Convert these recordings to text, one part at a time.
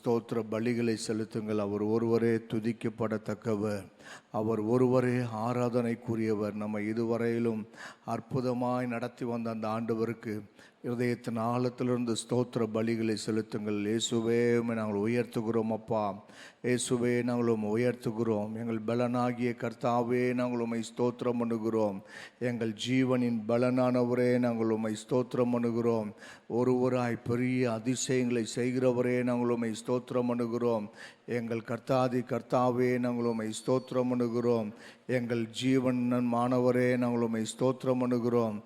ஸ்தோத்திர பலிகளை செலுத்துங்கள். அவர் ஒருவரே துதிக்கப்படத்தக்கவர், அவர் ஒருவரே ஆராதனைக்குரியவர். நம்ம இதுவரையிலும் அற்புதமாய் நடத்தி வந்த அந்த ஆண்டவருக்கு இருதயத்தின் ஆழத்திலிருந்து ஸ்தோத்திர பலிகளை செலுத்துங்கள். இயேசுவே நாங்கள் உயர்த்துகிறோம். அப்பா இயேசுவே நாங்கள் உயர்த்துகிறோம். எங்கள் பலனாகிய கர்த்தாவே நாங்கள் உம்மை ஸ்தோத்திரம் பண்ணுகிறோம். எங்கள் ஜீவனின் பலனானவரே நாங்கள் உம்மை ஸ்தோத்திரம் பண்ணுகிறோம். ஒருவராய் பெரிய அதிசயங்களை செய்கிறவரே நாங்கள் உம்மை ஸ்தோத்திரம் பண்ணுகிறோம். எங்கள் கர்த்தாவே நாங்கள் உம்மை ஸ்தோத்திரம் பண்ணுகிறோம். எங்கள் ஜீவன் மாணவரே நாங்கள் உம்மை ஸ்தோத்திரம் பண்ணுகிறோம்.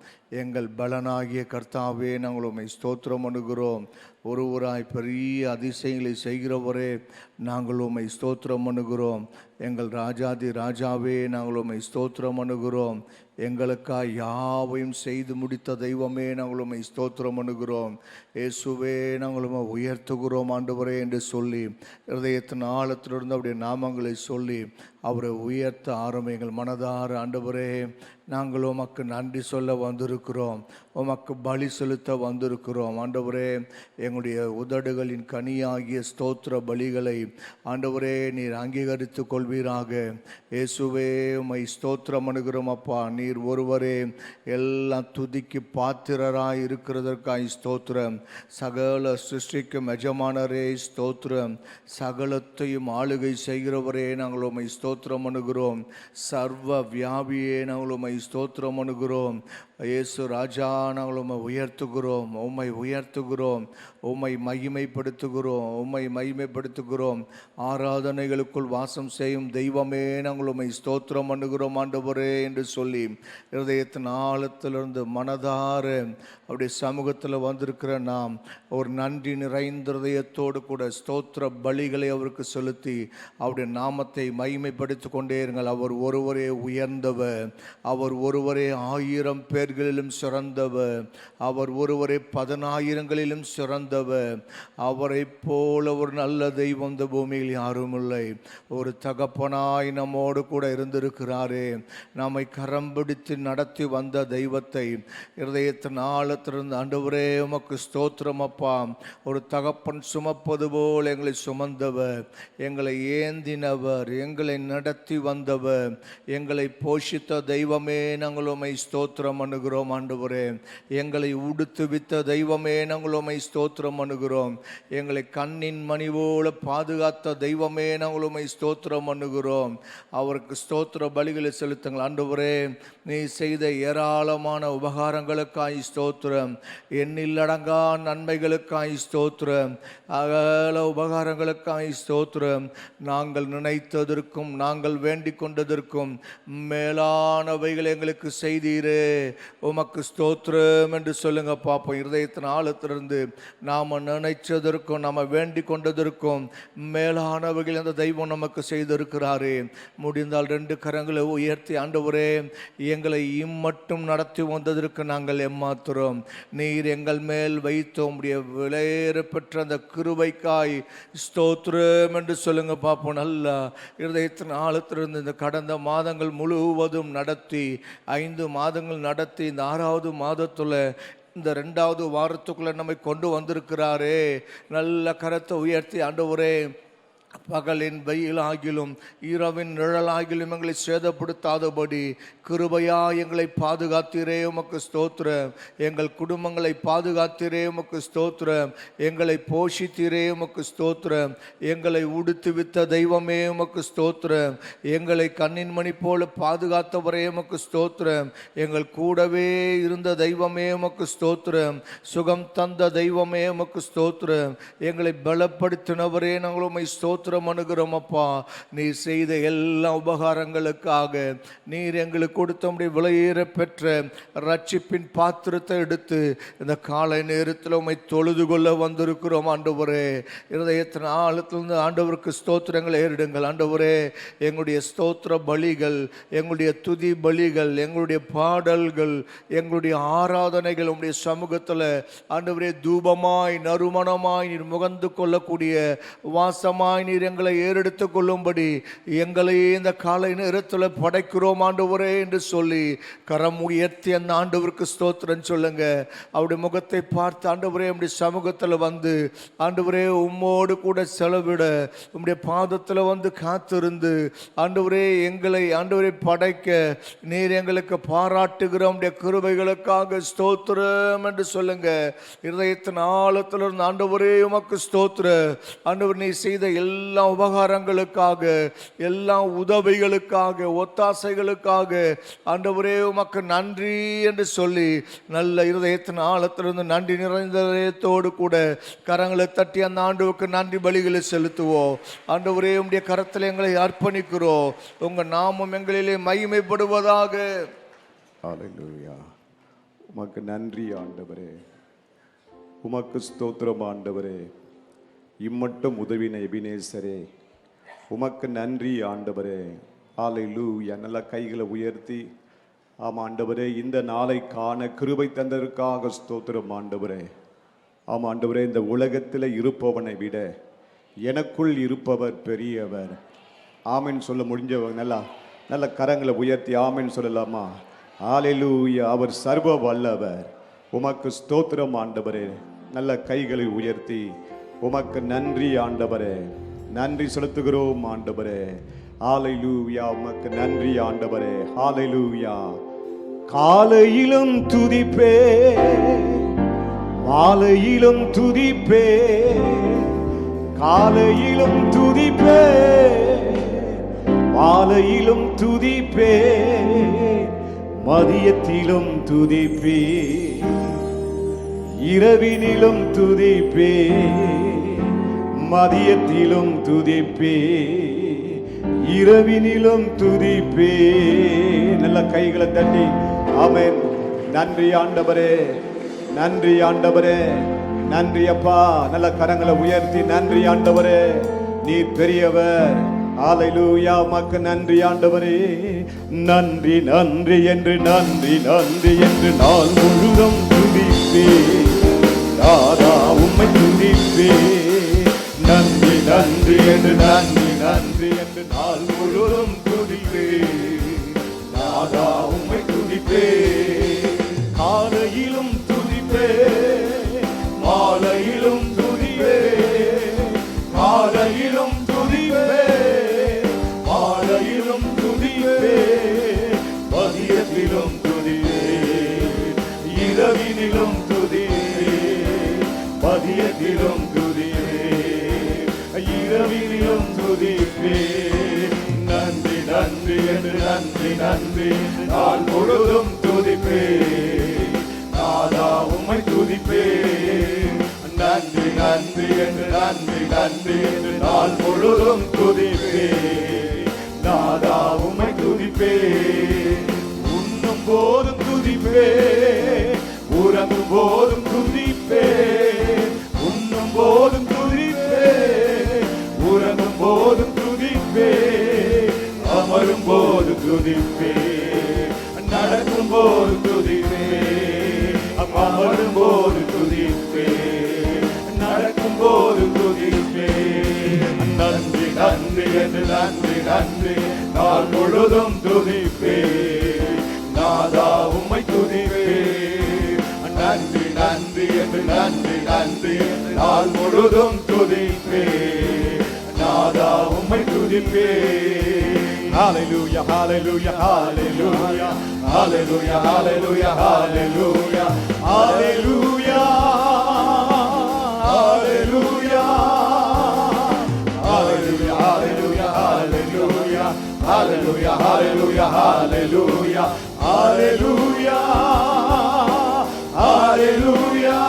எங்கள் பலனாகிய கர்த்தாவே நாங்கள் உம்மை ஸ்தோத்திரம் பண்ணுகிறோம். ஒருவராய் பெரிய அதிசயங்களை செய்கிறவரே நாங்கள் உம்மை ஸ்தோத்திரம் பண்ணுகிறோம். எங்கள் ராஜாதி ராஜாவே நாங்கள் உம்மை ஸ்தோத்திரம் பண்ணுகிறோம். எங்களுக்காய் யாவையும் செய்து முடித்த தெய்வமே நாங்கள் உம்மை ஸ்தோத்திரம் பண்ணுகிறோம். இயேசுவே நாங்கள் உம்மை உயர்த்துகிறோம் ஆண்டவரே என்று சொல்லி இருதயத்தின் ஆழத்திலிருந்து அவருடைய நாமங்களை சொல்லி அவரை உயர்த்த ஆரம்பிங்கள். மனதார ஆண்டவரே நாங்கள் உமக்கு நன்றி சொல்ல வந்திருக்கிறோம், உமக்கு பலி செலுத்த வந்திருக்கிறோம். ஆண்டவரே எங்களுடைய உதடுகளின் கனியாகிய ஸ்தோத்திர பலிகளை ஆண்டவரே நீர் அங்கீகரித்து கொள்வீராக. இயேசுவே உம்மை ஸ்தோத்திரம் பண்ணுகிறோம். அப்பா நீர் ஒருவரே எல்லாம் துதிக்கு பாத்திரராய் இருக்கிறதற்காய் ஸ்தோத்திரம். சகல சிருஷ்டிக்கும் எஜமானரே ஸ்தோத்திரம். சகலத்தையும் ஆளுகை செய்கிறவரே நாங்கள் உம்மை ஸ்தோத்திரம் பண்ணுகிறோம். சர்வ வியாபியே நாங்கள் உம்மை ஸ்தோத்திரம் பண்ணுகிறோம். இயேசு ராஜா நாங்கள் உம்மை உயர்த்துகிறோம், உம்மை உயர்த்துகிறோம், உம்மை மகிமைப்படுத்துகிறோம், உம்மை மகிமைப்படுத்துகிறோம். ஆராதனைகளுக்குள் வாசம் செய்யும் தெய்வமே நாங்கள் உம்மை ஸ்தோத்திரம் பண்ணுகிறோம் ஆண்டவரே என்று சொல்லி இருதயத்தின் ஆழத்திலிருந்து மனதார அவருடைய சமூகத்தில் வந்திருக்கிற நாம் ஒரு நன்றி நிறைந்த இருதயத்தோடு கூட ஸ்தோத்திர பலிகளை அவருக்கு செலுத்தி அவருடைய நாமத்தை மகிமைப்படுத்தி கொண்டே இருங்கள். அவர் ஒருவரே உயர்ந்தவர், அவர் ஒருவரே 1000 பேர்களிலும் சிறந்தவர், அவர் ஒருவரே 10,000ங்களிலும் சிறந்தவர். அவரை போல ஒரு நல்ல தெய்வம் இந்த பூமியில் யாரும் இல்லை. ஒரு தகப்பனாய் நம்மோடு கூட இருந்திருக்கிறாரே, நம்மை கரம் பிடித்து நடத்தி வந்த தெய்வத்தை இருதயத்தின் ஆழத்திலிருந்து ஆண்டவரே உமக்கு ஸ்தோத்திரம் அப்பா. ஒரு தகப்பன் சுமப்பது போல் எங்களை சுமந்தவர், எங்களை ஏந்தினவர், எங்களை நடத்தி வந்தவர், எங்களை போஷித்த தெய்வமே நாங்கள் உம்மை ஸ்தோத்திரம் பண்ணுகிறோம் ஆண்டவரே. எங்களை உடுத்துவித்த தெய்வமே நாங்கள் உம்மை ஸ்தோத்திரம் பண்ணுகிறோம். எங்களை கண்ணின் மணி போல பாதுகாத்த தெய்வமே நாங்கள் உம்மை ஸ்தோத்திரம் பண்ணுகிறோம். அவருக்கு ஸ்தோத்திர பலிகளை செலுத்துங்கள் ஆண்டவரே. நீ செய்த ஏராளமான உபகாரங்களுக்காய் ஸ்தோத்திரம், எண்ணிலடங்கா நன்மைகளுக்காய் ஸ்தோத்திரம், அகல உபகாரங்களுக்காய் ஸ்தோத்திரம். நாங்கள் நினைத்ததற்கும் நாங்கள் வேண்டிக் கொண்டதற்கும் மேலானவைகள் எங்களுக்கு செய்தீரே, உமக்கு ஸ்தோத்திரம் என்று சொல்லுங்க பார்ப்போம். இருதயத்தின் ஆழத்திலிருந்து நாம் நினைச்சதற்கும் நாம் வேண்டிக் கொண்டதற்கும் மேலானவைகள் அந்த தெய்வம் நமக்கு செய்திருக்கிறாரே. முடிந்தால் 2 கரங்களை உயர்த்தி ஆண்டவரே எங்களை இம்மட்டும் நடத்தி வந்ததற்கு நாங்கள் ஏமாத்துறோம். நீர் எங்கள் மேல் வைத்தோம் விலையேற பெற்ற அந்த கிருபைக்காய் ஸ்தோத்திரம் என்று சொல்லுங்க பார்ப்போம். நல்லா இருதயத்தின் ஆழத்திலிருந்து இந்த கடந்த மாதங்கள் முழுவதும் நடத்தி 5 மாதங்கள் நடத்தி இந்த 6வது மாதத்துல இந்த 2வது வாரத்துக்குள்ள நம்மை கொண்டு வந்திருக்கிறாரே. நல்ல கரத்தை உயர்த்தி ஆண்டவரே பகலின் வெயிலாகிலும் இரவின் நிழலாகிலும் எங்களை சேதப்படுத்தாதபடி கிருபையா எங்களை பாதுகாத்தீரே உமக்கு ஸ்தோத்திரம். எங்கள் குடும்பங்களை பாதுகாத்தீரே உமக்கு ஸ்தோத்திரம். எங்களை போஷித்தீரே உமக்கு ஸ்தோத்திரம். எங்களை உடுத்துவித்த தெய்வமே உமக்கு ஸ்தோத்திரம். எங்களை கண்ணின் மணி போல பாதுகாத்தவரே உமக்கு ஸ்தோத்திரம். எங்கள் கூடவே இருந்த தெய்வமே உமக்கு ஸ்தோத்திரம். சுகம் தந்த தெய்வமே உமக்கு ஸ்தோத்திரம். எங்களை பலப்படுத்தினவரே நாங்கள் உம்மை ஸ்தோத்திரம் அணுகிறோம் அப்பா. நீர் செய்த எல்லா உபகாரங்களுக்காக நீர் எங்களுக்கு கொடுத்த விலையேற பெற்ற ரட்சிப்பின் பாத்திரத்தை எடுத்து இந்த காலை நேரத்தில் உம்மை தொழுது கொள்ள வந்திருக்கிறோம் ஆண்டவரே. இருதயத்தின் ஆழத்திலிருந்து ஆண்டவருக்கு ஸ்தோத்திரங்கள் ஏறிடுங்கள் ஆண்டவரே. எங்களுடைய ஸ்தோத்திர பலிகள், எங்களுடைய துதி பலிகள், எங்களுடைய பாடல்கள், எங்களுடைய ஆராதனைகள் உம்முடைய சமூகத்தில் ஆண்டவரே தூபமாய் நறுமணமாய் நீர் முகந்து கொள்ளக்கூடிய வாசமாய் நீர் எங்களை ஏறெடுத்துக் கொள்ளும்படி எங்களையே இந்த காலை நேரத்தில் படைக்கிறோம் ஆண்டவரே என்று சொல்லி கரம் உயர்த்தி அந்த ஆண்டவருக்கு ஸ்தோத்திரம் சொல்லுங்க. அவருடைய முகத்தை பார்த்து ஆண்டவரே உம்முடைய சமூகத்தில் வந்து ஆண்டவரே உம்மோடு கூட செலவிட உம்முடைய பாதத்தில் வந்து காத்திருந்து ஆண்டவரே எங்களை ஆண்டவரை படைக்க நீர் எங்களுக்கு பாராட்டுகிற உம்முடைய கிருபைகளுக்காக ஸ்தோத்திரம் என்று சொல்லுங்க. இருதயத்தின் ஆழத்தில் இருந்து ஆண்டவரே உமக்கு ஸ்தோத்திர. ஆண்டவர் நீ செய்த எல்லா உபகாரங்களுக்காக எல்லா உதவிகளுக்காக ஒத்தாசைகளுக்காக ஆண்டவரே உமக்கு நன்றி என்று சொல்லி நல்ல இருதயத்தின் ஆழத்திலிருந்து நன்றி நிறைந்த இதயத்தோடு கூட கரங்களை தட்டி அந்த ஆண்டவருக்கு நன்றி பலிகளை செலுத்துவோம். ஆண்டவரே உம்முடைய கரத்தில் எங்களை அர்ப்பணிக்கிறோம். உங்க நாமம் எங்களிலே மகிமைப்படுவதாக. ஹல்லேலூயா. உமக்கு நன்றி ஆண்டவரே, உமக்கு ஸ்தோத்திரம் ஆண்டவரே. இம்மட்டும் உதவின எபினேசரே உமக்கு நன்றி ஆண்டவரே. ஹல்லேலூயா. நல்ல கைகளை உயர்த்தி ஆமாம் ஆண்டவரே, இந்த நாளை காண கிருபை தந்ததற்காக ஸ்தோத்திரம் ஆண்டவரே. ஆமாம் ஆண்டவரே, இந்த உலகத்தில் இருப்பவனை விட எனக்குள் இருப்பவர் பெரியவர். ஆமென் சொல்ல முடிஞ்சவங்க நல்லா நல்ல கரங்களை உயர்த்தி ஆமென் சொல்லலாமா? ஹல்லேலூயா. அவர் சர்வ வல்லவர். உமக்கு ஸ்தோத்திரம் ஆண்டவரே. நல்ல கைகளை உயர்த்தி உமக்கு நன்றி ஆண்டவரே, நன்றி செலுத்துகிறோம் ஆண்டவரே. ஹல்லேலூயா. உமக்கு நன்றி ஆண்டவரே. ஹல்லேலூயா. காலையிலும் துதிப்பே, மாலையிலும் துதிப்பே, காலையிலும் துதிப்பே, மாலையிலும் துதிப்பே, மதியத்திலும் துதிப்பே, இரவினிலும் துதிப்பே, மதியத்திலும் துதிப்பே, இரவினிலும் துதிப்பே. நல்ல கைகளை தட்டி ஆமென். நன்றி ஆண்டவரே, நன்றி ஆண்டவரே, நன்றி அப்பா. நல்ல கரங்களை உயர்த்தி நன்றி ஆண்டவரே, நீ பெரியவர். ஹல்லேலூயா. உமக்கு நன்றி ஆண்டவரே. நன்றி நன்றி என்று நன்றி நன்றி என்று நாள் முழுதும் துதிப்பே, நாதா உம்மை துதிப்பே. நன்றி நன்றி என்று நன்றி நன்றி என்று நாள் முழுதும் துதிப்பே, நாதா உம்மை துதிப்பே. காலையிலும் துதிப்பே, மாலையிலும் துதிப்பே, காலையிலும் துதிப்பே, மாலையிலும் துதிப்பே, மதியத்திலும் துதிப்பே, இரவினிலும் துதிப்பே, மதியத்திலும் துதிப்பே, இரவினிலும் துதிப்பே. நன்றி நன்றி என்று நன்றி நன்றி நாள் முழுதும் துதிப்பே, நாதா உம்மை துதிப்பே. நன்றி நன்றி என்று நன்றி நன்றி என்று நாள் முழுதும் துதிப்பே, நாதா உம்மை துதிப்பே. உண்ணும் போதும் துதிப்பே, உறங்கும் போதும் துதிப்பே, உண்ணும் போதும் துதிப்பே, உறங்கும் போதும் துதிப்பே, அமரும் போது துதிப்பே, நடக்கும் போது துதிப்பே, அமரும் போது துதிப்பே, நடக்கும் போது துதிப்பே. நன்றி நன்றி என்று நன்றி நன்றி நாள் முழுதும் துதிப்பே, நாதா உம்மை துதிப்பே. நன்றி நன்றி என்று நன்றி நன்றி நாள் முழுதும் துதிப்பே, நாதா உம்மை துதிப்பே. Hallelujah, hallelujah, hallelujah, hallelujah, hallelujah, hallelujah, hallelujah, hallelujah, hallelujah, hallelujah, hallelujah, hallelujah, hallelujah, hallelujah, hallelujah, hallelujah.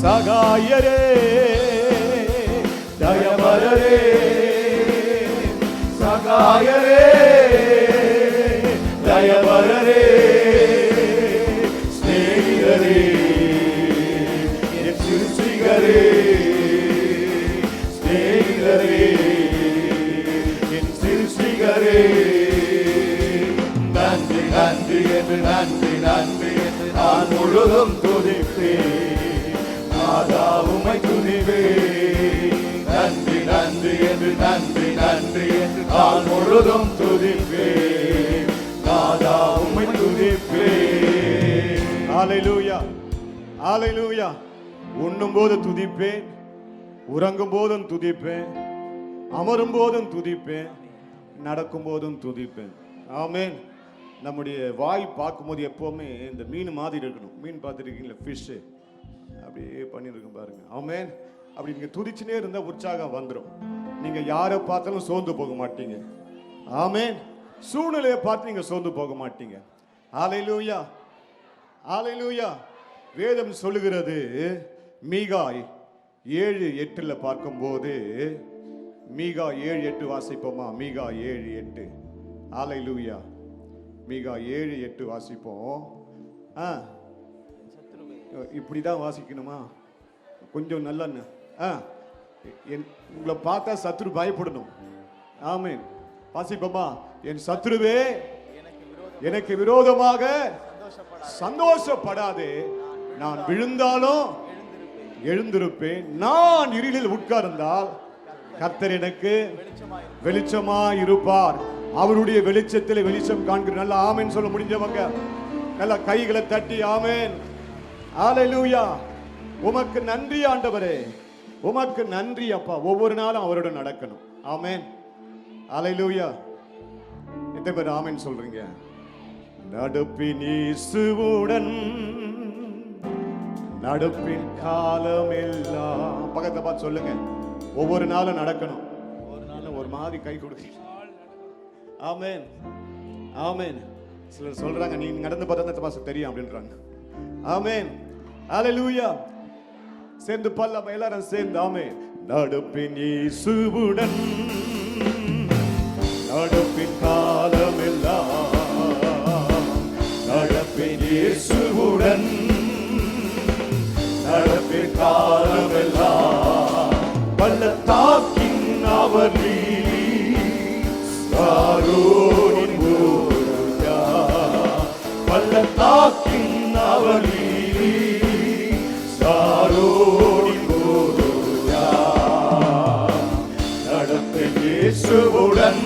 Sagayare, Dayavarare, Sagayare, Dayavarare, Snehirare, Yetsusigare, Snehirare, Yetsusigare. Nandri, Nandri, Nandri, Nandri, நான் முழுதும் துதிப்பே, நாதா உம்மை துதிப்பே. நன்றி நன்றி நன்றி என்று நாள் முழுதும் துதிப்பேன். நாதா உம்மை துதிப்பேன். ஹல்லேலூயா, ஹல்லேலூயா. உண்ணும் போது துதிப்பேன், உறங்கும் போதும் துதிப்பேன், அமரும் போதும் துதிப்பேன், நடக்கும் போதும் துதிப்பேன். ஆமென். நம்முடைய வாய் பார்க்கும்போது எப்பவுமே இந்த மீன் மாதிரி இருக்கணும். மீன் பார்த்துருக்கீங்களா? ஃபிஷ்ஷு அப்படியே பண்ணியிருக்கும் பாருங்க. ஆமென். அப்படி நீங்க துதிச்சுனே இருந்தா உற்சாகம் வந்துடும். நீங்க யாரை பார்த்தாலும் சோர்ந்து போக மாட்டீங்க. ஆமென். சூழ்நிலையை பார்த்து நீங்க சோர்ந்து போக மாட்டீங்க. ஹல்லேலூயா, ஹல்லேலூயா. வேதம் சொல்லுகிறது, மீகா 7:8 பார்க்கும்போது, மீகா 7:8 வாசிப்போமா? மீகா 7:8. ஹல்லேலூயா. மீகா 7:8 வாசிப்போம். இப்படிதான் வாசிக்கணுமா? கொஞ்சம் நல்லா உங்களை பார்த்தா சத்ரு பயப்படணும். ஆமென். வாசிப்போமா? என் சத்ருவே எனக்கு விரோதமாக சந்தோஷப்படாதே, நான் விழுந்தாலும் எழுந்திருப்பேன். நான் இருளில் உட்கார்ந்தால் கர்த்தர் எனக்கு வெளிச்சமாய் இருப்பார். அவருடைய வெளிச்சத்தில் வெளிச்சம் காண்கிற. நல்ல ஆமென் சொல்ல முடிஞ்சவங்க நல்ல கைகளை தட்டி ஆமென். ஹல்லேலூயா. உமக்கு நன்றி ஆண்டவரே, உமக்கு நன்றி அப்பா. ஒவ்வொரு நாளும் அவரோட நடக்கணும். ஆமென். ஹல்லேலூயா. எத்தனை பேர் ஆமென் சொல்றீங்க? நடப்பின் இயேசுவுடன் நடப்பின் காலம் எல்லாம். பக்கத்தை பார்த்து சொல்லுங்க, ஒவ்வொரு நாளும் நடக்கணும். ஒரு மாதிரி கை கொடுக்க. ஆமென், ஆமென். சிலர் சொல்றாங்க, நீ நடந்து பார்த்தா தெரியும் அப்படின்றாங்க. ஆமென், ஹல்லேலூயா. சேர்ந்து பல்லம எல்லாரும் சேர்ந்து ஆமென். நடப்பின் இயேசுவுடன் நடப்பின் காலம் எல்லாம், நடப்பின் இயேசுவுடன் நடப்பின் காலம் எல்லாம், பள்ளத்தாக்கின் அவர் சாரோனின் ஊருயா, பள்ளத்தாக்கின் அவர் சாரோனின் ஊருயா, நடப்பின் இயேசுவுடன்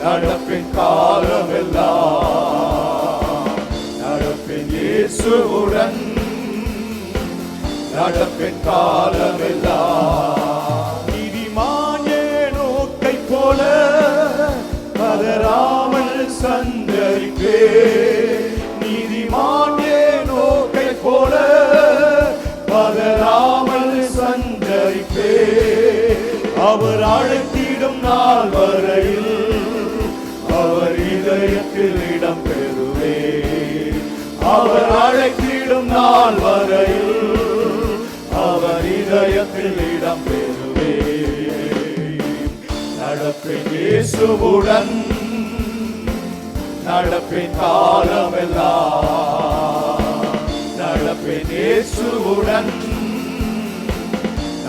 நடப்பின் காலம் எல்லாம், நடப்பின் இயேசுவுடன் நடப்பின் காலம் எல்லாம். நீதிமான் ஏனோக்கை போல பதறாமல் சஞ்சரிப்பே, நீதிமான் ஏனோக்கை போல பதறாமல் சஞ்சரிப்பே, அவர் அழைத்திடும் நாள் வரையில் அவர் இதயத்தில் இடம் பெறுவே, அவர் அழைத்திடும் நாள் வரையில் அவர் இதயத்தில் இடம் பெறுவே. நடப்பின் இயேசுவுடன் நடப்பின் காலம் எல்லாம், நடப்பின் இயேசுவுடன்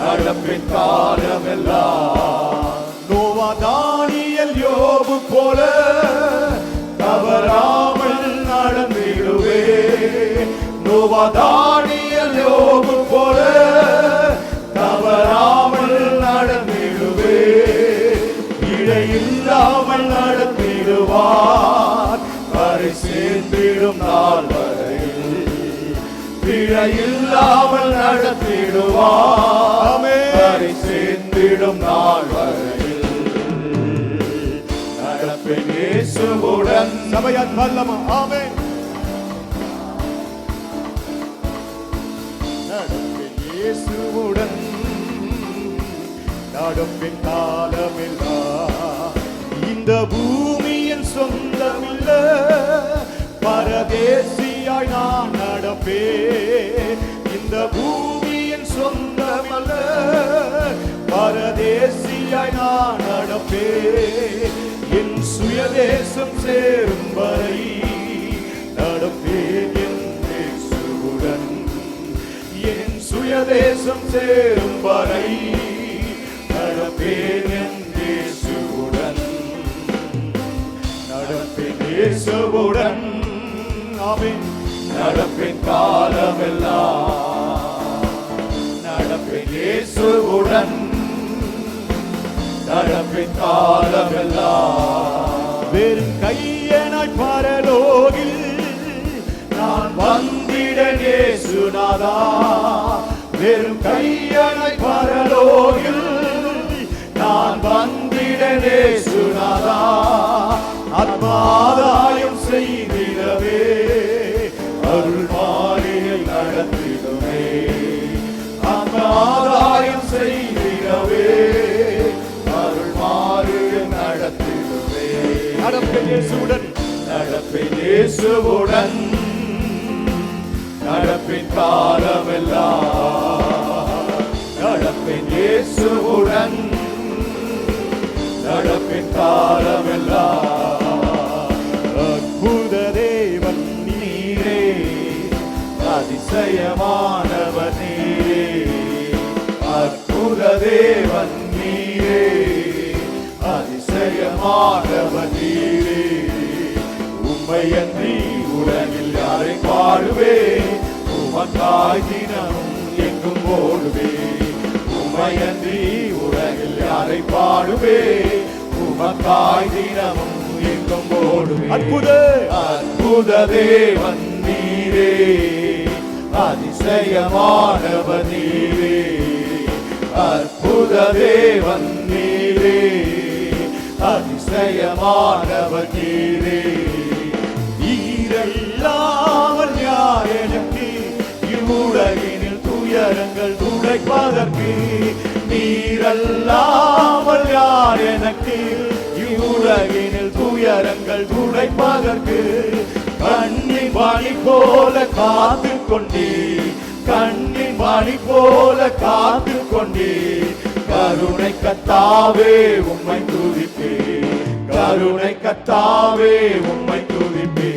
நடப்பின் காலம் எல்லாம். நோவா தானியேல் யோபு போல தவறாமல் நடந்திடுவே, நோவா தானியேல் யோபு போல தவறாமல் நடந்திடுவே, இடையில்லாமல் நடத்திடுவார் வரை சேர்ந்திடும் நாள் வரையில், இடையில்லாமல் நடத்திடுவார் வரை சேர்ந்திடும் நாள் வரையில், நடப்பின் இயேசுவுடன். சபையார் வல்லமா ஆமென். நடப்பின் இயேசுவுடன் நடப்பின் காலமில்லா, இந்த பூமியின் சொந்தமில்ல பரதேசியாய் நான் நடப்பேன், இந்த பூமியின் சொந்தமல்ல பரதேசியாய் நான் நடப்பேன், என் சுயதேசம் சேரும் வரை நடப்பேன் என் இயேசுவுடன், என் சுயதேசம் சேரும் வரை நடப்பேன் என் இயேசுவுடன், நடப்பேன் இயேசுவுடன். ஆமென். நடப்பின் காலம் எல்லாம், நடப்பின் இயேசுவுடன் நடப்பின் காலமெல்லாம் வெறும் கையனாய் பரலோகில் நான் வந்திட இயேசுநாதா வெறும் கையனாய் பரலோகில் நான் வந்திட இயேசுநாதா ஆத்மாதாயம் செய்திடவே அருள் மாலையில் நடத்திடுமே ஆத்மாதாயம் செய்திடவே அருள் மாலையில் நடத்திடுமே நடப்பேன் இயேசுவுடன் நடப்பேன் இயேசுவுடன் நடப்பின் காலமெல்லாம் நடப்பேன் இயேசுவுடன் நடப்பின் காலமெல்லாம் அற்புத தேவன் நீரே அதிசயமானவர் நீரே அற்புத தேவன் நீரே அதிசயமானவர் நீரே உம்மையன்றி உலகில் யாரை பாடுவே உமக்காய் தினமும் எங்கும் ஓடுவே உம்மையன்றி உலகில் யாரை பாடுவே உமக்காய் தினமும் எங்கும் ஓடுவே அற்புத தேவன் நீரே அதிசயமானவர் நீரே அற்புத தேவன் நீரே அதிசயமானவர் நீரே நீரல்லாமல் யார் எனக்கு இவ்வுலகினில் துயரங்கள் துடைப்பதற்கு நீரல்லாமல் யார் எனக்கு இவ்வுலகினில் துயரங்கள் துடைப்பதற்கு கண்ணின் மணி போல காத்து கொண்டே கண்ணின் மணி போல காத்து கொண்டே கருணை கத்தாவே உம்மை துதிப்பே கருணை கத்தாவே உம்மை துதிப்பே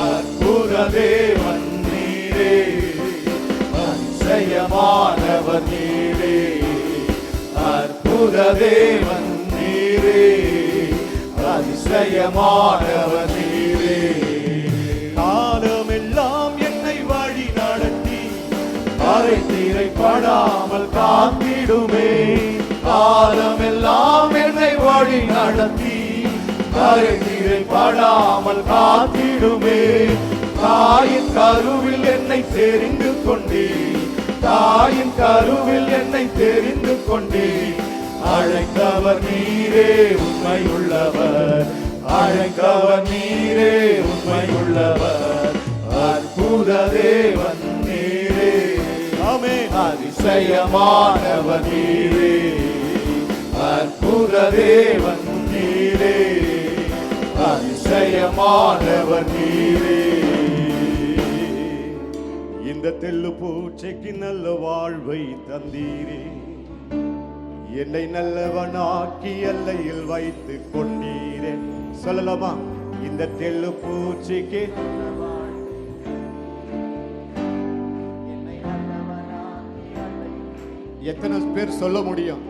அற்புத தேவன் நீரே அதிசயமானவர் நீரே அற்புத தேவன் நீரே அதிசயமானவர் நீரே காலமெல்லாம் என்னை வழி நடத்தி அரை திரைப்படாமல் காத்திடுமே காலமெல்லாம் என்னை வழி நடத்தி அரை திரைப்படாமல் காத்திடுமே தாயின் கருவில் என்னை தெரிந்து கொண்டே தாயின் கருவில் என்னை தெரிந்து கொண்டே அழைத்தவர் நீரே உண்மையுள்ளவர் அழைத்தவர் நீரே உண்மையுள்ளவர் அற்புத தேவன் நீரே ஆமென் அதிசயமானவர் நீரே அற்புத தேவன் நீரே அதிசயமானவர் நீரே இந்த தெள்ளு பூச்சைக்கு நல்ல வாழ்வை தந்தீரே என்னை நல்லவனாக்கி எல்லையில் வைத்து கொண்டீரே சொல்லலாமா இந்த தெள்ளு பூச்சிக்கு எத்தனை பேர் சொல்ல முடியும்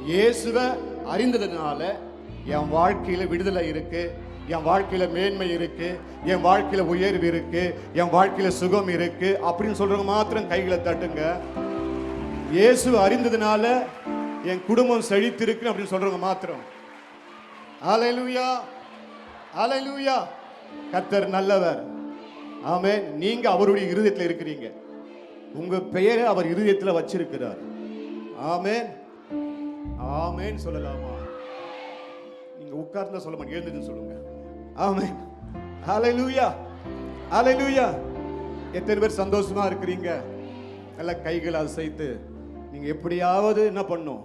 இயேசுவை அறிந்ததுனால என் வாழ்க்கையில விடுதலை இருக்கு என் வாழ்க்கையில மேன்மை இருக்கு என் வாழ்க்கையில உயர்வு இருக்கு என் வாழ்க்கையில சுகம் இருக்கு அப்படின்னு சொல்றவங்க மாத்திரம் கைகளை தட்டுங்க இயேசு அறிந்ததுனால என் குடும்பம் செழித்திருக்கு அப்படின்னு சொல்றவங்க மாத்திரம் ஹல்லேலூயா ஹல்லேலூயா கர்த்தர் நல்லவர் ஆமென் நீங்க அவருடைய இருதயத்தில் இருக்கிறீங்க உங்க பெயரை அவர் இருதயத்தில் வச்சிருக்கிறார் ஆமென் ஆமென் சொல்லலாமா நீங்க உட்கார்ந்து சொல்ல மாட்டீங்க எழுந்து சொல்லுங்க ஆமென் ஹல்லேலூயா ஹல்லேலூயா எத்தனை பேர் சந்தோஷமா இருக்கிறீங்க நல்ல கைகளை அசைத்து நீங்க எப்படியாவது என்ன பண்ணும்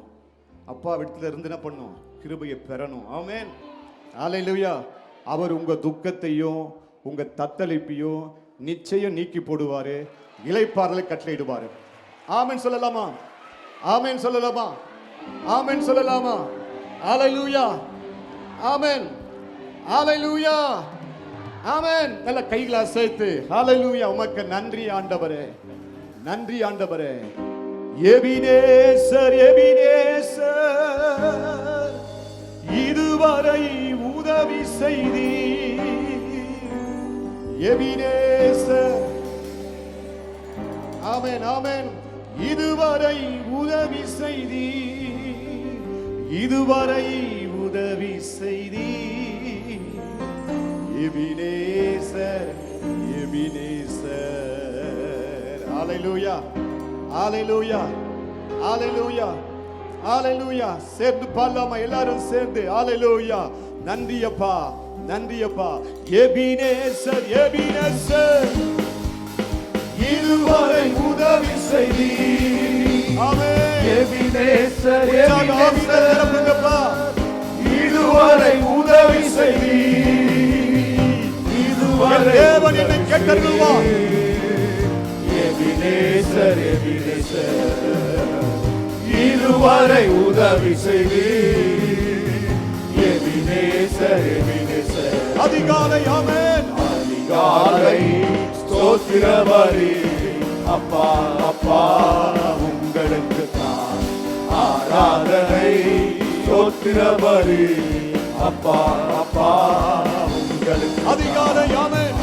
அப்பா வீட்டுல இருந்து என்ன பண்ணும் கிருபையை பெறணும் ஆமென் ஹல்லேலூயா அவர் உங்க துக்கத்தையும் உங்க தத்தளிப்பையும் நிச்சயம் நீக்கி போடுவாரு இளைப்பாறலை கட்டளையிடுவாரு ஆமென் சொல்லலாமா ஆமென் சொல்லலாமா ஆமென் சொல்லலாமா ஹல்லேலூயா ஆமென் ஹல்லேலூயா ஆமென் நல்ல கைகளை அசைத்து ஹல்லேலூயா உமக்கு நன்றி ஆண்டவரே நன்றி ஆண்டவரே எபினேசர் எபினேசர் இதுவரை உதவி செய்தி எபினேசர் ஆமென் ஆமென் இதுவரை உதவி செய்தி இதுவரை உதவி செய்தி. Ebenezer, Ebenezer. Hallelujah, hallelujah, hallelujah, hallelujah. சேர்ந்து பாடலாமா எல்லாரும் சேர்ந்து? ஹalleluya. நன்றி அப்பா, நன்றி அப்பா. எபினேசர், எபினேசர், இதுவரை உதவி செய்தி. ஆமென். எபினேசர், எபினேசர், இதுவரை உதவி செய்தி. இதுவரை தேவன் என்னை கேட்டருள்வார். எபினேசர், எபினேசர், இதுவரை உதவி செய்தி. எபினேசர், எபினேசர், அதிகாலை. ஆமென். அதிகாலை ஸ்தோத்திர பலி. அப்பா அப்பா உங்களுக்கு தான் ஆராதனை. ஸ்தோத்திர பலி. அப்பா அப்பா உங்களுக்கு அதிகாலை. ஆமென்.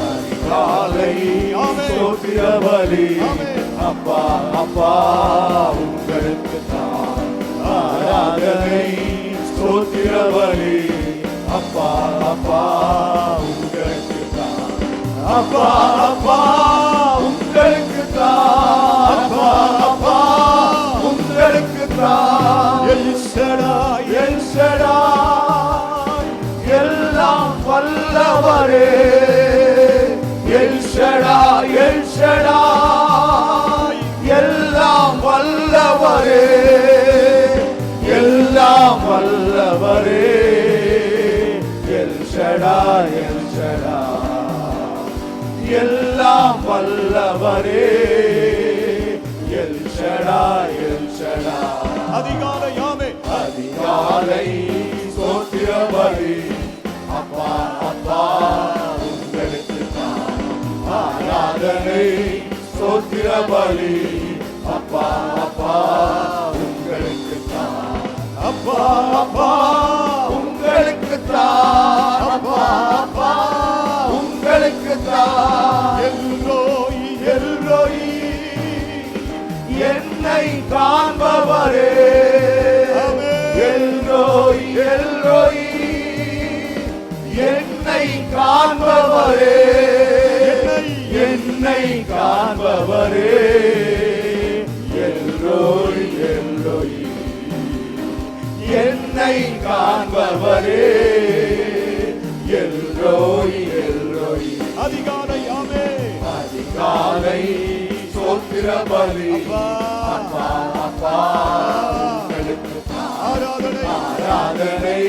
அதிகாலை ஸ்தோத்திர பலி. அப்பா அப்பா உங்களுக்கு தான் ஆராதனை. ஸ்தோத்திர பலி. அப்பா அப்பா உங்களுக்கு தான். அப்பா அப்பா உங்களுக்கு தான். அப்பா அப்பா உங்களுக்கு தான். எல் ஷடாய், எல் ஷடாய், எல்லாம் வல்லவரே. எல் ஷடாய், எல் ஷடாய், எல்லாம் வல்லவரே. எல்லாம் வல்லவரே. எல் ஷடாய், எல் ஷடாய், எல்லாம் வல்லவரே. L Shaddai, L Shaddai. அதிகாலை. ஆமென். அதிகாலை ஸ்தோத்திர பலி. அப்பா அப்பா உங்களுக்கு தான் ஆராதனை. ஸ்தோத்திர பலி. அப்பா அப்பா உங்களுக்கு தான். அப்பா அப்பா உங்களுக்கு தான். அப்பா அப்பா உங்களுக்கு தான். எல்ரோய், எல்ரோயி, என்னை காண்பவரே. ஆமென். எல்ரோயி, எல்ரோயி, என்னை காண்பவரே. என்னை காண்பவரே. எல்ரோயி, எல்ரோயி, என்னை காண்பவரே. எல்ரோயி, எல்ரோயி. அதிகாலை. ஆமென். அதிகாலை ஸ்தோத்திர பலி. அப்பா அப்பா உங்களுக்கு தான் ஆராதனை. ஆராதனை.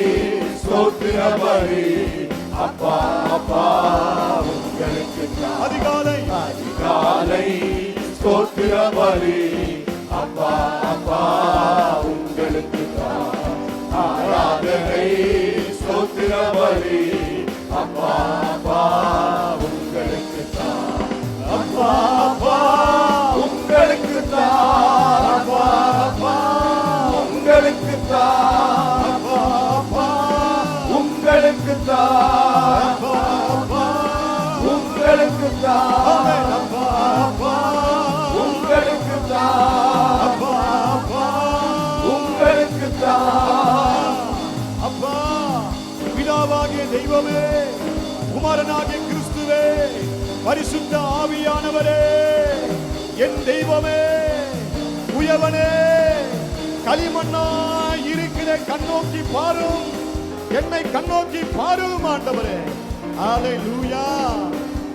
ஸ்தோத்திர பலி. அப்பா அப்பா உங்களுக்கு தான். அதிகாலை. அதிகாலை ஸ்தோத்திர பலி. அப்பா அப்பா உங்களுக்கு தான். ஆராதனை. ஸ்தோத்திர பலி. அப்பா அப்பா உங்களுக்கு தான். அப்பா அப்பா உங்களுக்கு தான். அப்பா அப்பா உங்களுக்கு தான். அப்பா அப்பா உங்களுக்கு தான். அப்பா அப்பா உங்களுக்கு தான். அப்பா அப்பா உங்களுக்கு தான். அப்பா அப்பா உங்களுக்கு தான். அப்பா, பிதாவாகிய தெய்வமே, குமாரனாகிய கிறிஸ்துவே, பரிசுத்த ஆவியானவரே, என் தெய்வமே, உயவனே, களிமண்ணாய் இருக்கிற கண்ணோக்கி பாரும், என்னை கண்ணோக்கி பாரும் ஆண்டவரே. ஹalleluya,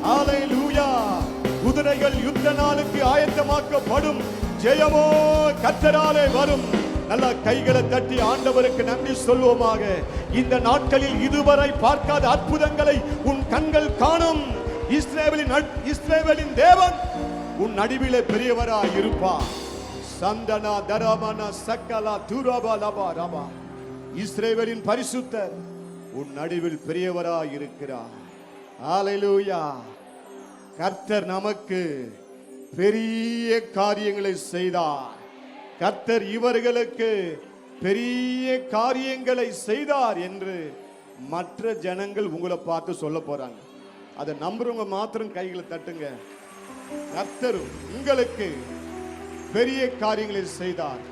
ஹalleluya. குதிரைகள் யுத்த நாளுக்கு ஆயத்தமாக்கப்படும், ஜெயமோ கர்த்தராலே வரும். நல்ல கைகளை தட்டி ஆண்டவருக்கு நன்றி சொல்வோமாக. இந்த நாட்களில் இதுவரை பார்க்காத அற்புதங்களை உன் கண்கள் காணும். இஸ்ரவேலின் தேவன் உன் நடுவிலே பெரியவராய் இருப்பார். சந்தனா தரமன சக்கலா துரபா லபா ரபா. இஸ்ரவேலின் பரிசுத்தர் உன் நடுவில் பெரியவராய் இருக்கிறார். ஹalleluya. கர்த்தர் நமக்கு பெரிய காரியங்களை செய்தார். கர்த்தர் இவர்களுக்கு பெரிய காரியங்களை செய்தார் என்று மற்ற ஜனங்கள் உங்களை பார்த்து சொல்ல போறாங்க. அதை நம்புறவங்க மாத்திரம் கைகளை தட்டுங்க. கர்த்தர் உங்களுக்கு பெரிய காரியங்களை செய்தார்.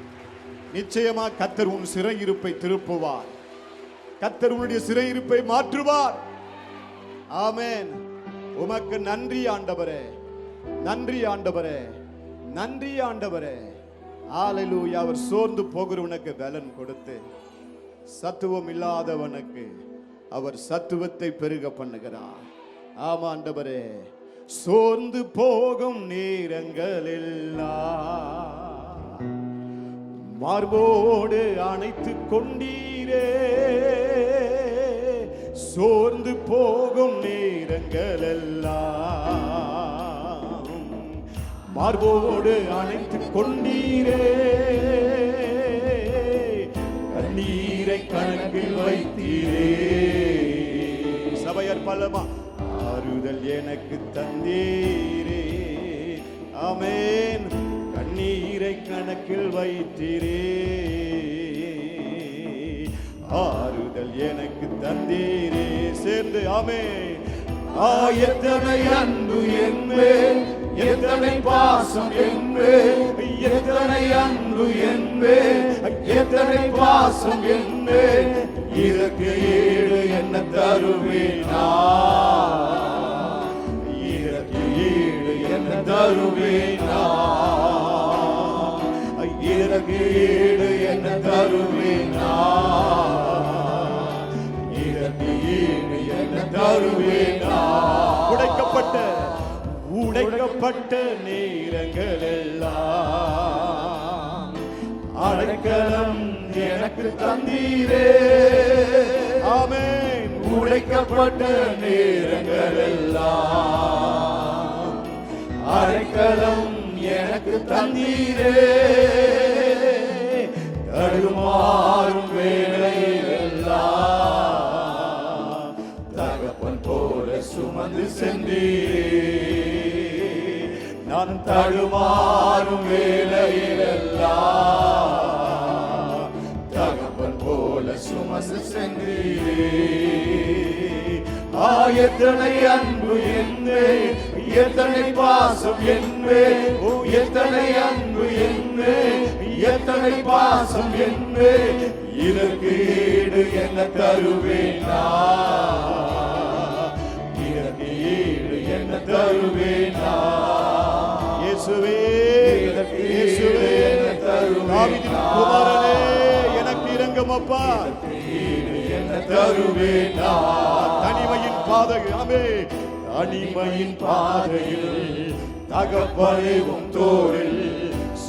நிச்சயமா கர்த்தர் உன் சிறையிருப்பை திருப்புவார். கர்த்தர் உன்னுடைய சிறையிருப்பை மாற்றுவார். ஆமென். உமக்கு நன்றி ஆண்டவரே, நன்றி ஆண்டவரே, நன்றி ஆண்டவரே. ஹalleluya. அவர் சோர்ந்து போகிறவனுக்கு பலன் கொடுத்து சத்துவம் இல்லாதவனுக்கு அவர் சத்துவத்தை பெருக பண்ணுகிறார். ஆமா ஆண்டவரே. சோர்ந்து போகும் நேரங்களெல்லாம் மார்போடு அணைத்துக் கொண்டீரே. சோர்ந்து போகும் நேரங்களெல்லாம் மார்போடு அணைத்துக் கொண்டீரே. கண்ணீரை கணக்கில் வைத்தீரே. சபையர் பலமா ஆறுதல் எனக்கு தந்தீரே. ஆமென். கண்ணீரை கணக்கில் வைத்தீரே. ஆறுதல் எனக்கு தந்தீரே. சேர்ந்து ஆமென். எத்தனை அன்பு என்பேன், எத்தனை பாசம் என்பேன், எத்தனை அன்பு என்பேன், எத்தனை பாசம் என்பேன். இதற்கு ஈடு என்ன தருவேனா? இதற்கு ஈடு என்ன தருவேனா? இதற்கு ஈடு என்ன தருவேனா? இதற்கு ஈடு என்ன தருவேனா? உடைக்கப்பட்ட நேரங்கள் எல்லாம் அடைக்கலம் எனக்கு தந்தீரே. ஆமென். உடைக்கப்பட்ட நேரங்கள் எல்லாம் அடைக்கலம் எனக்கு தந்தீரே. தடுமாறும் வேளையெல்லாம் தகப்பன் போல சுமந்து சென்றீரே. நான் தடுமாறும் வேளையிலெல்லாம் தகப்பன் போல சுமந்து சென்றீரே. எத்தனை அன்பு என்பேன், எத்தனை பாசம் என்பேன், எத்தனை அன்பு என்பேன், எத்தனை பாசம் என்பேன். இதற்கு ஈடு என்ன தருவேனா? இதற்கு ஈடு என்ன தருவேனா? இயேசுவே, இயேசுவே, தாவீதின் குமாரனே, எனக்கு இரங்கும் அப்பா. என்ன தருவேனா? தனிமையின் பாதையாமே, தனிமையின் பாதையில் தகப்பனே உம் தோளில்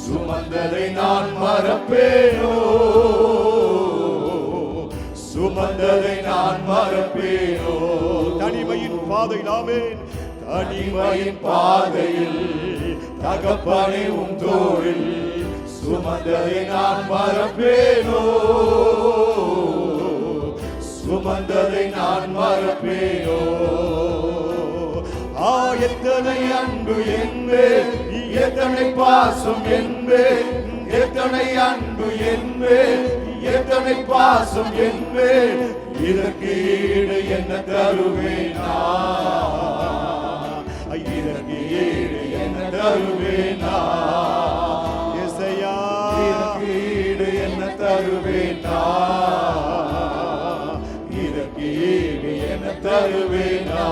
சுமந்ததை நான் மறப்பேனோ? சுமந்ததை நான் மறப்பேனோ? தனிமையின் பாதையிலாமே, தனிமையின் பாதையில் தகப்பனே உம் தோளில் சுமந்ததை நான் மறப்பேனோ? சுமந்ததை நான் மறப்பேனோ? எத்தனை அன்பு என்பேன், எத்தனை பாசம் என்பேன், எத்தனை அன்பு என்பேன், எத்தனை பாசம் என்பேன். இதற்கு ஈடு என்ன தருவேனா? இதற்கு ஈடு என்ன தருவேனா? இசையா, இதற்கு ஈடு என்ன தருவேனா? இதற்கு ஈடு என்ன தருவேனா?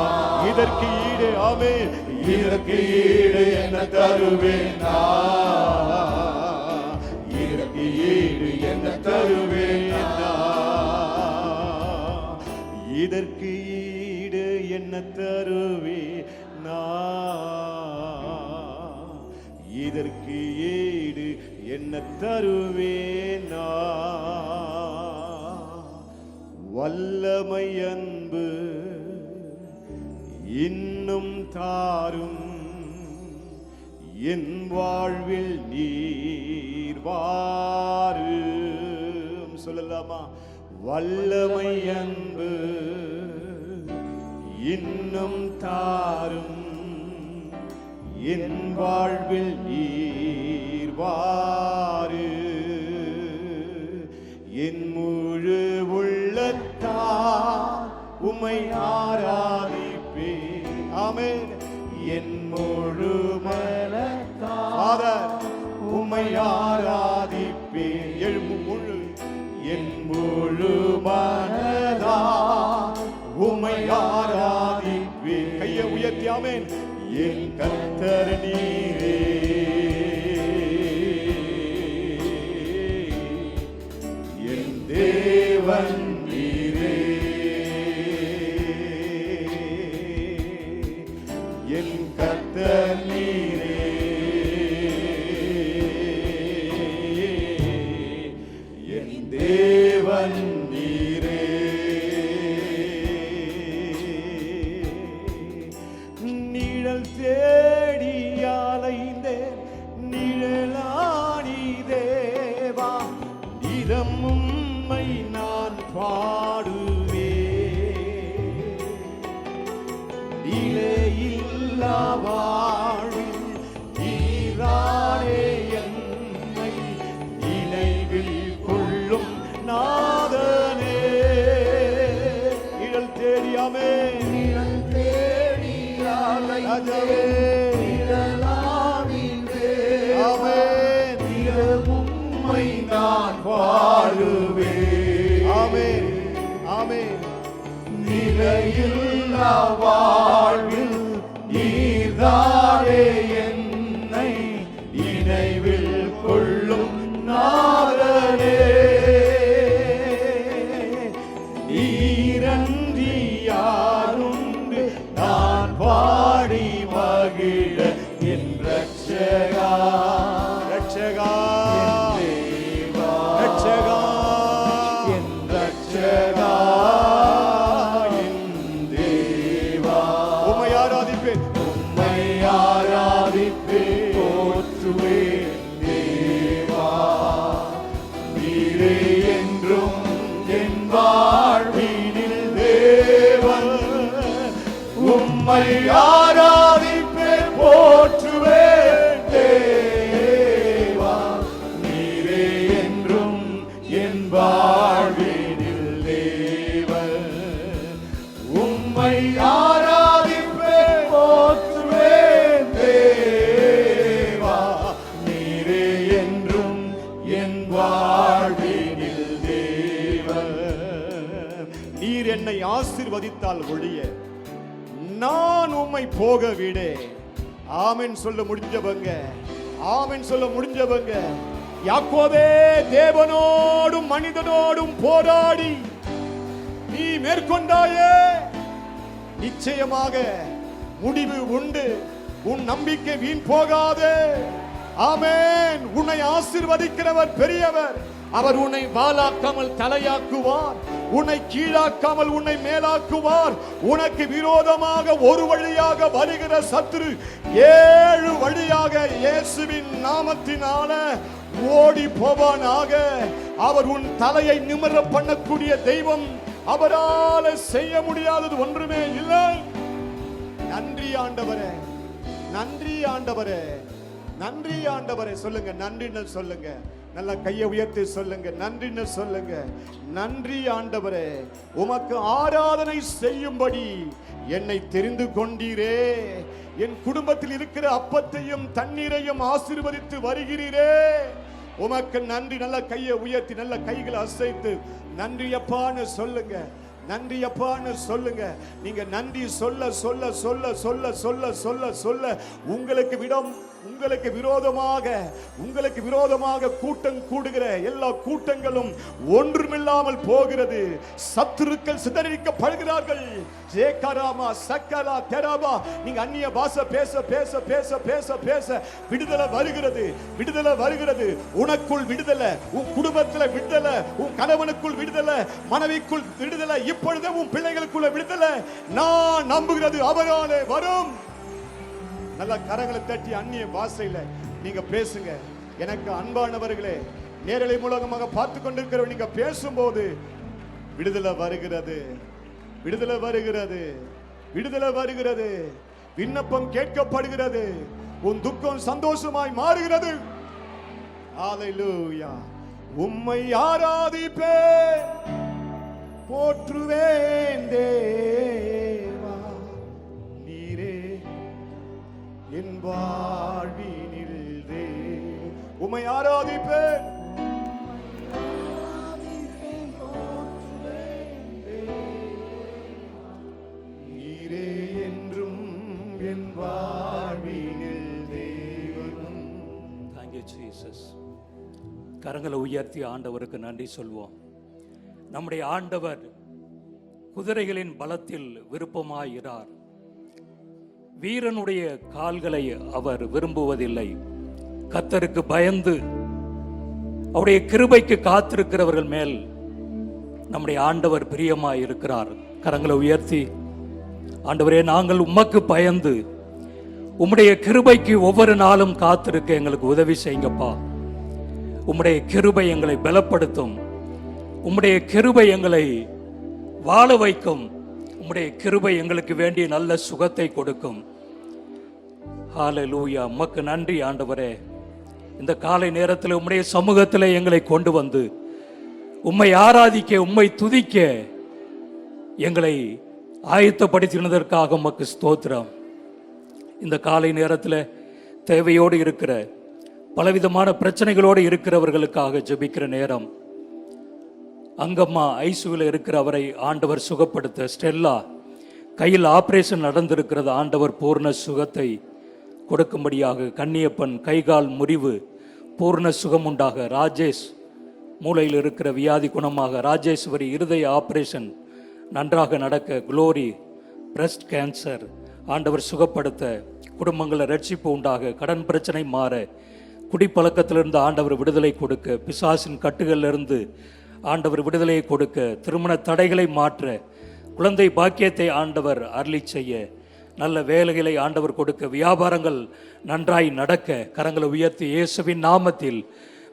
இதற்கு ஈடு, ஆமென், இதற்கு ஈடு என்ன தருவேனா? இதற்கு ஈடு என்ன தருவேனா? இதற்கு ஈடு என்ன தருவேனா? இதற்கு ஈடு என்ன தருவேனா? வல்லமை அன்பு இன்னும் தாரும், என் வாழ்வில் நீர் வாரும். சொல்லலாமா? வல்லமை அன்பு இன்னும் தாரும், என் வாழ்வில் நீர் வாரு. என் முழு உள்ளத்தால் உம்மை ஆராதிப்பேன். ஆமென். என் முழு மனத்தால் உம்மை ஆராதிப்பேன். என் முழு மனதா உம்மை ஆராதிப்பேன். கையை உயர்த்தி ஆமென். என் கர்த்தர் நீரே, என் தேவன் நீரே, என் கர்த்தர் நீரே, என் தேவன் நீரே. நிழல் தேடி அலைந்தேன், நிழலாடி தேவா, நிதம் உம்மை நான் பாடுவேன். நிலையில்லா வாழ்வில் நீரானே என்னை நினைவில் கொள்ளும் நாதனே. நிழல் தேடியாமே, நிழல் தேடியாலே உம்மை நான் பாடுவேன். ஆமென், ஆமென். நிலையில்லா வாழ்வில் நீர்தானே என்னை நினைவில் கொள்ளும் நாதனே. நீரன்றி யாருண்டு நான் பாடி மகிழ என் ரட்சகா, ரட்சகா, ரட்சகா, என் ரட்சகா, என் தேவா. உம்மை ஆராதிப்பேன், உம்மை ஆராதிப்பேன், போற்றுவேன் தேவா. நீரே என்றும் என் வாழ்வினில் தேவன். உம்மை ஆராதிப்பேன், போற்றுவேன் தேவா. நீரே என்றும் என் வாழ்வினில் தேவன். உம்மை ஆராதிப்பேன், போற்றுவேன் தேவா. நீரே என்றும் என் வாழ்வினில் தேவன். நீர் என்னை ஆசீர்வதித்தால் ஒழிய நான் உம்மை போக விடே. ஆமென் சொல்ல முடிஞ்சவங்க, ஆமென் சொல்ல முடிஞ்சவங்க. யாக்கோபே, தேவனோடும் மனிதனோடும் போராடி நீ மேற்கொண்டாயே, நிச்சயமாக முடிவு உண்டு. உன் நம்பிக்கை வீண் போகாதே. ஆமென். உன்னை ஆசீர்வதிக்கிறவர் பெரியவர். அவர் உன்னை வாலாக்காமல் தலையாக்குவார், உன்னை கீழாக்காமல் உன்னை மேலாக்குவார். உனக்கு விரோதமாக ஒரு வழியாக வருகிற சத்துரு 7 வழியாக இயேசுவின் நாமத்தினால ஓடி போவானாக. அவர் உன் தலையை நிமிர பண்ணக்கூடிய தெய்வம். அவரால செய்ய முடியாதது ஒன்றுமே இல்லை. நன்றி ஆண்டவரே, நன்றி ஆண்டவரே, நன்றி ஆண்டவரே. சொல்லுங்க, நன்றின்னு சொல்லுங்க. நல்ல கையை உயர்த்தி சொல்லுங்க, நன்றின்னு சொல்லுங்க. நன்றி ஆண்டவரே, உமக்கு ஆராதனை செய்யும்படி என்னை தெரிந்து கொண்டீரே. என் குடும்பத்தில் இருக்கிற அப்பத்தையும் தண்ணீரையும் ஆசீர்வதித்து வருகிறீரே. உமக்கு நன்றி. நல்ல கையை உயர்த்தி நல்ல கைகளை அசைத்து நன்றி அப்பான்னு சொல்லுங்க, நன்றி அப்பான்னு சொல்லுங்க. நீங்க நன்றி சொல்ல சொல்ல சொல்ல சொல்ல சொல்ல சொல்ல சொல்ல உங்களுக்கு விரோதமாக கூட்டம் கூடுகிற எல்லா கூட்டங்களும் ஒன்றுமில்லாமல் போகிறது. சத்துருக்கள் சிதறடிக்கப்படுகிறார்கள். ஜேகராமா சக்கரா தெராபா. நீங்க அந்நிய பாஷை பேச பேச பேச பேச பேச விடுதலை வருகிறது, விடுதலை வருகிறது. உனக்குள் விடுதலை, உன் குடும்பத்தில் விடுதலை, உன் கணவனுக்குள் விடுதலை, மனைவிக்குள் விடுதலை, இப்பொழுதே உன் பிள்ளைகளுக்குள்ள விடுதலை நான் நம்புகிறது அவராலே வரும். நல்ல கரங்களை தட்டி அந்நிய பாஷையில நீங்க பேசுங்க. எனக்கு அன்பானவர்களே, நேரலை மூலமாக பார்த்து கொண்டிருக்கிற நீங்க பேசும்போது விடுதலை வருகிறது, விடுதலை வருகிறது, விடுதலை வருகிறது. விண்ணப்பம் கேட்கப்படுகிறது. உன் துக்கம் சந்தோஷமாய் மாறுகிறது. ஹல்லேலூயா. உம்மை ஆராதிப்பேன், போற்றுவேன் தேவா. நீரே என் வாழ்வினில் உம்மை ஆராதிப்பேன், கரங்களை உயர்த்தி ஆண்டவருக்கு நன்றி சொல்வோம். நம்முடைய ஆண்டவர் குதிரைகளின் பலத்தில் விருப்பமாயிரார். வீரனுடைய கால்களை அவர் விரும்புவதில்லை. கர்த்தருக்கு பயந்து அவருடைய கிருபைக்கு காத்திருக்கிறவர்கள் மேல் நம்முடைய ஆண்டவர் பிரியமாய் இருக்கிறார். கரங்களை உயர்த்தி, ஆண்டவரே, நாங்கள் உமக்கு பயந்து உம்முடைய கிருபைக்கு ஒவ்வொரு நாளும் காத்திருக்க எங்களுக்கு உதவி செய்யுங்கப்பா. உம்முடைய கிருபை எங்களை பலப்படுத்தும். உம்முடைய கிருபை எங்களை வாழ வைக்கும். உம்முடைய கிருபை எங்களுக்கு வேண்டிய நல்ல சுகத்தை கொடுக்கும். ஹல்லேலூயா. உமக்கு நன்றி ஆண்டவரே. இந்த காலை நேரத்தில் உம்முடைய சமூகத்தில் எங்களை கொண்டு வந்து உம்மை ஆராதிக்க, உம்மை துதிக்க எங்களை ஆயத்தப்படுத்தினதற்காக உமக்கு ஸ்தோத்திரம். இந்த காலை நேரத்தில் தேவையோடு இருக்கிற, பலவிதமான பிரச்சனைகளோடு இருக்கிறவர்களுக்காக ஜெபிக்கிற நேரம். அங்கம்மா ஐசியூவில் இருக்கிறவரை ஆண்டவர் சுகப்படுத்த, ஸ்டெல்லா கையில் ஆபரேஷன் நடந்திருக்கிறது, ஆண்டவர் பூர்ண சுகத்தை கொடுக்கும்படியாக, கன்னியப்பன் கைகால் முறிவு பூர்ண சுகம் உண்டாக, ராஜேஷ் மூளையில் இருக்கிற வியாதி குணமாக, ராஜேஸ்வரி இருதய ஆபரேஷன் நன்றாக நடக்க, குளோரி பிரஸ்ட் கேன்சர் ஆண்டவர் சுகப்படுத்த, குடும்பங்களில் ரட்சிப்பு உண்டாக, கடன் பிரச்சனை மாற, குடிப்பழக்கத்திலிருந்து ஆண்டவர் விடுதலை கொடுக்க, பிசாசின் கட்டுகளிலிருந்து ஆண்டவர் விடுதலையை கொடுக்க, திருமண தடைகளை மாற்ற, குழந்தை பாக்கியத்தை ஆண்டவர் அருளி செய்ய, நல்ல வேலைகளை ஆண்டவர் கொடுக்க, வியாபாரங்கள் நன்றாய் நடக்க, கரங்களை உயர்த்தி இயேசுவின் நாமத்தில்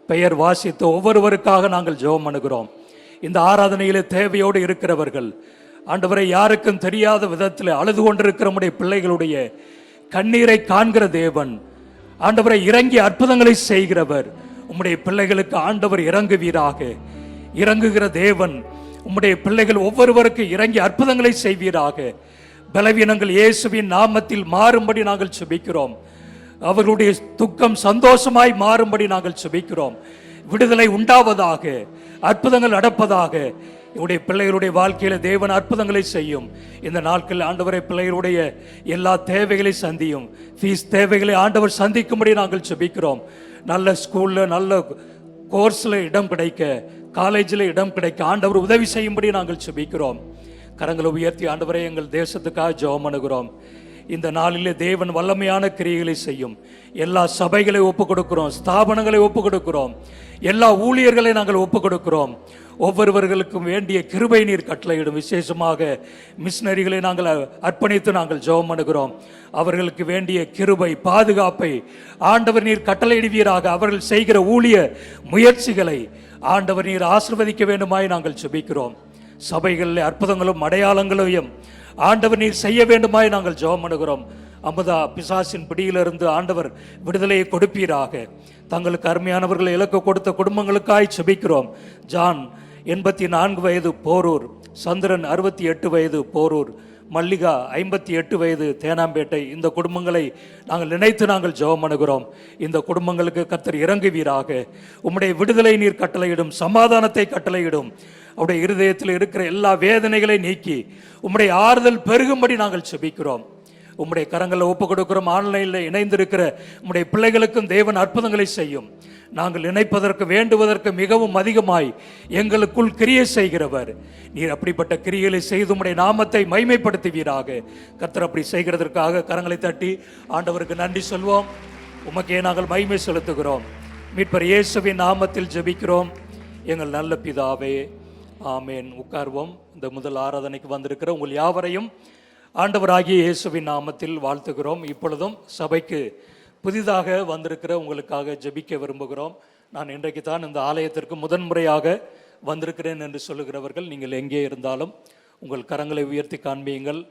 பெயர் வாசித்த ஒவ்வொருவருக்காக நாங்கள் ஜெபம் பண்ணுகிறோம். இந்த ஆராதனையிலே தேவையோடு இருக்கிறவர்கள், ஆண்டவரை யாருக்கும் தெரியாத விதத்தில் அழுது கொண்டிருக்கிற நம்முடைய பிள்ளைகளுடைய கண்ணீரை காண்கிற தேவன், ஆண்டவரை இறங்கி அற்புதங்களை செய்கிறவர், உம்முடைய பிள்ளைகளுக்கு ஆண்டவர் இறங்குவீராக. இறங்குகிற தேவன், உம்முடைய பிள்ளைகள் ஒவ்வொருவருக்கு இறங்கி அற்புதங்களை செய்வீராக. பலவீனங்கள் இயேசுவின் நாமத்தில் மாறும்படி நாங்கள் செபிக்கிறோம். அவர்களுடைய துக்கம் சந்தோஷமாய் மாறும்படி நாங்கள் செபிக்கிறோம். விடுதலை உண்டாவதாக, அற்புதங்கள் நடப்பதாக. இவருடைய பிள்ளைகளுடைய வாழ்க்கையில தேவன் அற்புதங்களை செய்யும். இந்த நாட்களில் ஆண்டவரை பிள்ளைகளுடைய எல்லா தேவைகளை சந்தியும். ஃபீஸ் தேவைகளை ஆண்டவர் சந்திக்கும்படி நாங்கள் செபிக்கிறோம். நல்ல ஸ்கூல்ல, நல்ல கோர்ஸ்ல இடம் கிடைக்க, காலேஜில் இடம் கிடைக்க ஆண்டவர் உதவி செய்யும்படி நாங்கள் செபிக்கிறோம். கரங்களை உயர்த்தி ஆண்டவரை எங்கள் தேசத்துக்காக ஜெபம் பண்ணுகிறோம். இந்த நாளிலே தேவன் வல்லமையான கிரியைகளை செய்யும். எல்லா சபைகளை ஒப்புக் கொடுக்கிறோம், ஸ்தாபனங்களை ஒப்புக் கொடுக்கிறோம், எல்லா ஊழியர்களை நாங்கள் ஒப்புக் கொடுக்கிறோம். ஒவ்வொருவர்களுக்கும் வேண்டிய கிருபை நீர் கட்டளையிடும். விசேஷமாக மிஷனரிகளை நாங்கள் அர்ப்பணித்து நாங்கள் ஜெபம் பண்ணுகிறோம். அவர்களுக்கு வேண்டிய கிருபை, பாதுகாப்பை ஆண்டவர் நீர் கட்டளையிடுவீராக. அவர்கள் செய்கிற ஊழிய முயற்சிகளை ஆண்டவர் நீர் ஆசீர்வதிக்க வேண்டுமாய் நாங்கள் ஜெபிக்கிறோம். சபைகளில் அற்புதங்களும் அடையாளங்களையும் ஆண்டவர் நீர் செய்ய வேண்டுமாய் நாங்கள் ஜெபம் பண்ணுகிறோம். அமுதா பிசாசின் பிடியிலிருந்து ஆண்டவர் விடுதலையை கொடுப்பீராக. தங்களுக்கு அருமையானவர்களை இலக்கு கொடுத்த குடும்பங்களுக்காய் செபிக்கிறோம். ஜான் 84 வயது போரூர், சந்திரன் 68 வயது போரூர், மல்லிகா 58 வயது தேனாம்பேட்டை. இந்த குடும்பங்களை நாங்கள் நினைத்து நாங்கள் ஜெபம் பண்ணுகிறோம். இந்த குடும்பங்களுக்கு கர்த்தர் இறங்குவீராக. உம்முடைய விடுதலை நீர் கட்டளையிடும், சமாதானத்தை கட்டளையிடும். அவருடைய இருதயத்தில் இருக்கிற எல்லா வேதனைகளை நீக்கி உம்முடைய ஆறுதல் பெருகும்படி நாங்கள் செபிக்கிறோம். உம்முடைய கரங்களில் ஒப்புக் கொடுக்கிறோம். ஆன்லைனில் இணைந்திருக்கிற உம்முடைய பிள்ளைகளுக்கும் தேவன் அற்புதங்களை செய்யும். நாங்கள் நினைப்பதற்கு, வேண்டுவதற்கு மிகவும் அதிகமாய் எங்களுக்குள் கிரியை செய்கிறவர் நீர். அப்படிப்பட்ட கிரியைகளை செய்து உம்முடைய நாமத்தை மைமைப்படுத்துவீராக. கர்த்தர் அப்படி செய்கிறதற்காக கரங்களை தட்டி ஆண்டவருக்கு நன்றி சொல்வோம். உமக்கே நாங்கள் மகிமை செலுத்துகிறோம். மீட்பர் இயேசுவின் நாமத்தில் ஜெபிக்கிறோம் எங்கள் நல்ல பிதாவே, ஆமேன். உட்கார்வோம். இந்த முதல் ஆராதனைக்கு வந்திருக்கிற உங்கள் யாவரையும் ஆண்டவராகிய இயேசுவின் நாமத்தில் வாழ்த்துகிறோம். இப்பொழுதும் சபைக்கு புதிதாக வந்திருக்கிற உங்களுக்காக ஜெபிக்க விரும்புகிறோம். நான் இன்றைக்கு தான் இந்த ஆலயத்திற்கு முதன்முறையாக வந்திருக்கிறேன் என்று சொல்லுகிறவர்கள், நீங்கள் எங்கே இருந்தாலும் உங்கள் கரங்களை உயர்த்தி காண்பியுங்கள்.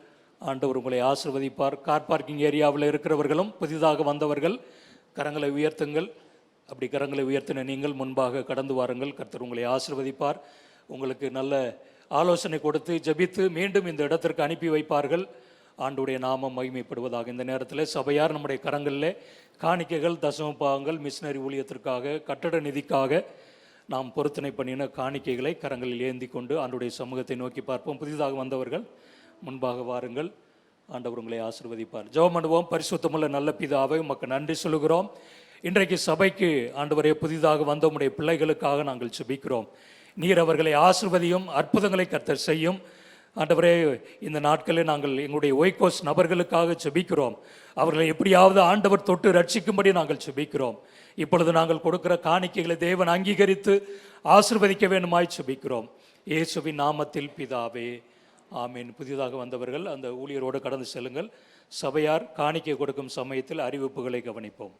ஆண்டவர் உங்களை ஆசீர்வதிப்பார். கார் பார்க்கிங் ஏரியாவில் இருக்கிறவர்களும் புதிதாக வந்தவர்கள் கரங்களை உயர்த்துங்கள். அப்படி கரங்களை உயர்த்தின நீங்கள் முன்பாக கடந்து வாருங்கள். கர்த்தர் உங்களை ஆசீர்வதிப்பார். உங்களுக்கு நல்ல ஆலோசனை கொடுத்து ஜெபித்து மீண்டும் இந்த இடத்திற்கு அனுப்பி வைப்பார்கள். ஆண்டுடைய நாமம் மகிமைப்படுவதாக. இந்த நேரத்தில் சபையார் நம்முடைய கரங்களில் காணிக்கைகள், தசம பாகங்கள், மிஷனரி ஊழியத்திற்காக, கட்டட நிதிக்காக நாம் பொருத்தனை பண்ணின காணிக்கைகளை கரங்களில் ஏந்தி கொண்டு ஆண்டுடைய சமூகத்தை நோக்கி பார்ப்போம். புதிதாக வந்தவர்கள் முன்பாக வாருங்கள். ஆண்டவர் உங்களை ஆசீர்வதிப்பார். ஜெபம் பண்ணுவோம். பரிசுத்தமுள்ள நல்ல பிதாவே, உமக்கு நன்றி சொல்கிறோம். இன்றைக்கு சபைக்கு ஆண்டவரே புதிதாக வந்த உம்முடைய பிள்ளைகளுக்காக நாங்கள் ஜெபிக்கிறோம். நீர் அவர்களை ஆசீர்வதியும், அற்புதங்களை கர்த்தர் செய்யும். ஆண்டவரே, இந்த நாட்களில் நாங்கள் எங்களுடைய ஒய்கோஸ் நபர்களுக்காக ஜெபிக்கிறோம். அவர்களை எப்படியாவது ஆண்டவர் தொட்டு ரட்சிக்கும்படி நாங்கள் ஜெபிக்கிறோம். இப்பொழுது நாங்கள் கொடுக்கிற காணிக்கைகளை தேவன் அங்கீகரித்து ஆசீர்வதிக்க வேண்டுமாய் ஜெபிக்கிறோம். இயேசுவின் நாமத்தில் பிதாவே, ஆமீன். புதிதாக வந்தவர்கள் அந்த ஊழியரோடு கடந்து செல்லுங்கள். சபையார் காணிக்கை கொடுக்கும் சமயத்தில் அறிவிப்புகளை கவனிப்போம்.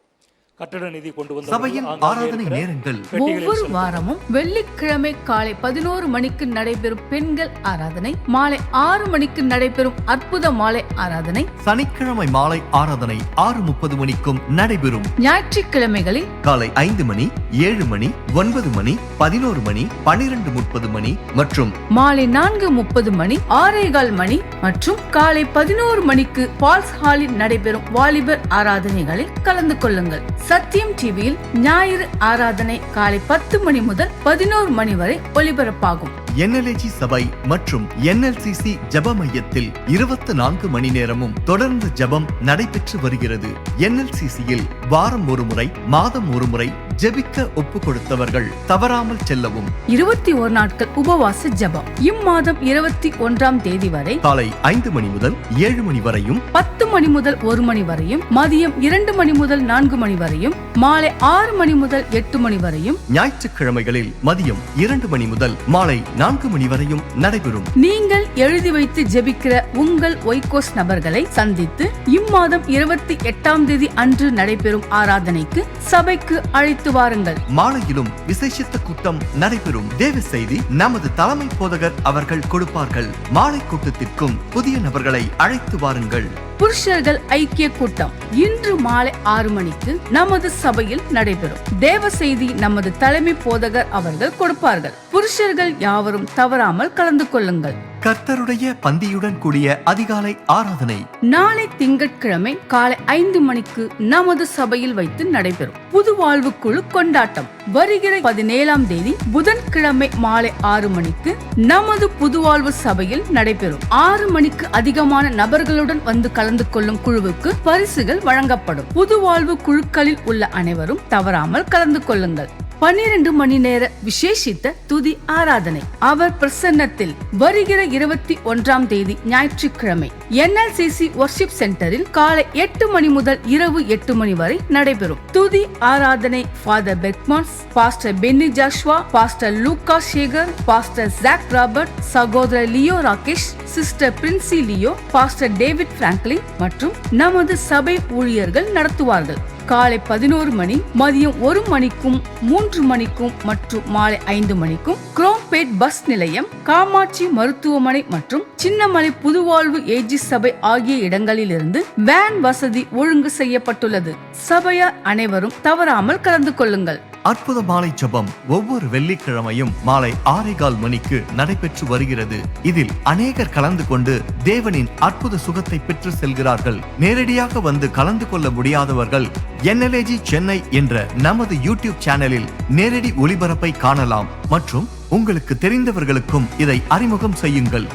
கட்டட நிதி கொண்டு வந்த சபையின் ஆராதனை நேரங்கள் ஒவ்வொரு வாரமும் வெள்ளிக்கிழமை காலை 11 மணிக்கு நடைபெறும் பெண்கள் ஆராதனை, மாலை 6 மணிக்கு நடைபெறும் அற்புத மாலை ஆராதனை, சனிக்கிழமை மாலை ஆராதனை 6:30 மணிக்கும் நடைபெறும். ஞாயிற்றுக்கிழமைகளில் காலை 5 மணி, 7 மணி, 9 மணி, 11 மணி, 12:30 மணி மற்றும் மாலை 4:30 மணி, 6:15 மணி மற்றும் காலை 11 மணிக்கு பால்ஸ் ஹாலில் நடைபெறும் வாலிபர் ஆராதனைகளில் கலந்து கொள்ளுங்கள். சத்தியம் டிவியில் ஞாயிறு ஆராதனை காலை 10 மணி முதல் 11 மணி வரை ஒளிபரப்பாகும். NLAG சபை மற்றும் NLCC ஜெப மையத்தில் 24 மணி நேரமும் தொடர்ந்து ஜெபம் நடைபெற்று வருகிறது. NLCCயில் வாரம் ஒரு முறை, மாதம் ஒரு முறை ஜெபிக்க ஒப்பு கொடுத்தவர்கள் தவறாமல் செல்லவும். 21 நாட்கள் உபவாச ஜெபம் இம்மாதம் 21ஆம் தேதி வரை காலை 5 மணி முதல் 7 மணி வரையும், 10 மணி முதல் 1 மணி வரையும், மதியம் 2 மணி முதல் 4 மணி வரையும், மாலை 6 மணி முதல் 8 மணி வரையும், ஞாயிற்றுக்கிழமைகளில் மதியம் 2 மணி முதல் மாலை 4 மணி வரையும் நடைபெறும். நீங்கள் எழுதி வைத்து ஜெபிக்கிற உங்கள் ஒய்கோஸ் நபர்களை சந்தித்து இம்மாதம் 28ஆம் தேதி அன்று நடைபெறும் ஆராதனைக்கு சபைக்கு அழைத்து வாருங்கள். மாலையிலும் விசேஷித்த கூட்டம் நடைபெறும். தேவ செய்தி நமது தலைமை போதகர் அவர்கள் கொடுப்பார்கள். மாலை கூட்டத்திற்கும் புதிய நபர்களை அழைத்து வாருங்கள். புருஷர்கள் ஐக்கிய கூட்டம் இன்று மாலை 6 மணிக்கு நமது சபையில் நடைபெறும். தேவ செய்தி நமது தலைமை போதகர் அவர்கள் கொடுப்பார்கள். புருஷர்கள் யாவரும் தவறாமல் கலந்து கொள்ளுங்கள். கர்த்தருடைய பந்தியுடன் கூடிய அதிகாலை ஆராதனை நாளை திங்கட்கிழமை காலை 5 மணிக்கு நமது சபையில் வைத்து நடைபெறும். புது வாழ்வு குழு கொண்டாட்டம் வருகிற 17ஆம் தேதி புதன்கிழமை மாலை 6 மணிக்கு நமது புதுவாழ்வு சபையில் நடைபெறும். 6 மணிக்கு அதிகமான நபர்களுடன் வந்து கலந்து கொள்ளும் குழுவுக்கு பரிசுகள் வழங்கப்படும். புதுவாழ்வு குழுக்களில் உள்ள அனைவரும் தவறாமல் கலந்து கொள்ளுங்கள். 12 மணி நேர விசேஷித்த துதி ஆராதனை அவர் பிரசன்னத்தில் வருகிற 21ஆம் தேதி ஞாயிற்றுக்கிழமை NLCC வர்ஷிப் சென்டரில் காலை 8 மணி முதல் இரவு 8 மணி வரை நடைபெறும். துதி ஆராதனை Father Beckmans, pastor Benny Joshua, pastor Lukka Sekar, pastor Jack Robert, சகோதரர் Leo Rakesh, sister Princy Leo, pastor David Franklin மற்றும் நமது சபை ஊழியர்கள் நடத்துவார்கள். காலை 11 மணி, மதியம் 1 மணிக்கும் 3 மணிக்கும் மற்றும் மாலை 5 மணிக்கும் குரோம்பேட் பஸ் நிலையம், காமாட்சி மருத்துவமனை மற்றும் சின்னமலை புதுவாழ்வு ஏஜி சபை ஆகிய இடங்களிலிருந்து வேன் வசதி ஒழுங்கு செய்யப்பட்டுள்ளது. சபையார் அனைவரும் தவறாமல் கலந்து கொள்ளுங்கள். அற்புத மாலை ஜெபம் ஒவ்வொரு வெள்ளிக்கிழமையும் மாலை 6:15 மணிக்கு நடைபெற்று வருகிறது. இதில் அநேகர் கலந்து கொண்டு தேவனின் அற்புத சுகத்தை பெற்று செல்கிறார்கள். நேரடியாக வந்து கலந்து கொள்ள முடியாதவர்கள் NLAG சென்னை என்ற நமது யூடியூப் சேனலில் நேரடி ஒளிபரப்பை காணலாம். மற்றும் உங்களுக்கு தெரிந்தவர்களுக்கும் இதை அறிமுகம் செய்யுங்கள்.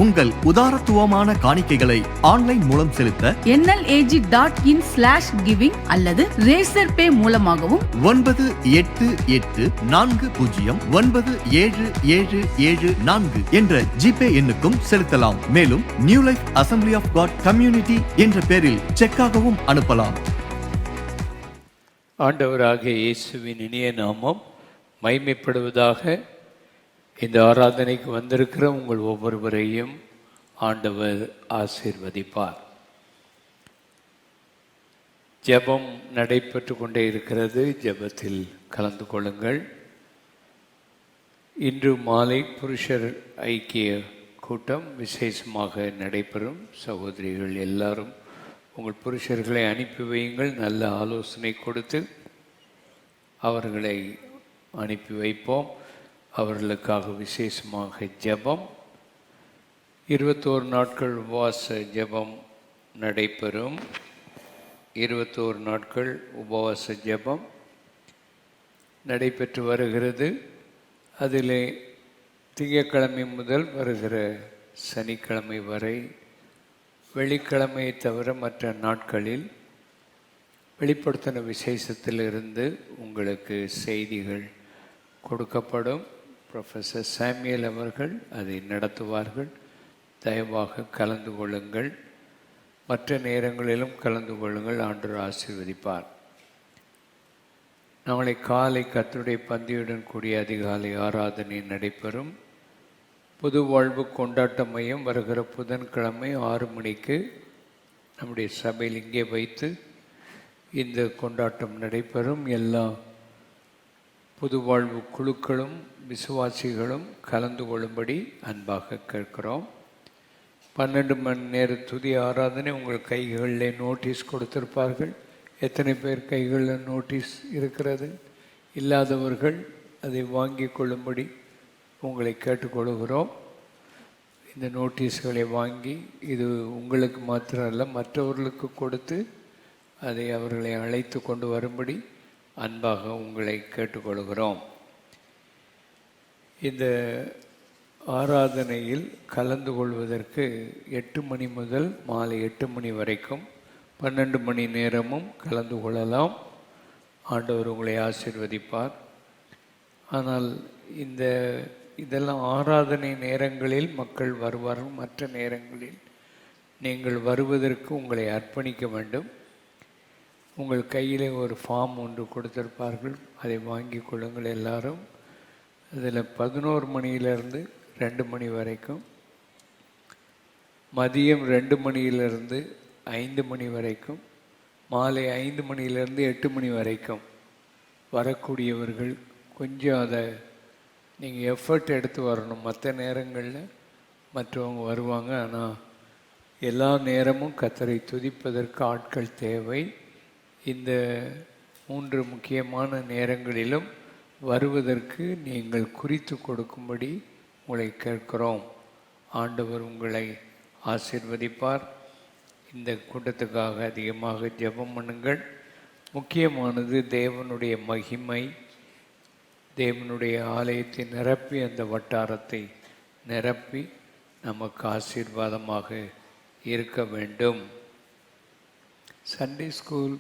உங்கள் உதாரத்துவமான காணிக்கைகளை ஆன்லைன் மூலம் செலுத்த NLAG.in/giving அல்லது ரேசர் பே மூலமாகவும் 9884909774 என்ற ஜிபே எண்ணுக்கும் செலுத்தலாம். மேலும் new life assembly of God community என்ற பெயரில் செக்காகவும் அனுப்பலாம். ஆண்டவராகிய இயேசுவின் இனிய நாமம் மகிமைப்படுவதாக. இந்த ஆராதனைக்கு வந்திருக்கிற உங்கள் ஒவ்வொருவரையும் ஆண்டவர் ஆசீர்வதிப்பார். ஜெபம் நடைபெற்று கொண்டே இருக்கிறது. ஜெபத்தில் கலந்து கொள்ளுங்கள். இன்று மாலை புருஷர் ஐக்கிய கூட்டம் விசேஷமாக நடைபெறும். சகோதரிகள் எல்லாரும் உங்கள் புருஷர்களை அனுப்பி வையுங்கள். நல்ல ஆலோசனை கொடுத்து அவர்களை அனுப்பி வைப்போம். அவர்களுக்காக விசேஷமாக ஜெபம். 21 நாட்கள் உபவாச ஜெபம் நடைபெறும். 21 நாட்கள் உபவாச ஜெபம் நடைபெற்று வருகிறது. அதில் திங்கட்கிழமை முதல் வருகிற சனிக்கிழமை வரை, வெள்ளிக்கிழமையை தவிர மற்ற நாட்களில் வெளிப்படுத்தின விசேஷத்திலிருந்து உங்களுக்கு செய்திகள் கொடுக்கப்படும். ப்ரொஃபஸர் சாமுவேல் அவர்கள் அதை நடத்துவார்கள். தயவாக கலந்து கொள்ளுங்கள். மற்ற நேரங்களிலும் கலந்து கொள்ளுங்கள். ஆண்டவர் ஆசீர்வதிப்பார். நாளை காலை கர்த்தருடைய பந்தியுடன் கூடிய அதிகாலை ஆராதனை நடைபெறும். புது வாழ்வு கொண்டாட்ட மையம் வருகிற புதன்கிழமை 6 மணிக்கு நம்முடைய சபையில் இங்கே வைத்து இந்த கொண்டாட்டம் நடைபெறும். எல்லா புது வாழ்வு குழுக்களும் விசுவாசிகளும் கலந்து கொள்ளும்படி அன்பாக கேட்கிறோம். 12 மணி நேர துதி ஆராதனை உங்கள் கைகளில் நோட்டீஸ் கொடுத்திருப்பார்கள். எத்தனை பேர் கைகளில் நோட்டீஸ் இருக்கிறது? இல்லாதவர்கள் அதை வாங்கி கொள்ளும்படி உங்களை கேட்டுக்கொள்கிறோம். இந்த நோட்டீஸ்களை வாங்கி இது உங்களுக்கு மாத்திரம் அல்ல, மற்றவர்களுக்கு கொடுத்து அதை அவர்களை அழைத்து கொண்டு வரும்படி அன்பாக உங்களை கேட்டுக்கொள்கிறோம். இந்த ஆராதனையில் கலந்து கொள்வதற்கு 8 மணி முதல் மாலை 8 மணி வரைக்கும் 12 மணி நேரமும் கலந்து கொள்ளலாம். ஆண்டவர் உங்களை ஆசீர்வதிப்பார். ஆனால் இதெல்லாம் ஆராதனை நேரங்களில் மக்கள் வருவார்கள். மற்ற நேரங்களில் நீங்கள் வருவதற்கு உங்களை அர்ப்பணிக்க வேண்டும். உங்கள் கையில் ஒரு ஃபார்ம் ஒன்று கொடுத்திருப்பார்கள், அதை வாங்கி கொள்ளுங்கள் எல்லாரும். அதில் 11 மணியிலிருந்து 2 மணி வரைக்கும், மதியம் 2 மணியிலிருந்து 5 மணி வரைக்கும், மாலை 5 மணியிலிருந்து 8 மணி வரைக்கும் வரக்கூடியவர்கள் கொஞ்சம் அதை நீங்கள் எஃபர்ட் எடுத்து வரணும். மற்ற நேரங்களில் மற்றவங்க வருவாங்க. ஆனால் எல்லா நேரமும் கர்த்தரை துதிப்பதற்கு ஆட்கள் தேவை. இந்த 3 முக்கியமான நேரங்களிலும் வருவதற்கு நீங்கள் குறித்து கொடுக்கும்படி உங்களை கேட்கிறோம். ஆண்டவர் உங்களை ஆசீர்வதிப்பார். இந்த கூட்டத்துக்காக அதிகமாக ஜெபம் பண்ணுங்கள். முக்கியமானது தேவனுடைய மகிமை, தேவனுடைய ஆலயத்தை நிரப்பி அந்த வட்டாரத்தை நிரப்பி நமக்கு ஆசீர்வாதமாக இருக்க வேண்டும். சண்டே ஸ்கூல்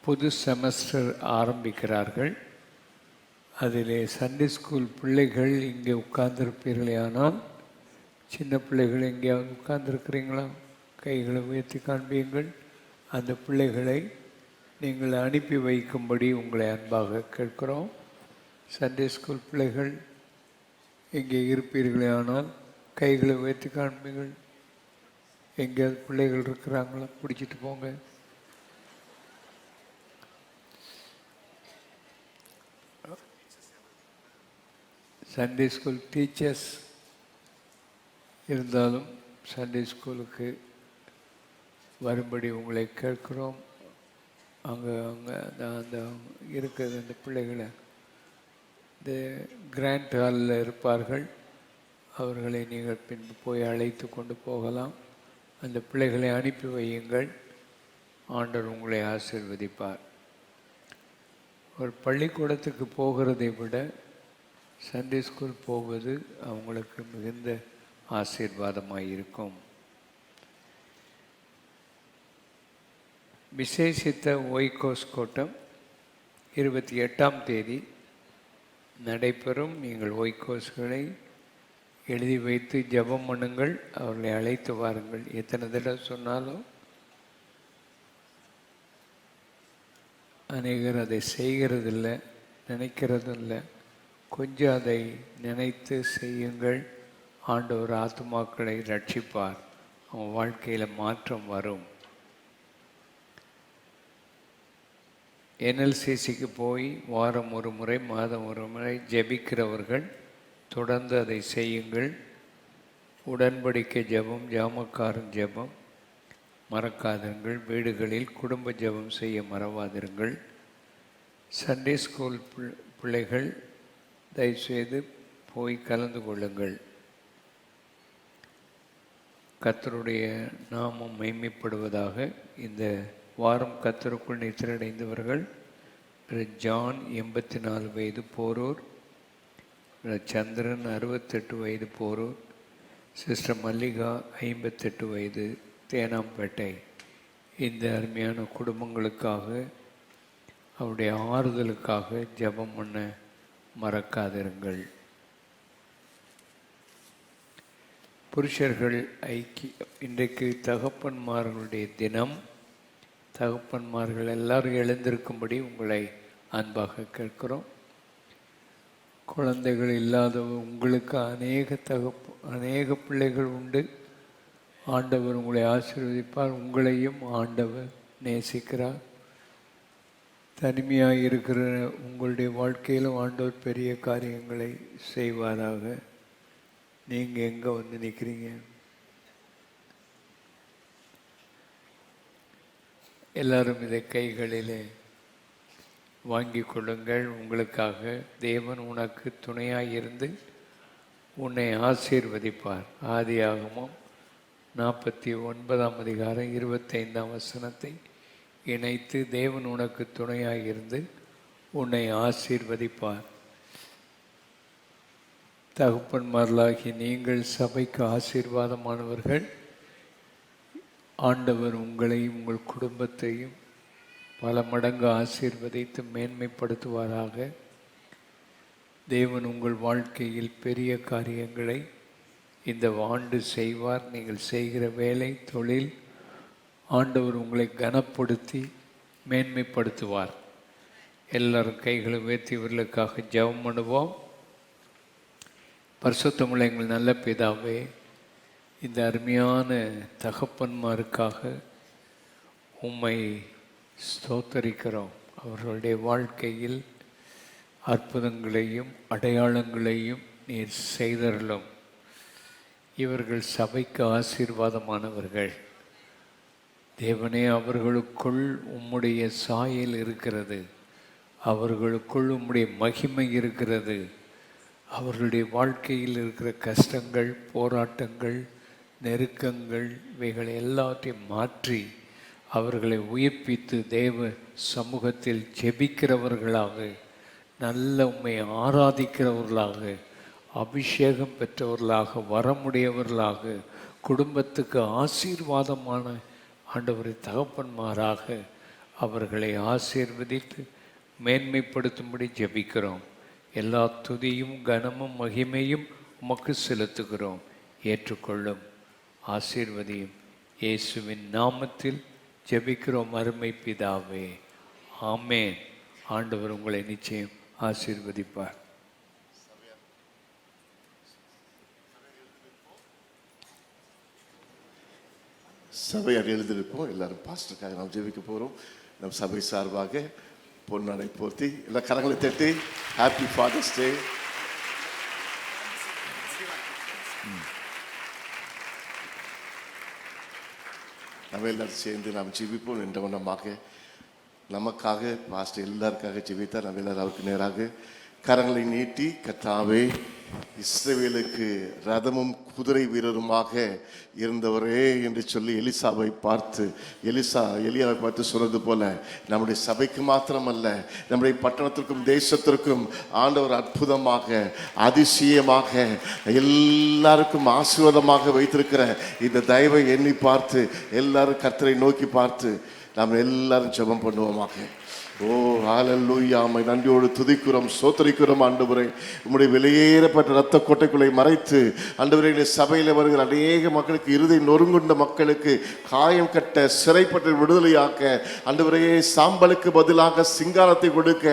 புது செமஸ்டர் ஆரம்பிக்கிறார்கள். அதிலே சண்டே ஸ்கூல் பிள்ளைகள் இங்கே உட்கார்ந்துருப்பீர்களே, ஆனால் சின்ன பிள்ளைகள் எங்கேயாவது உட்கார்ந்துருக்கிறீங்களா? கைகளை உயர்த்தி காண்பியுங்கள். அந்த பிள்ளைகளை நீங்கள் அனுப்பி வைக்கும்படி உங்களை அன்பாக கேட்கிறோம். சண்டே ஸ்கூல் பிள்ளைகள் எங்கே இருப்பீர்களே, ஆனால் கைகளை உயர்த்தி காண்பீங்கள். எங்கேயாவது பிள்ளைகள் இருக்கிறாங்களா? பிடிச்சிட்டு போங்க. சண்டே ஸ்கூல் டீச்சர்ஸ் இருந்தாலும் சண்டே ஸ்கூலுக்கு வரும்படி உங்களை கேட்குறோம். அங்கே அந்த இருக்கிறது அந்த பிள்ளைகளை இந்த கிராண்ட் ஹாலில் இருப்பார்கள். அவர்களை நீங்கள் பின்பு போய் அழைத்து கொண்டு போகலாம். அந்த பிள்ளைகளை அனுப்பி வையுங்கள். ஆண்டவர் உங்களை ஆசீர்வதிப்பார். ஒரு பள்ளிக்கூடத்துக்கு போகிறதை விட சண்டே ஸ்கூல் போவது அவங்களுக்கு மிகுந்த ஆசீர்வாதமாக இருக்கும். விசேஷித்த ஒய்கோஸ் கூட்டம் 28ஆம் தேதி நடைபெறும். நீங்கள் ஒய்கோஸ்களை எழுதி வைத்து ஜெபம் பண்ணுங்கள். அவர்களை அழைத்து வாருங்கள். எத்தனை தடவை சொன்னாலும் அநேகர் அதை செய்கிறதில்லை, நினைக்கிறதில்லை. கொஞ்சம் அதை நினைத்து செய்யுங்கள். ஆண்டவர் ஆத்துமாக்களை ரட்சிப்பார். அவன் வாழ்க்கையில் மாற்றம் வரும். NLCCக்கு போய் வாரம் ஒரு முறை, மாதம் ஒரு முறை ஜெபிக்கிறவர்கள் தொடர்ந்து அதை செய்யுங்கள். உடன்படிக்கை ஜெபம், ஜாமக்காரன் ஜெபம் மறக்காதிருங்கள். வீடுகளில் குடும்ப ஜெபம் செய்ய மறவாதிருங்கள். சண்டே ஸ்கூல் பிள்ளைகள் தயவுசெய்து போய் கலந்து கொள்ளுங்கள். கர்த்தருடைய நாமம் மைமைப்படுவதாக. இந்த வாரம் கர்த்தருக்குள் நித்திரடைந்தவர்கள் ஜான் 84 வயது போரூர், சந்திரன் 68 வயது போரூர், சிஸ்டர் மல்லிகா 58 வயது தேனாம்பேட்டை. இந்த அருமையான குடும்பங்களுக்காக அவருடைய ஆறுதலுக்காக ஜெபம் பண்ண மறக்காதிருங்கள். புருஷர்கள் இன்றைக்கு தகப்பன்மார்களுடைய தினம். தகப்பன்மார்கள் எல்லாரும் எழுந்திருக்கும்படி உங்களை அன்பாக கேட்கிறோம். குழந்தைகள் இல்லாத உங்களுக்கு அநேக பிள்ளைகள் உண்டு. ஆண்டவர் உங்களை ஆசீர்வதிப்பார். உங்களையும் ஆண்டவர் நேசிக்கிறார். தனிமையாக இருக்கிற உங்களுடைய வாழ்க்கையிலும் ஆண்டவர் பெரிய காரியங்களை செய்வாராக. நீங்கள் எங்கே வந்து நிற்கிறீங்க? எல்லாரும் இதை கைகளிலே வாங்கி கொள்ளுங்கள். உங்களுக்காக தேவன் உனக்கு துணையாக இருந்து உன்னை ஆசீர்வதிப்பார். ஆதியாகமம் 49 அதிகாரம் 25 வசனத்தை இணைத்து தேவன் உனக்கு துணையாக இருந்து உன்னை ஆசீர்வதிப்பார். தகப்பன்மார்களாகி நீங்கள் சபைக்கு ஆசீர்வாதமானவர்கள். ஆண்டவர் உங்களையும் உங்கள் குடும்பத்தையும் பல மடங்கு ஆசீர்வதித்து மேன்மைப்படுத்துவாராக. தேவன் உங்கள் வாழ்க்கையில் பெரிய காரியங்களை இந்த ஆண்டு செய்வார். நீங்கள் செய்கிற வேலை தொழில் ஆண்டவர் உங்களை கனப்படுத்தி மேன்மைப்படுத்துவார். எல்லாரும் கைகளை உயர்த்தி இவர்களுக்காக ஜெபம் பண்ணுவோம். பரிசுத்தமுள்ள எங்கள் நல்ல பிதாவே, இந்த அருமையான தகப்பன்மாருக்காக உம்மை ஸ்தோத்தரிக்கிறோம். அவர்களுடைய வாழ்க்கையில் அற்புதங்களையும் அடையாளங்களையும் நீர் செய்தருளும். இவர்கள் சபைக்கு ஆசீர்வாதமானவர்கள். தேவனே, அவர்களுக்குள் உம்முடைய சாயல் இருக்கிறது. அவர்களுக்குள் உம்முடைய மகிமை இருக்கிறது. அவர்களுடைய வாழ்க்கையில் இருக்கிற கஷ்டங்கள், போராட்டங்கள், நெருக்கங்கள் இவைகளை எல்லாத்தையும் மாற்றி அவர்களை உயிர்ப்பித்து தேவ சமூகத்தில் ஜெபிக்கிறவர்களாக, நல்ல உம்மை ஆராதிக்கிறவர்களாக, அபிஷேகம் பெற்றவர்களாக, வரமுடையவர்களாக, குடும்பத்துக்கு ஆசீர்வாதமான ஆண்டவரை தகப்பன்மாராக அவர்களை ஆசீர்வதித்து மேன்மைப்படுத்தும்படி ஜெபிக்கிறோம். எல்லா துதியும் கனமும் மகிமையும் உமக்கு செலுத்துகிறோம். ஏற்றுக்கொள்ளும், ஆசீர்வதியும். இயேசுவின் நாமத்தில் ஜெபிக்கிறோம் அருமை பிதாவே, ஆமென். ஆண்டவர் உங்களை நிச்சயம் ஆசீர்வதிப்பார். சபையார் எழுந்திருப்போம். எல்லாரும் பாஸ்டருக்காக நாம் ஜெபிக்க போகிறோம். நம் சபை சார்பாக பொன்னாடை போர்த்தி எல்லா கரங்களை தட்டி ஹாப்பி ஃபாதர்ஸ் டே. நம்ம எல்லாரும் சேர்ந்து நாம் ஜெபிப்போம். என்ற வண்ணமாக நமக்காக பாஸ்டர் எல்லாருக்காக ஜெபித்தார். நம்ம எல்லாரும் அவருக்கு நேராக கரங்களை நீட்டி, கர்த்தாவே, இஸ்ரவேலுக்கு ரதமும் குதிரை வீரருமாக இருந்தவரே என்று சொல்லி எலியாவை பார்த்து சொன்னது போல நம்முடைய சபைக்கு மாத்திரமல்ல, நம்முடைய பட்டணத்திற்கும் தேசத்திற்கும் ஆண்டவர் அற்புதமாக, அதிசயமாக, எல்லாருக்கும் ஆசீர்வாதமாக வைத்திருக்கிற இந்த தயவை எண்ணி பார்த்து எல்லாரும் கர்த்தரை நோக்கி பார்த்து நாம் எல்லாரும் ஜெபம் பண்ணுவோமாக. ஓ ஹல்லேலூயா, உம்மை நன்றியோடு துதிக்கிறோம், ஸ்தோத்திரிக்கிறோம். ஆண்டவரே, உம்முடைய வெளியேறப்பட்ட இரத்த கோட்டைக்குள்ளே மறைத்து ஆண்டவரே, சபையில் வருகிற அநேக மக்களுக்கு, இருதை நொறுங்குண்ட மக்களுக்கு காயம் கட்ட, சிறைப்பட்ட விடுதலையாக்க, ஆண்டவரே, சாம்பலுக்கு பதிலாக சிங்காரத்தை கொடுக்க,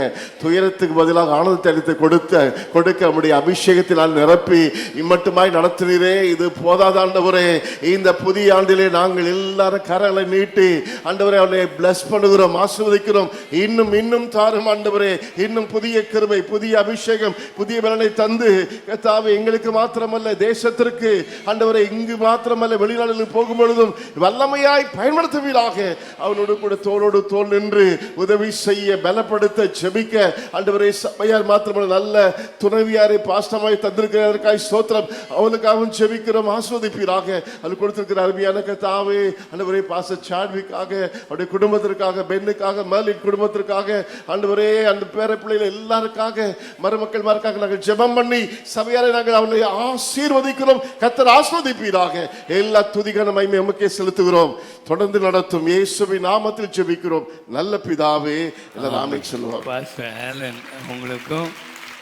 துயரத்துக்கு பதிலாக ஆனந்தத்தை அளித்து கொடுக்க உம்முடைய அபிஷேகத்தினால் நிரப்பி இம்மட்டுமாய் நடத்தினீரே. இது போதாத ஆண்டவரே, இந்த புதிய ஆண்டிலே நாங்கள் எல்லாரும் கரங்களை நீட்டி ஆண்டவரே அவனை பிளஸ் பண்ணுகிறோம், ஆசீர்வதிக்கிறோம். இன்னும் தாரும் ஆண்டவரே, இன்னும் புதிய கிருபை, புதிய அபிஷேகம், புதிய பலனை தந்து கர்த்தாவே, எங்களுக்கு மாத்திரமல்ல தேசத்திற்கு ஆண்டவரே, இங்கு மாத்திரமல்ல வெளிநாடுகளுக்கு போகும் பொழுதும் வல்லமையாய் பயன்படுத்துவீராக. அவனோடு கூட தோளோடு தோள் நின்று உதவி செய்ய, பலப்படுத்த, ஜெபிக்க ஆண்டவரே, சபையார் மாத்திரமல்ல நல்ல துணைவியாரை பாஸ்டமாய் தந்திருக்கிறதற்காய் ஸ்தோத்திரம். அவனுக்காகவும் ஜெபிக்கிறோம், ஆஸ்வதிப்பீராக. அது கொடுத்திருக்கிற அருமையான கர்த்தாவே ஆண்டவரே, பாஸ்டர் சாட்விக்காக, அவருடைய குடும்பத்திற்காக, பெண்ணுக்காக, மேலின் குடும்பத்திற்காக குடும்பங்களுக்காக ஆண்டவரே, அந்த பேர பிள்ளைகள் எல்லாருக்காக, மருமக்கள்மாருக்காக நாங்கள் ஜெபம் பண்ணி சபையாரை நாங்கள் அவர்களை ஆசீர்வதிக்கிறோம். கர்த்தர் ஆசீர்வதிப்பீராக. எல்லா துதிகான மகிமை உமக்கே செலுத்துகிறோம். தொடர்ந்து நடத்தும் இயேசுவின் நாமத்தில் ஜெபிக்கிறோம் நல்ல பிதாவே. எல்லாரும் ஆமென் சொல்லுவோம். பாஸ்டர் ஆலன் உங்களுக்கும்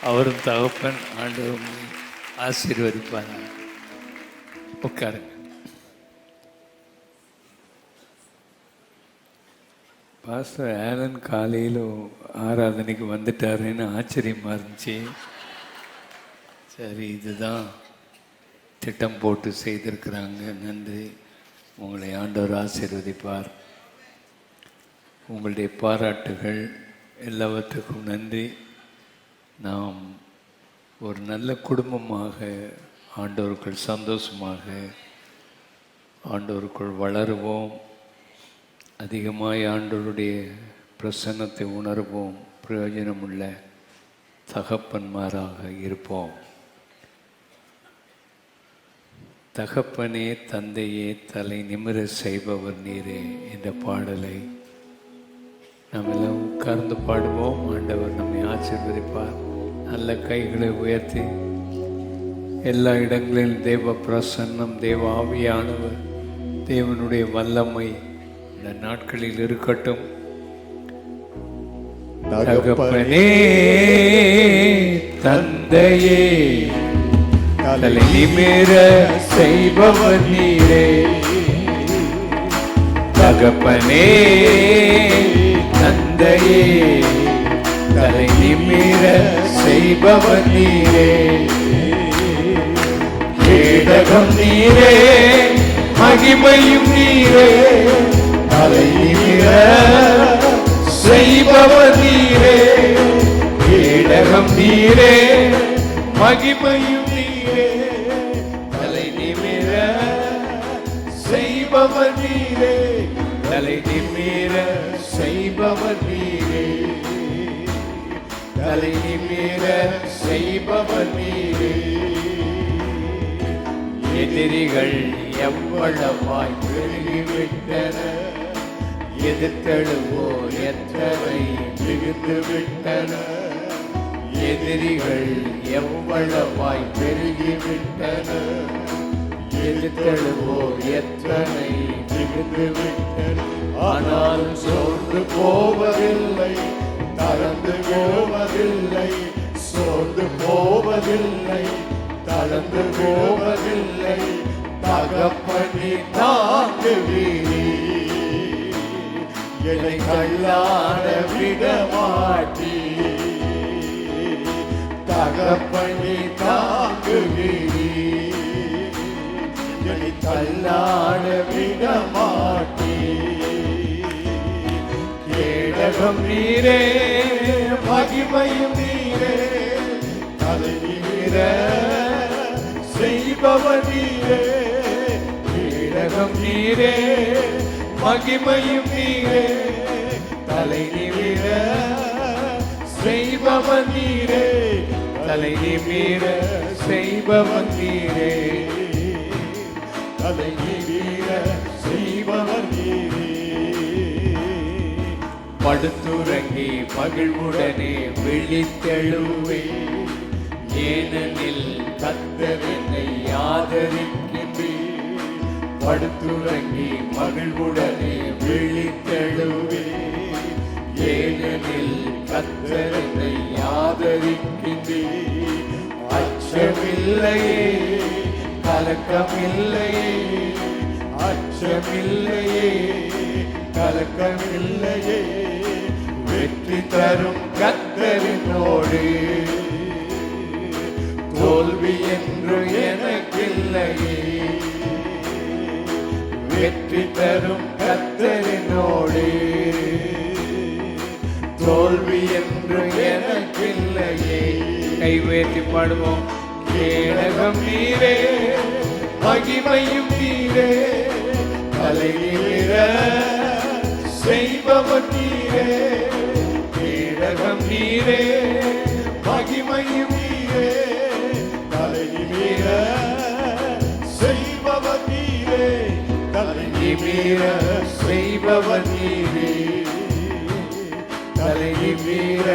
அவரும் தகப்பன் ஆண்டவர் ஆசீர்வதிப்பார். உட்காருங்க. பாஸ்டர் ஆலன் காலையில் ஆராதனைக்கு வந்துட்டாருன்னு ஆச்சரியமாக இருந்துச்சு. சரி, இதுதான் திட்டம் போட்டு செய்திருக்கிறாங்க. நன்றி. உங்களை ஆண்டவர் ஆசீர்வதிப்பார். உங்களுடைய பாராட்டுகள் எல்லாவற்றுக்கும் நன்றி. நாம் ஒரு நல்ல குடும்பமாக ஆண்டவருக்குள் சந்தோஷமாக ஆண்டவருக்குள் வளருவோம். அதிகமாய் ஆண்டவருடைய பிரசன்னத்தை உணர்வோம். பிரயோஜனமுள்ள தகப்பன்மாராக இருப்போம். தகப்பனே தந்தையே தலை நிமிர செய்பவர் நீரே என்ற பாடலை நாம் எல்லாம் உட்கார்ந்து பாடுவோம். ஆண்டவர் நம்மை ஆசீர்வதிப்பார். நல்ல கைகளை உயர்த்தி எல்லா இடங்களிலும் தேவ பிரசன்னம், தேவ ஆவியானவர், தேவனுடைய வல்லமை இந்த நாட்களில் இருக்கட்டும். தகப்பனே தந்தையே தலை நிமிர செய்பவர் நீரே. தகப்பனே தந்தையே தலை நிமிர செய்பவர் நீரே. கேடகம் நீரே, மகிமையும் நீரே, தலை நிமிர செய்பவர் நீரே. கேடகம் நீரே, மகிமையும் நீரே, தலை நிமிர செய்பவர் நீரே. தலை நிமிர செய்பவர் நீரே. தலை நிமிர செய்பவர் நீரே. எதிரிகள் எவ்வளவாய் பெருகிவிட்டனர், எதிர்த்தெழுவோர் எத்தனை மிகுந்து விட்டனர். எதிரிகள் எவ்வளவாய் பெருகிவிட்டனர், எதிர்த்தெழுவோர் எத்தனை மிகுந்து விட்டனர். ஆனால் சோர்ந்து போவதில்லை, தளர்ந்து போவதில்லை, சோர்ந்து போவதில்லை, தளர்ந்து போவதில்லை. தகப்பனே தாங்குவீரே, என்னை தள்ளாட விடமாட்டீ. தகப்பனே தாங்குவீரே, என்னை தள்ளாட விடமாட்டீ. கேடகம் நீரே, மகிமையும் நீரே, தலை நிமிர செய்பவர் நீரே. கேடகம் நீரே, மகிமையும் நீரே, தலை நிமிர செய்பவர் நீரே. தலை நிமிர செய்பவர் நீரே. தலை நிமிர செய்பவர் நீரே. படுத்துறங்கி மகிழ்வுடனே விழித்தெழுவே, ஏனெனில் கர்த்தர் என்னை ஆதரிக்கின்றீர். படுத்துறங்கி மகிழ்வுடனே விழித்தெழுவே, ஏனெனில் கர்த்தர் என்னை ஆதரிக்கின்றீர். அச்சமில்லையே, கலக்கமில்லையே, அச்சமில்லையே, கலக்கமில்லையே. வெற்றி தரும் கர்த்தரினோடு தோல்வி என்று எனக்கில்லையே. வெற்றி தரும் கர்த்தரினோடு தோல்வி என்று எனக்கில்லையே. கை உயர்த்தி பாடுவோம். கேடகம் நீரே, மகிமையும் நீரே, தலை நிமிர செய்பவர் நீரே. கேடகம் நீரே, மகிமையும் நீரே, தலை நிமிர செய்பவர் நீரே. தலை நிமிர செய்பவர் நீரே. தலை நிமிர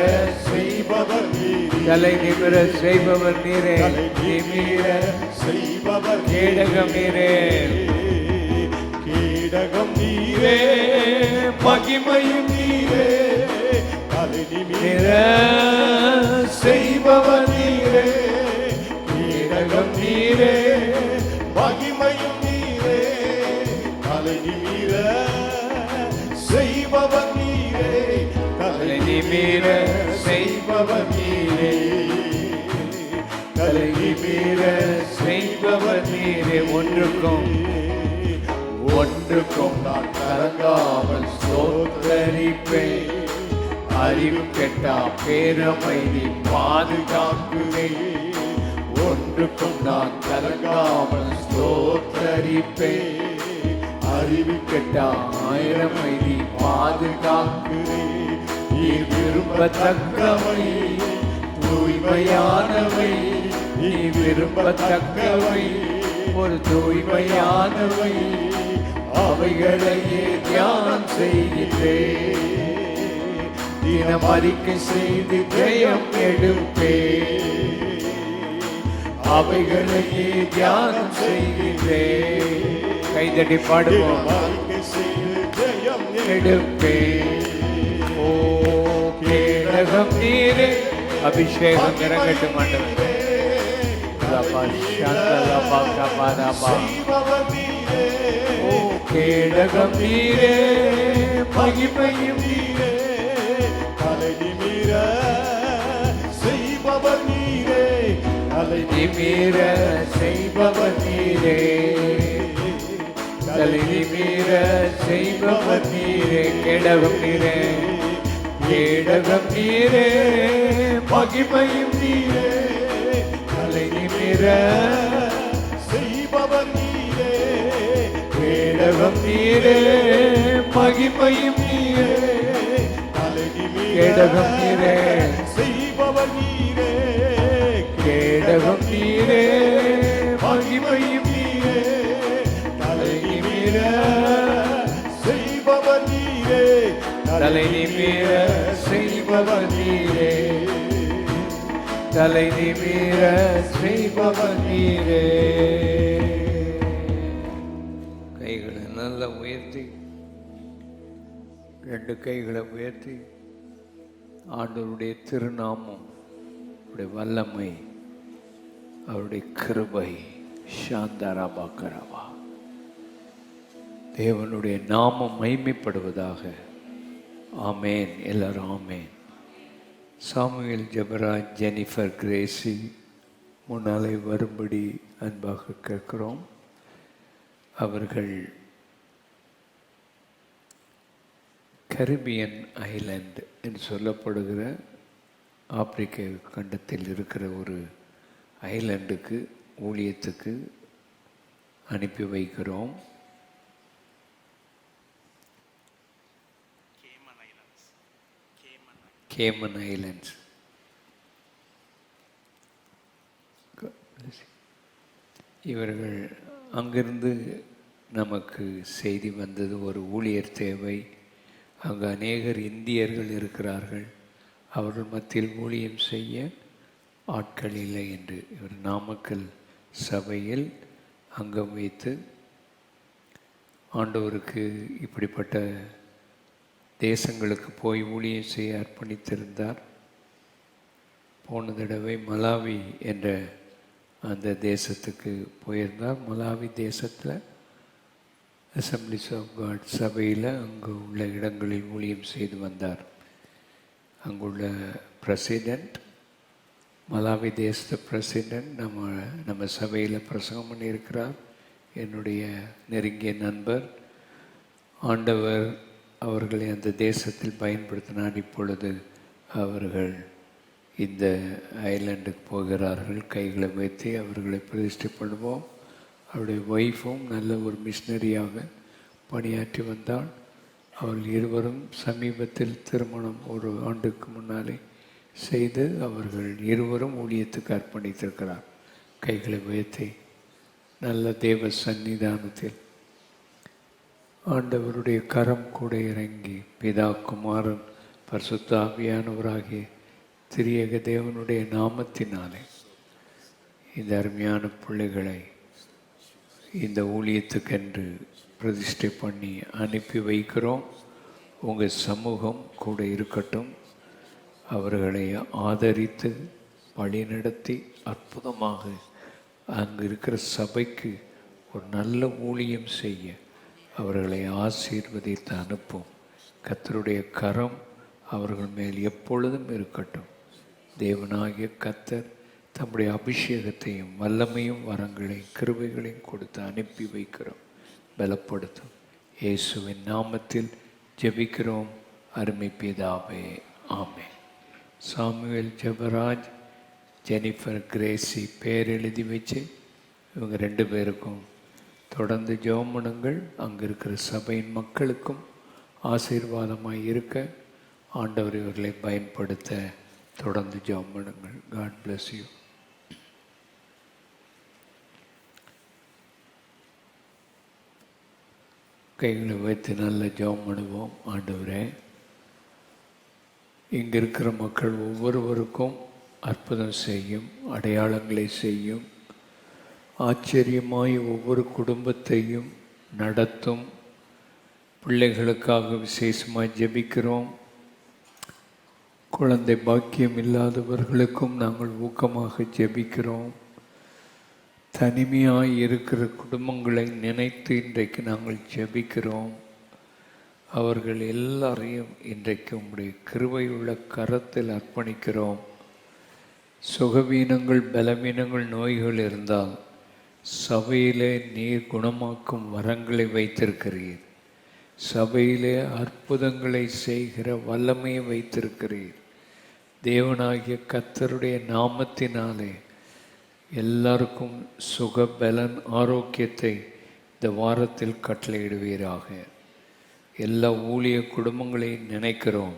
செய்பவர் நீரே, தலை நிமிர செய்பவர் நீரே, தலை நிமிர செய்பவர் கேடகம் நீரே, கேடகம் நீரே, மகிமையும் நீரே, தலை நிமிர செய்பவர் நீரே, கேடகம் நீரே, மகிமையும் நீரே, தலை நிமிர செய்பவர் நீரே, தலை நிமிர செய்பவர் நீரே, தலை நிமிர செய்பவர் நீரே. ஒன்றுக்கும் நான் கலங்காமல் ஸ்தோத்தரிப்பேன், அறிவு கெட்டா பேரமைதி பாதுகாக்குவே. ஒன்றுக்கும் நான் கலங்காமல் ஸ்தோத்தரிப்பேன், அறிவு கெட்டா ஆயிரமைதி பாதுகாக்குவே. நீ விரும்பத்தக்கவை தூய்மையானவை, நீ விரும்பத்தக்கவை ஒரு தூய்மையானவை, அவைகளையே தியானம் செய்கின்றேன். தினம் அறிக்கை செய்து ஜெயம் எடுப்பேன், அவைகளையே தியானம் செய்கின்றேன். கைதடி பாடுவோம். அறிக்கை செய்து ஜெயம் எடுப்பேன். ஓ கேடகம் நீரே, அபிஷேகம் இறங்கட்டும் ஆண்டவரே. ரபா சந்தல பாகா பாரபா. செய்பவர் நீரே, ஓ கேடகம் நீரே, மகிமையும் நீரே, தலை நிமிர செய்பவர் நீரே, தலை நிமிர செய்பவர் நீரே, தலை நிமிர செய்பவர் நீரே. கேடகம் நீரே, கேடகம் நீரே, மகிமையும் நீரே, தலை நிமிர செய்பவர் நீரே, கேடகம் நீரே, மகிமையும் நீரே, தலை நிமிர கேடகம் நீரே, செய்பவர் நீரே, கேடகம் நீரே, மகிமையும் நீரே, தலை நிமிர செய்பவர் நீரே, தலை நிமிர செய்பவர் நீரே, தலை நிமிர செய்பவர் நீரே. கைகளை நல்லா உயர்த்தி, ரெண்டு கைகளை உயர்த்தி ஆண்டவருடைய திருநாமம், அவருடைய வல்லமை, அவருடைய கிருபை, சாந்தாராபாக்கரவா, தேவனுடைய நாமம் மைமைப்படுவதாக. ஆமேன். எல்லாரும் ஆமேன். சாமுவேல் ஜெபராஜ், ஜெனிஃபர் கிரேசி முன்னாலே வரும்படி அன்பாக கேட்கிறோம். அவர்கள் கரிபியன் ஐலண்ட் என்று சொல்லப்படுகிற ஆப்பிரிக்க கண்டத்தில் இருக்கிற ஒரு ஐலண்டுக்கு ஊழியத்துக்கு அனுப்பி வைக்கிறோம். கேமன் ஐலண்ட்ஸ். இவர்கள் அங்கிருந்து நமக்கு செய்தி வந்தது, ஒரு ஊழியர் தேவை, அங்கு அநேகர் இந்தியர்கள் இருக்கிறார்கள், அவர்கள் மத்தியில் ஊழியம் செய்ய ஆட்கள் இல்லை என்று இவர் நாமக்கல் சபையில் அங்கம் வைத்து ஆண்டவருக்கு இப்படிப்பட்ட தேசங்களுக்கு போய் ஊழியம் செய்ய அர்ப்பணித்திருந்தார். போன தடவை மலாவி என்ற அந்த தேசத்துக்கு போயிருந்தார். மலாவி தேசத்தில் அசம்பிளிஸ் ஆஃப் காட் சபையில் அங்கு உள்ள இடங்களில் ஊழியம் செய்து வந்தார். அங்குள்ள பிரசிடெண்ட், மலாவி தேசத்து பிரசிடெண்ட் நம்ம சபையில் பிரசங்கம் பண்ணியிருக்கிறார். என்னுடைய நெருங்கிய நண்பர். ஆண்டவர் அவர்களை அந்த தேசத்தில் பயன்படுத்தினார். இப்பொழுது அவர்கள் இந்த ஐலண்டுக்கு போகிறார்கள். கைகளை வைத்து அவர்களை பிரதிஷ்டை பண்ணுவோம். அவருடைய ஒய்ஃபும் நல்ல ஒரு மிஷினரியாக பணியாற்றி வந்தால். அவர்கள் இருவரும் சமீபத்தில் திருமணம் ஒரு ஆண்டுக்கு முன்னாலே செய்து அவர்கள் இருவரும் ஊழியத்துக்கு அர்ப்பணித்திருக்கிறார். கைகளை உயர்த்தி நல்ல தேவ சந்நிதானத்தில் ஆண்டவருடைய கரம் கூட இறங்கி பிதா, குமாரன், பரிசுத்த ஆவியானவராகிய திரியேக தேவனுடைய நாமத்தினாலே இந்த அருமையான பிள்ளைகளை இந்த ஊழியத்துக்கென்று பிரதிஷ்டை பண்ணி அனுப்பி வைக்கிறோம். உங்கள் சமூகம் கூட இருக்கட்டும். அவர்களை ஆதரித்து வழிநடத்தி அற்புதமாக அங்கு இருக்கிற சபைக்கு ஒரு நல்ல ஊழியம் செய்ய அவர்களை ஆசீர்வதித்து அனுப்பும். கர்த்தருடைய கரம் அவர்கள் மேல் எப்பொழுதும் இருக்கட்டும். தேவனாகிய கர்த்தர் தம்முடைய அபிஷேகத்தையும் வல்லமையும் வரங்களையும் கிருபைகளையும் கொடுத்து அனுப்பி வைக்கிறோம். பலப்படுத்தும். இயேசுவின் நாமத்தில் ஜெபிக்கிறோம் அருமை பிதாவே, ஆமென். சாமுவேல் ஜெபராஜ், ஜெனிஃபர் கிரேசி பேர் எழுதி வச்சு இவங்க 2 பேருக்கும் தொடர்ந்து ஜெபம் பண்ணுங்கள். அங்கே இருக்கிற சபையின் மக்களுக்கும் ஆசீர்வாதமாக இருக்க ஆண்டவர் இவர்களை பயன்படுத்த தொடர்ந்து ஜெபம் பண்ணுங்கள். God bless you. கைகளை வைத்து நல்ல ஜெபம் பண்ணுவோம். ஆண்டவரே, இங்கே இருக்கிற மக்கள் ஒவ்வொருவருக்கும் அற்புதம் செய்யும், அடையாளங்களை செய்யும், ஆச்சரியமாய் ஒவ்வொரு குடும்பத்தையும் நடத்தும். பிள்ளைகளுக்காக விசேஷமாக ஜெபிக்கிறோம். குழந்தை பாக்கியம் இல்லாதவர்களுக்கும் நாங்கள் ஊக்கமாக ஜெபிக்கிறோம். தனிமையாய் இருக்கிற குடும்பங்களை நினைத்து இன்றைக்கு நாங்கள் ஜெபிக்கிறோம். அவர்கள் எல்லாரையும் இன்றைக்கு உம்முடைய கிருபையுள்ள கரத்தில் அர்ப்பணிக்கிறோம். சுகவீனங்கள், பலவீனங்கள், நோய்கள் இருந்தால் சபையிலே நீர் குணமாக்கும் வரங்களை வைத்திருக்கிறீர். சபையிலே அற்புதங்களை செய்கிற வல்லமையை வைத்திருக்கிறீர். தேவனாகிய கர்த்தருடைய நாமத்தினாலே எல்லாருக்கும் சுக, பலன், ஆரோக்கியத்தை இந்த வாரத்தில் கட்டளையிடுவீராக. எல்லா ஊழிய குடும்பங்களையும் நினைக்கிறோம்.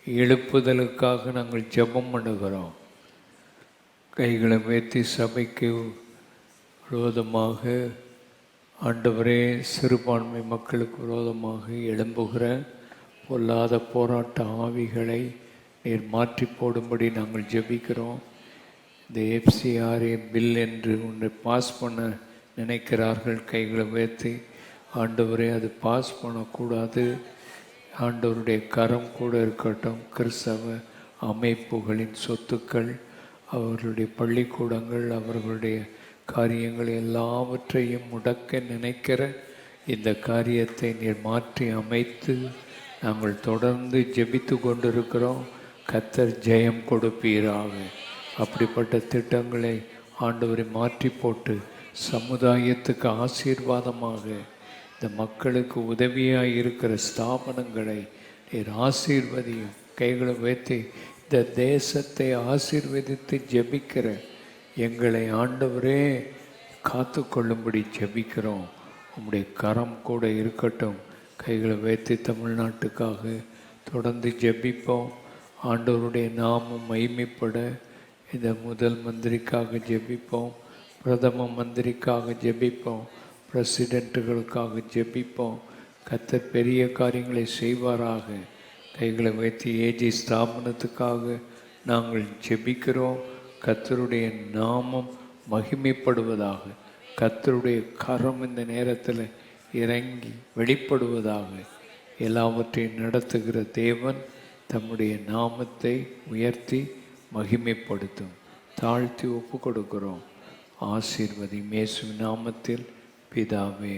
எழுப்புதலுக்காக நாங்கள் ஜெபம் பண்ணுகிறோம். கைகளை உயர்த்தி சபைக்கு விரோதமாக, ஆண்டவரே, சிறுபான்மை மக்களுக்கு விரோதமாக எழும்புகிற பொல்லாத போராட்ட ஆவிகளை நீர் மாற்றி போடும்படி நாங்கள் ஜெபிக்கிறோம். இந்த FCRA பில் என்று ஒன்று பாஸ் பண்ண நினைக்கிறார்கள். கைகளை உயர்த்தி, ஆண்டவரே, அது பாஸ் பண்ணக்கூடாது. ஆண்டவருடைய கரம் கூட இருக்கட்டும். கிறிஸ்தவ அமைப்புகளின் சொத்துக்கள், அவர்களுடைய பள்ளிக்கூடங்கள், அவர்களுடைய காரியங்கள் எல்லாவற்றையும் முடக்க நினைக்கிற இந்த காரியத்தை நீர் மாற்றி அமைத்து நாங்கள் தொடர்ந்து ஜெபித்து கொண்டிருக்கிறோம். கர்த்தர் ஜெயம் கொடுப்பீராக. அப்படிப்பட்ட திட்டங்களை ஆண்டவரை மாற்றி போட்டு சமுதாயத்துக்கு ஆசீர்வாதமாக இந்த மக்களுக்கு உதவியாக இருக்கிற ஸ்தாபனங்களை நீர் ஆசீர்வதியும். கைகளை வைத்து இந்த தேசத்தை ஆசீர்வதித்து ஜெபிக்கிற எங்களை ஆண்டவரே காத்து கொள்ளும்படி ஜெபிக்கிறோம். உம்முடைய கரம் கூட இருக்கட்டும். கைகளை வைத்து தமிழ்நாட்டுக்காக தொடர்ந்து ஜெபிப்போம். ஆண்டவருடைய நாமம் மகிமைப்பட இந்த முதல் மந்திரிக்காக ஜெபிப்போம், பிரதம மந்திரிக்காக ஜெபிப்போம், பிரசிடென்ட்டுகளுக்காக ஜெபிப்போம். கர்த்தர் பெரிய காரியங்களை செய்வாராக. கைகளை வைத்து ஏஜி ஸ்தாபனத்துக்காக நாங்கள் ஜெபிக்கிறோம். கர்த்தருடைய நாமம் மகிமைப்படுவதாக. கர்த்தருடைய கரம் இந்த நேரத்தில் இறங்கி வெளிப்படுவதாக. எல்லாவற்றையும் நடத்துகிற தேவன் தம்முடைய நாமத்தை உயர்த்தி மகிமைப்படுத்தும். தாழ்த்தி ஒப்பு கொடுக்கிறோம். ஆசீர்வதி இயேசுவின் நாமத்தில் பிதாவே,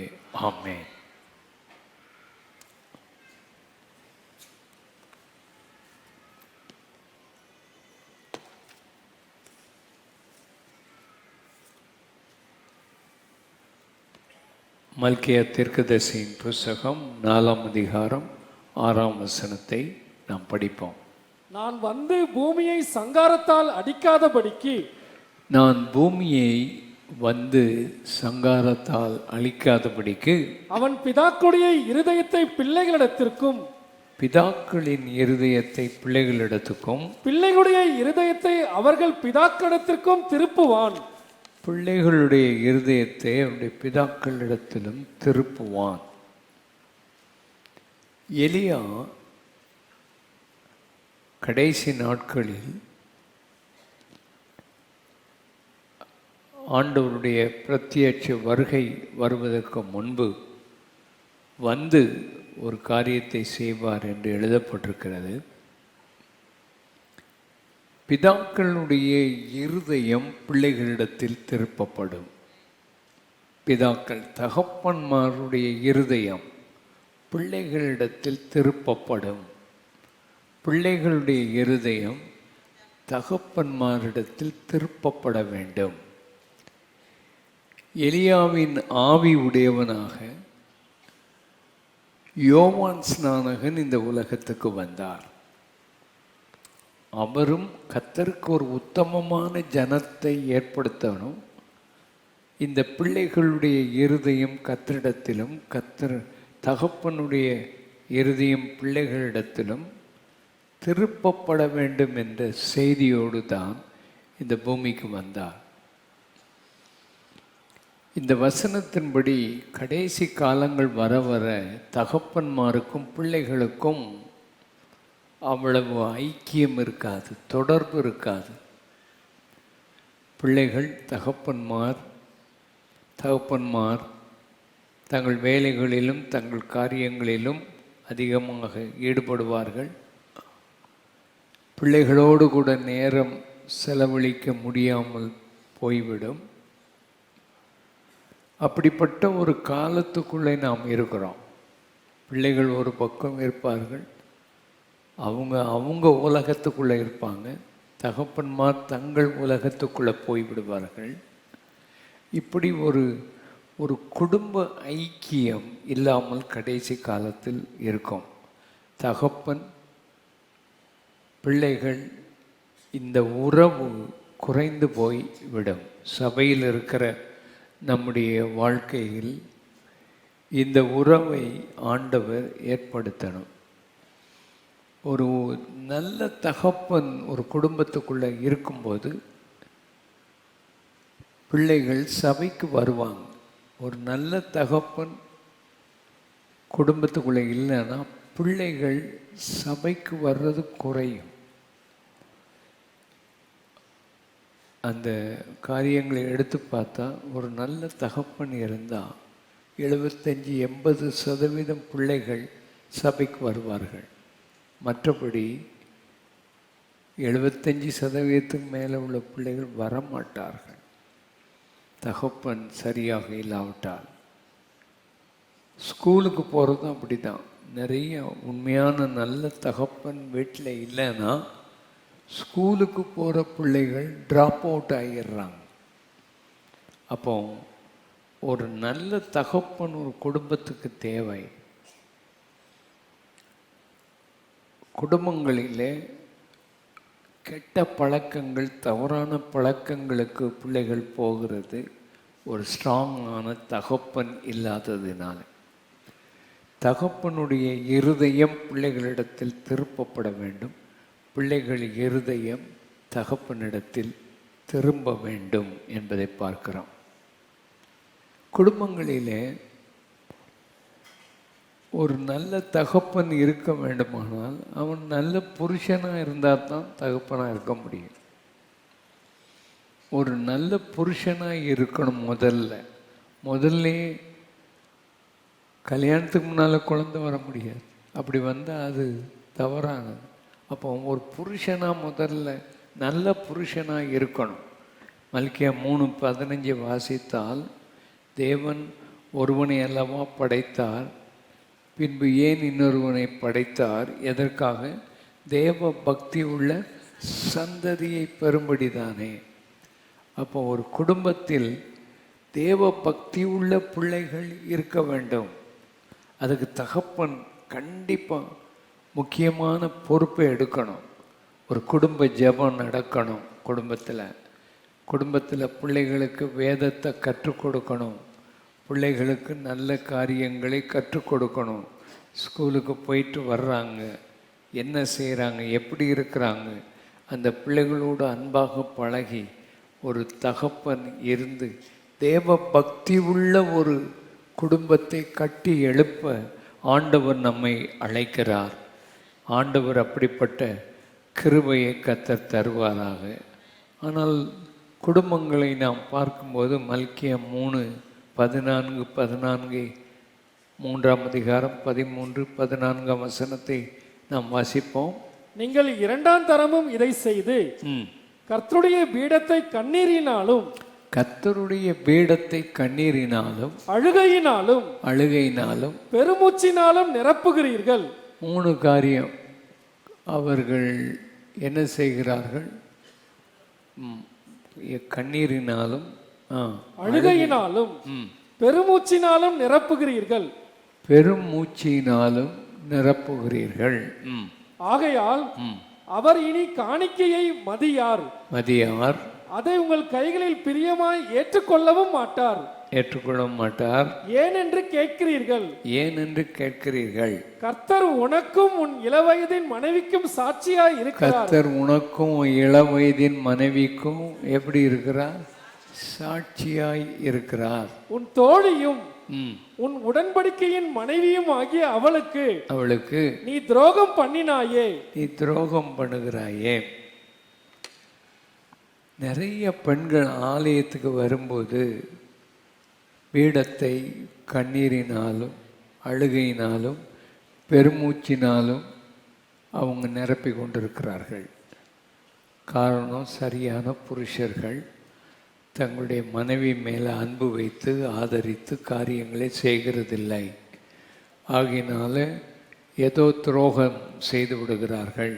ஆமென். மல்கியா தீர்க்கதரிசியின் புஸ்தகம் 4ஆம் அதிகாரம் 6ஆம் வசனத்தை நாம் படிப்போம். நான் வந்து பூமியை சங்காரத்தால் அடிக்காதபடிக்கு, நான் பூமியை வந்து சங்காரத்தால் அழிக்காதபடிக்கு, அவன் பிதாக்களுடைய இருதயத்தை பிள்ளைகளிடத்திற்கும், பிதாக்களின் இருதயத்தை பிள்ளைகளிடத்துக்கும், பிள்ளைகளுடைய இருதயத்தை அவர்கள் பிதாக்களிடத்திற்கும் திருப்புவான். பிள்ளைகளுடைய இருதயத்தை அவருடைய பிதாக்களிடத்திலும் திருப்புவான். எலியா கடைசி நாட்களில் ஆண்டவருடைய பிரத்யட்ச வருகை வருவதற்கு முன்பு வந்து ஒரு காரியத்தை செய்வார் என்று எழுதப்பட்டிருக்கிறது. பிதாக்களுடைய இருதயம் பிள்ளைகளிடத்தில் திருப்பப்படும். பிதாக்கள் தகப்பன்மாருடைய இருதயம் பிள்ளைகளிடத்தில் திருப்பப்படும். பிள்ளைகளுடைய இருதயம் தகப்பன்மாரிடத்தில் திருப்பப்பட வேண்டும். எலியாவின் ஆவி உடையவனாக யோவான் ஸ்நானகன் இந்த உலகத்துக்கு வந்தார். அவரும் கர்த்தருக்கு ஒரு உத்தமமான ஜனத்தை ஏற்படுத்தணும். இந்த பிள்ளைகளுடைய இருதயம் கர்த்தரிடத்திலும் தகப்பனுடைய இருதயம் பிள்ளைகளிடத்திலும் திருப்பப்பட வேண்டும் என்ற செய்தியோடு தான் இந்த பூமிக்கு வந்தார். இந்த வசனத்தின்படி கடைசி காலங்கள் வர வர தகப்பன்மாருக்கும் பிள்ளைகளுக்கும் அவ்வளவு ஐக்கியம் இருக்காது, தொடர்பு இருக்காது. பிள்ளைகள் தகப்பன்மார் தங்கள் வேலைகளிலும் தங்கள் காரியங்களிலும் அதிகமாக ஈடுபடுவார்கள். பிள்ளைகளோடு கூட நேரம் செலவழிக்க முடியாமல் போய்விடும். அப்படிப்பட்ட ஒரு காலத்துக்குள்ளே நாம் இருக்கிறோம். பிள்ளைகள் ஒரு பக்கம் இருப்பார்கள், அவங்க உலகத்துக்குள்ளே இருப்பாங்க. தகப்பன்மார் தங்கள் உலகத்துக்குள்ளே போய்விடுவார்கள். இப்படி ஒரு குடும்ப ஐக்கியம் இல்லாமல் கடைசி காலத்தில் இருக்கும். தகப்பன் பிள்ளைகள் இந்த உறவு குறைந்து போய் விடும். சபையில் இருக்கிற நம்முடைய வாழ்க்கையில் இந்த உறவை ஆண்டவர் ஏற்படுத்தணும். ஒரு நல்ல தகப்பன் ஒரு குடும்பத்துக்குள்ளே இருக்கும்போது பிள்ளைகள் சபைக்கு வருவாங்க. ஒரு நல்ல தகப்பன் குடும்பத்துக்குள்ளே இல்லைன்னா பிள்ளைகள் சபைக்கு வர்றது குறையும். அந்த காரியங்களை எடுத்து பார்த்தா ஒரு நல்ல தகப்பன் இருந்தால் 75-80% பிள்ளைகள் சபைக்கு வருவார்கள். மற்றபடி 75% மேலே உள்ள பிள்ளைகள் வரமாட்டார்கள், தகப்பன் சரியாக இல்லாவிட்டால். ஸ்கூலுக்கு போகிறதும் அப்படி தான். நிறைய உண்மையான நல்ல தகப்பன் வீட்டில் இல்லைன்னா ஸ்கூலுக்கு போகிற பிள்ளைகள் ட்ராப் அவுட் ஆகிடுறாங்க. அப்போ ஒரு நல்ல தகப்பன் ஒரு குடும்பத்துக்கு தேவை. குடும்பங்களிலே கெட்ட பழக்கங்கள், தவறான பழக்கங்களுக்கு பிள்ளைகள் போகிறது ஒரு ஸ்ட்ராங்கான தகப்பன் இல்லாததினால. தகப்பனுடைய இருதயம் பிள்ளைகளிடத்தில் திருப்பப்பட வேண்டும். பிள்ளைகள் இருதயம் தகப்பனிடத்தில் திரும்ப வேண்டும் என்பதை பார்க்கிறோம். குடும்பங்களிலே ஒரு நல்ல தகப்பன் இருக்க வேண்டுமானால் அவன் நல்ல புருஷனாக இருந்தால் தான் தகப்பனாக இருக்க முடியும். ஒரு நல்ல புருஷனாக இருக்கணும். முதல்ல கல்யாணத்துக்கு முன்னால் குழந்தை வர முடியாது. அப்படி வந்தால் அது தவறானது. அப்போ ஒரு புருஷனாக முதல்ல நல்ல புருஷனாக இருக்கணும். மல்கியா 3:15 வாசித்தால், தேவன் ஒருவனை அல்லவா படைத்தார், பின்பு ஏன் இன்னொருவனை படைத்தார்? எதற்காக? தேவ பக்தி உள்ள சந்ததியை பெறும்படிதானே. அப்போ ஒரு குடும்பத்தில் தேவ பக்தி உள்ள பிள்ளைகள் இருக்க வேண்டும். அதுக்கு தகப்பன் கண்டிப்பாக முக்கியமான பொறுப்பை எடுக்கணும். ஒரு குடும்ப ஜெபம் நடக்கணும். குடும்பத்தில் பிள்ளைகளுக்கு வேதத்தை கற்றுக் கொடுக்கணும். பிள்ளைகளுக்கு நல்ல காரியங்களை கற்றுக் கொடுக்கணும். ஸ்கூலுக்கு போயிட்டு வர்றாங்க, என்ன செய்கிறாங்க, எப்படி இருக்கிறாங்க, அந்த பிள்ளைகளோடு அன்பாக பழகி ஒரு தகப்பன் இருந்து தேவ பக்தி உள்ள ஒரு குடும்பத்தை கட்டி எழுப்ப ஆண்டவர் நம்மை அழைக்கிறார். ஆண்டவர் அப்படிப்பட்ட கிருபையை கர்த்தர் தருவாராக. ஆனால் குடும்பங்களை நாம் பார்க்கும்போது மல்கியா 3:14 3ஆம் அதிகாரம் 13-14 வசனத்தை நாம் வாசிப்போம். நீங்கள் இரண்டாம் தரமும் இதை செய்து கர்த்தருடைய பீடத்தை கண்ணீரினாலும் கர்த்தருடைய பீடத்தை கண்ணீரினாலும் அழுகையினாலும் பெருமூச்சினாலும் நிரப்புகிறீர்கள். 3 காரியம் அவர்கள் என்ன செய்கிறார்கள்? கண்ணீரினாலும் அழுகையினாலும் பெருமூச்சினாலும் நிரப்புகிறீர்கள். பெருமூச்சினாலும் நிரப்புகிறீர்கள். ஆகையால் அவர் இனி காணிக்கையை மதியார், அதை உங்கள் கைகளில் பிரியமாய் ஏற்றுக்கொள்ளவும் மாட்டார். ஏன் என்று கேட்கிறீர்கள். கர்த்தர் உனக்கும் உன் இளவயதின் மனைவிக்கும் சாட்சியாய் இருக்கிறார். கர்த்தர் உனக்கும் இளவயதின் மனைவிக்கும் எப்படி இருக்கிறார்? சாட்சியாய் இருக்கிறார். உன் தோழியும் உன் உடன்படிக்கையின் மனைவியும் ஆகிய அவளுக்கு நீ துரோகம் பண்ணுகிறாயே. நிறைய பெண்கள் ஆலயத்துக்கு வரும்போது பீடத்தை கண்ணீரினாலும் அழுகையினாலும் பெருமூச்சினாலும் அவங்க நிரப்பி கொண்டிருக்கிறார்கள். காரணம், சரியான புருஷர்கள் தங்களுடைய மனைவி மேலே அன்பு வைத்து ஆதரித்து காரியங்களை செய்கிறதில்லை. ஆகினால ஏதோ துரோகம் செய்து விடுகிறார்கள்.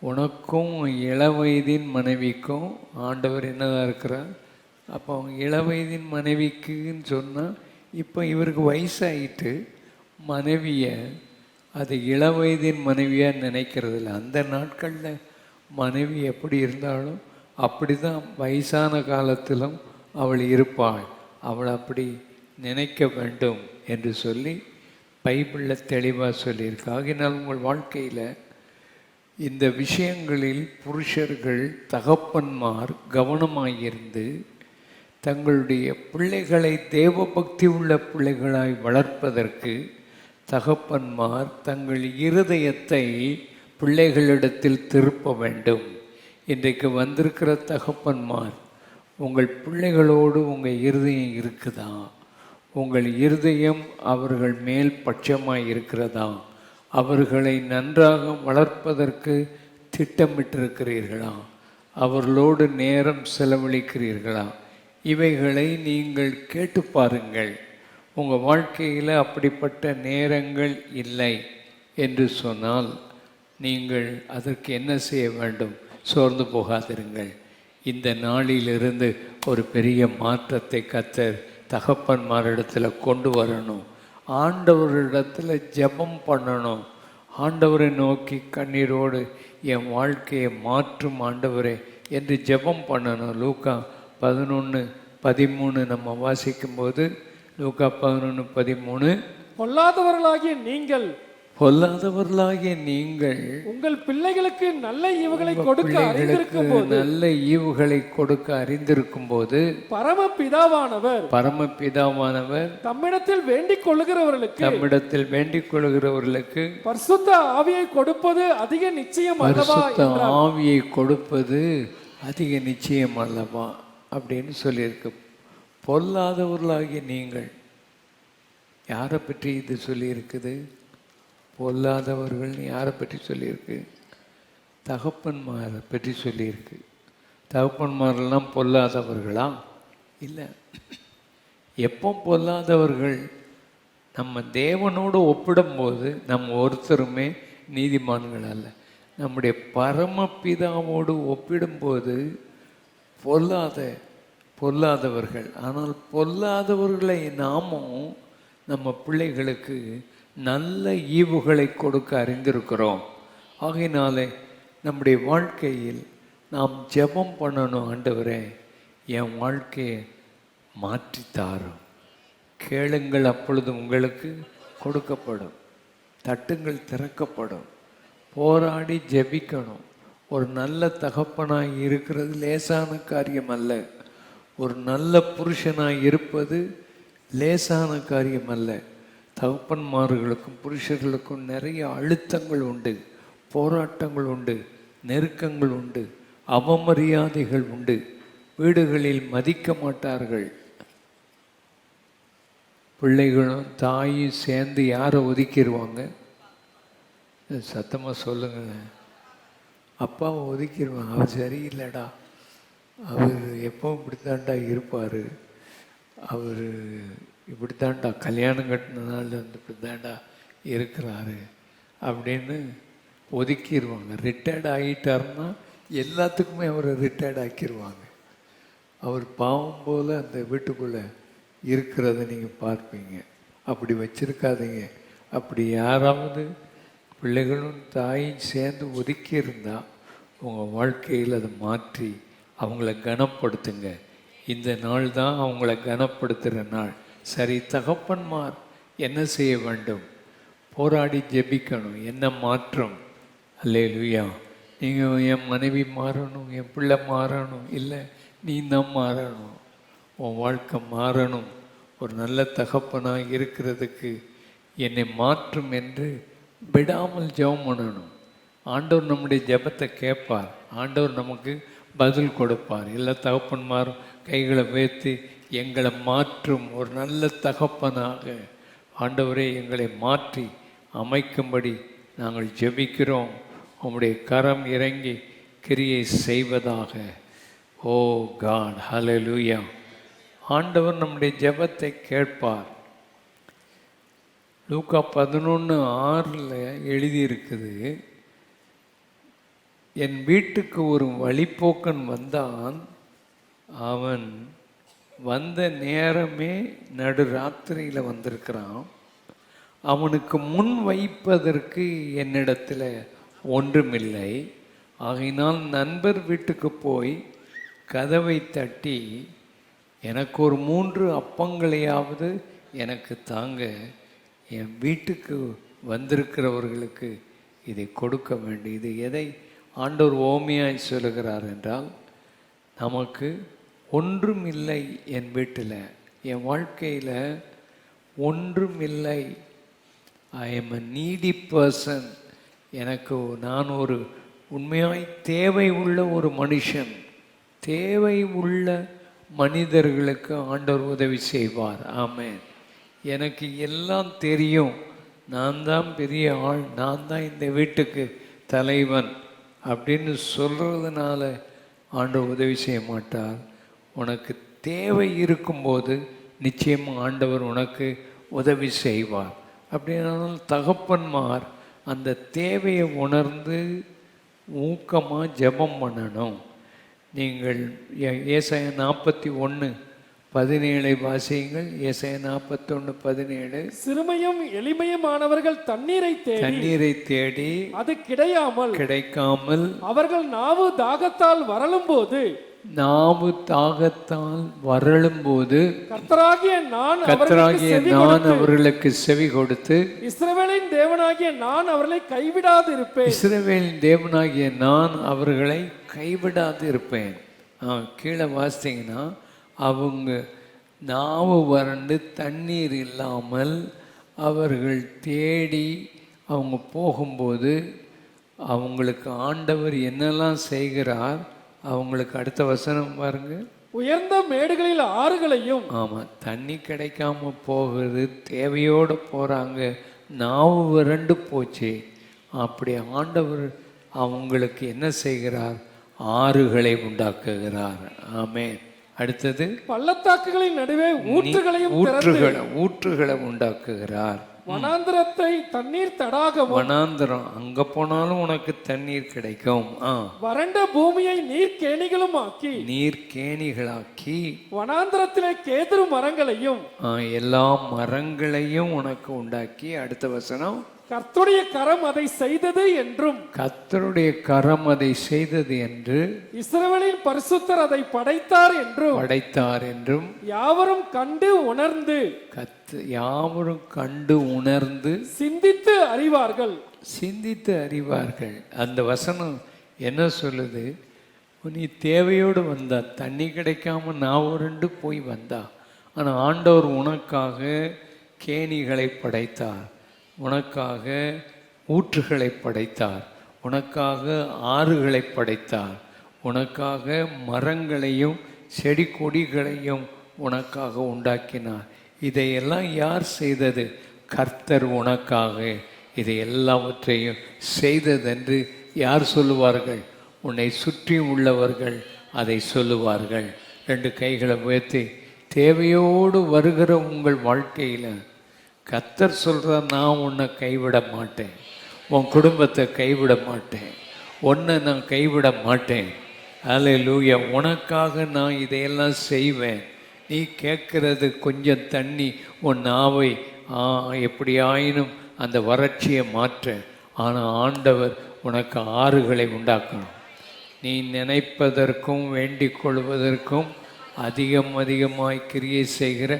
உனக்கும் இளவயதின் மனைவிக்கும் ஆண்டவர் என்னதான் இருக்கிறார்? அப்போ அவங்க இளவயதின் மனைவிக்குன்னு சொன்னால் இப்போ இவருக்கு வயசாயிட்டு மனைவியை அது இளவயதின் மனைவியாக நினைக்கிறதில்ல. அந்த நாட்களில் மனைவி எப்படி இருந்தாலும் அப்படி தான் வயசான காலத்திலும் அவள் இருப்பாள். அவள் அப்படி நினைக்க வேண்டும் என்று சொல்லி பைபிளில் தெளிவாக சொல்லியிருக்கு. ஆகினால் உங்கள் வாழ்க்கையில் இந்த விஷயங்களில் புருஷர்கள் தகப்பன்மார் கவனமாயிருந்து தங்களுடைய பிள்ளைகளை தேவபக்தி உள்ள பிள்ளைகளாய் வளர்ப்பதற்கு தகப்பன்மார் தங்கள் இருதயத்தை பிள்ளைகளிடத்தில் திருப்ப வேண்டும். இன்றைக்கு வந்திருக்கிற தகப்பன்மார், உங்கள் பிள்ளைகளோடு உங்கள் இருதயம் இருக்குதா? உங்கள் இருதயம் அவர்கள் மேல் பட்சமாய் இருக்கிறதா? அவர்களை நன்றாக வளர்ப்பதற்கு திட்டமிட்டிருக்கிறீர்களா? அவர்களோடு நேரம் செலவழிக்கிறீர்களா? இவைகளை நீங்கள் கேட்டு பாருங்கள். உங்கள் வாழ்க்கையில் அப்படிப்பட்ட நேரங்கள் இல்லை என்று சொன்னால் நீங்கள் அதற்கு என்ன செய்ய வேண்டும்? சோர்ந்து போகாதிருங்கள். இந்த நாளிலிருந்து ஒரு பெரிய மாற்றத்தை கர்த்தர் தகப்பன்மாரிடத்தில் கொண்டு வரணும். ஆண்டவரிடத்தில் ஜெபம் பண்ணணும். ஆண்டவரை நோக்கி கண்ணீரோடு என் வாழ்க்கையை மாற்றும் ஆண்டவரே என்று ஜெபம் பண்ணணும். லூக்கா 11:13 நம்ம வாசிக்கும்போது, லூக்கா 11:13, பொல்லாதவர்களாகிய நீங்கள் உங்கள் பிள்ளைகளுக்கு நல்ல ஈவுகளை கொடுக்க அறிந்திருக்கும் போது பரமபிதாவானவர் தம்மிடத்தில் வேண்டிக் கொள்ளுகிறவர்களுக்கு பரிசுத்த ஆவியை கொடுப்பது அதிக நிச்சயம் அல்லவா அப்படின்னு சொல்லியிருக்கு. பொல்லாதவர்களாகிய நீங்கள், யாரை பற்றி இது சொல்லியிருக்குது? பொல்லாதவர்கள் யாரை பற்றி சொல்லியிருக்கு? தகப்பன்மாரை பற்றி சொல்லியிருக்கு. தகப்பன்மாரெல்லாம் பொல்லாதவர்களா? இல்லை. எப்போ பொல்லாதவர்கள்? நம்ம தேவனோடு ஒப்பிடும்போது நம்ம ஒருத்தருமே நீதிமான்கள் அல்ல. நம்முடைய பரமபிதாவோடு ஒப்பிடும்போது பொல்லாதவர்கள். ஆனால் பொல்லாதவர்களை நாமும் நம்ம பிள்ளைகளுக்கு நல்ல ஈவுகளை கொடுக்க அறிந்திருக்கிறோம். ஆகையினாலே நம்முடைய வாழ்க்கையில் நாம் ஜெபம் பண்ணணும். ஆண்டவரே, என் வாழ்க்கையை மாற்றித்தாரும். கேளுங்கள், அப்பொழுது உங்களுக்கு கொடுக்கப்படும். தட்டுங்கள், திறக்கப்படும். போராடி ஜெபிக்கணும். ஒரு நல்ல தகப்பனாய் இருக்கிறது லேசான காரியம் அல்ல. ஒரு நல்ல புருஷனாய் இருப்பது லேசான காரியம் அல்ல. தகப்பன்மார்களுக்கும் புருஷர்களுக்கும் நிறைய அழுத்தங்கள் உண்டு, போராட்டங்கள் உண்டு, நெருக்கங்கள் உண்டு, அவமரியாதைகள் உண்டு, வீடுகளில் மதிக்க மாட்டார்கள். பிள்ளைகளும் தாயும் சேர்ந்து யாரை ஒதுக்கிடுவாங்க? சத்தமாக சொல்லுங்க. அப்பாவை ஒதுக்கிடுவாங்க. அவர் சரியில்லைடா, அவர் எப்பவும் இப்படித்தாண்டா இருப்பார், அவர் இப்படித்தாண்டா கல்யாணம் கட்டினதால இப்படித்தாண்டா இருக்கிறாரு அப்படின்னு ஒதுக்கிடுவாங்க. ரிட்டையர்ட் ஆகிட்டாருன்னா எல்லாத்துக்குமே அவரை ரிட்டையர்ட் ஆக்கிடுவாங்க. அவர் பாவம் போல் அந்த வீட்டுக்குள்ளே இருக்கிறத நீங்கள் பார்ப்பீங்க. அப்படி வச்சிருக்காதீங்க. அப்படி யாராவது பிள்ளைகளும் தாயும் சேர்ந்து ஒதுக்கி இருந்தால் உங்கள் வாழ்க்கையில் அதை மாற்றி அவங்கள கனப்படுத்துங்க. இந்த நாள் தான் அவங்கள கனப்படுத்துகிற நாள். சரி, தகப்பன்மார் என்ன செய்ய வேண்டும்? போராடி ஜெபிக்கணும். என்ன மாற்றம்? அல்லேலூயா. நீங்கள் என் மனைவி மாறணும், என் பிள்ளை மாறணும், இல்லை நீ தான் மாறணும், உன் வாழ்க்கை மாறணும், ஒரு நல்ல தகப்பனாக இருக்கிறதுக்கு என்னை மாற்றும் என்று விடாமல் ஜெபம் பண்ணணும். ஆண்டவர் நம்முடைய ஜெபத்தை கேட்பார். ஆண்டவர் நமக்கு பதில் கொடுப்பார். எல்லா தகப்பன்மாரும் கைகளை வைத்து எங்களை மாற்றும் ஒரு நல்ல தகப்பனாக ஆண்டவரே எங்களை மாற்றி அமைக்கும்படி நாங்கள் ஜெபிக்கிறோம். உம்முடைய கரம் இறங்கி கிரியை செய்வதாக. ஓ காட், ஹல்லேலூயா. ஆண்டவர் நம்முடைய ஜெபத்தை கேட்பார். லூக்கா 11:6 எழுதியிருக்குது, என் வீட்டுக்கு ஒரு வழிப்போக்கன் வந்தான், அவன் வந்த நேரமே நடு ராத்திரியில் வந்திருக்கிறான், அவனுக்கு முன் வைப்பதற்கு என்னிடத்தில் ஒன்றுமில்லை, ஆகையினால் நண்பர் வீட்டுக்கு போய் கதவை தட்டி எனக்கு ஒரு 3 அப்பங்களையாவது எனக்கு தாங்க, என் வீட்டுக்கு வந்திருக்கிறவர்களுக்கு இதை கொடுக்க வேண்டும். இது எதை ஆண்டவர் ஓமையாய் சொல்லுகிறார் என்றால், நமக்கு ஒன்றும் இல்லை, என் வீட்டில் என் வாழ்க்கையில் ஒன்றும் இல்லை, I am a Needi person, எனக்கு நான் ஒரு உண்மையாய் தேவை உள்ள ஒரு மனுஷன், தேவை உள்ள மனிதர்களுக்கு ஆண்டவர் உதவி செய்வார். ஆமென். எனக்கு எல்லாம் தெரியும், நான் தான் பெரிய ஆள், நான் தான் இந்த வீட்டுக்கு தலைவன் அப்படின்னு சொல்கிறதுனால ஆண்டவர் உதவி செய்ய மாட்டார். உனக்கு தேவை இருக்கும்போது நிச்சயமாக ஆண்டவர் உனக்கு உதவி செய்வார். அப்படின்னாலும் தகப்பன்மார் அந்த தேவையை உணர்ந்து ஊக்கமாக ஜெபம் பண்ணணும். நீங்கள் ஏசாயா 41:17 வாசியுங்கள். ஏசாயா 41:17. சிறுமையும் எளிமையுமானவர்கள் தண்ணீரை தேடி அது கிடைக்காமல் அவர்கள் நாவு தாகத்தால் வரலும் போது கர்த்தராகிய நான் அவர்களுக்கு செவி கொடுத்து இஸ்ரவேலின் தேவனாகிய நான் அவர்களை கைவிடாது இருப்பேன். இஸ்ரவேலின் தேவனாகிய நான் அவர்களை கைவிடாது இருப்பேன். கீழே வாசித்தீங்கன்னா, அவங்க நாவு வறண்டு தண்ணீர் இல்லாமல் அவர்கள் தேடி அவங்க போகும்போது அவங்களுக்கு ஆண்டவர் என்னெல்லாம் செய்கிறார். அவங்களுக்கு அடுத்த வசனம் பாருங்க, உயர்ந்த மேடுகளில் ஆறுகளையும். ஆமாம், தண்ணி கிடைக்காம போகுது, தேவையோடு போகிறாங்க, நாவு வறண்டு போச்சு. அப்படி ஆண்டவர் அவங்களுக்கு என்ன செய்கிறார்? ஆறுகளை உண்டாக்குகிறார். ஆமென். அடுத்தது, பள்ளத்தாக்குகளின் நடுவே ஊற்றுகளை உண்டாக்குகிறார். வனாந்திரத்தை தண்ணீர் தடாகவும். வனாந்திரம், அங்க போனாலும் உனக்கு தண்ணீர் கிடைக்கும். வறண்ட பூமியை நீர்க்கேணிகளாக்கி வனாந்திரத்திலே கேதுரு மரங்களையும், எல்லா மரங்களையும் உனக்கு உண்டாக்கி. அடுத்த வசனம், கர்த்தருடைய கரம் அதை செய்தது என்றும், கர்த்தருடைய கரம் அதை செய்தது என்று, இஸ்ரவேலின் பரிசுத்தர் அதை படைத்தார் என்றும் யாவரும் கண்டு உணர்ந்து சிந்தித்து அறிவார்கள். அந்த வசனம் என்ன சொல்லுது? நீ தேவையோடு வந்தா, தண்ணி கிடைக்காம நான் ரெண்டு போய் வந்தா, ஆனால் ஆண்டவர் உனக்காக கேணிகளை படைத்தார், உனக்காக ஊற்றுகளை படைத்தார், உனக்காக ஆறுகளை படைத்தார், உனக்காக மரங்களையும் செடி கொடிகளையும் உனக்காக உண்டாக்கினார். இதையெல்லாம் யார் செய்தது? கர்த்தர் உனக்காக இதை எல்லாவற்றையும் செய்ததென்று யார் சொல்லுவார்கள்? உன்னை சுற்றி உள்ளவர்கள் அதை சொல்லுவார்கள். 2 கைகளை உயர்த்தி, தேவையோடு வருகிற உங்கள் வாழ்க்கையில் கர்த்தர் சொல்கிறார், நான் உன்னை கைவிட மாட்டேன், உன் குடும்பத்தை கைவிட மாட்டேன், உன்னை நான் கைவிட மாட்டேன். அல்லேலூயா. உனக்காக நான் இதையெல்லாம் செய்வேன். நீ கேட்கறது கொஞ்சம் தண்ணி, உன் நாவை எப்படி ஆயினும் அந்த வறட்சியை மாற்ற. ஆனால் ஆண்டவர் உனக்கு ஆறுகளை உண்டாக்கணும். நீ நினைப்பதற்கும் வேண்டிக் கொள்வதற்கும் அதிகமாய் கிரியை செய்கிற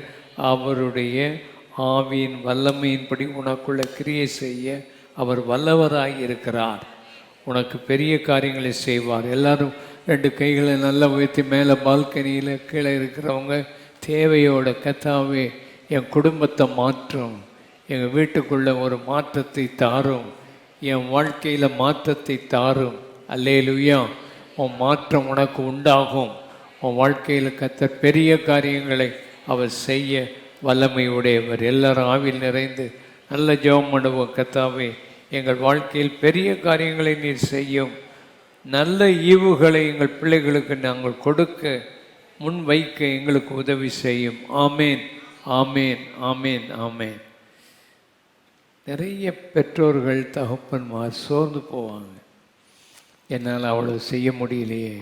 அவருடைய ஆவியின் வல்லமையின்படி உனக்குள்ள கிரியை செய்ய அவர் வல்லவராய் இருக்கிறார். உனக்கு பெரிய காரியங்களை செய்வார். எல்லாரும் 2 கைகளை நல்லா உயர்த்தி மேலே பால்கனியில் கீழே இருக்கிறவங்க தேவையோட, கர்த்தாவே என் குடும்பத்தை மாற்றும், எங்கள் வீட்டுக்குள்ள ஒரு மாற்றத்தை தாரும், என் வாழ்க்கையில் மாற்றத்தை தாரும். அல்லேலூயா. உன் மாற்றம் உனக்கு உண்டாகும். உன் வாழ்க்கையில் கர்த்தர் பெரிய காரியங்களை அவர் செய்ய வல்லமை உடையவர். எல்லாரும் ஆவியில் நிறைந்து நல்ல ஜெபம் பண்ணுவோம். கர்த்தாவே, எங்கள் வாழ்க்கையில் பெரிய காரியங்களை நீர் செய்யும், நல்ல ஈவுகளை எங்கள் பிள்ளைகளுக்கு நாங்கள் கொடுக்க முன் வைக்க எங்களுக்கு உதவி செய்யும். ஆமேன், ஆமேன், ஆமேன், ஆமேன். நிறைய பெற்றோர்கள் தகப்பன்மார் சோர்ந்து போவாங்க. என்னால் அவ்வளோ செய்ய முடியலையே,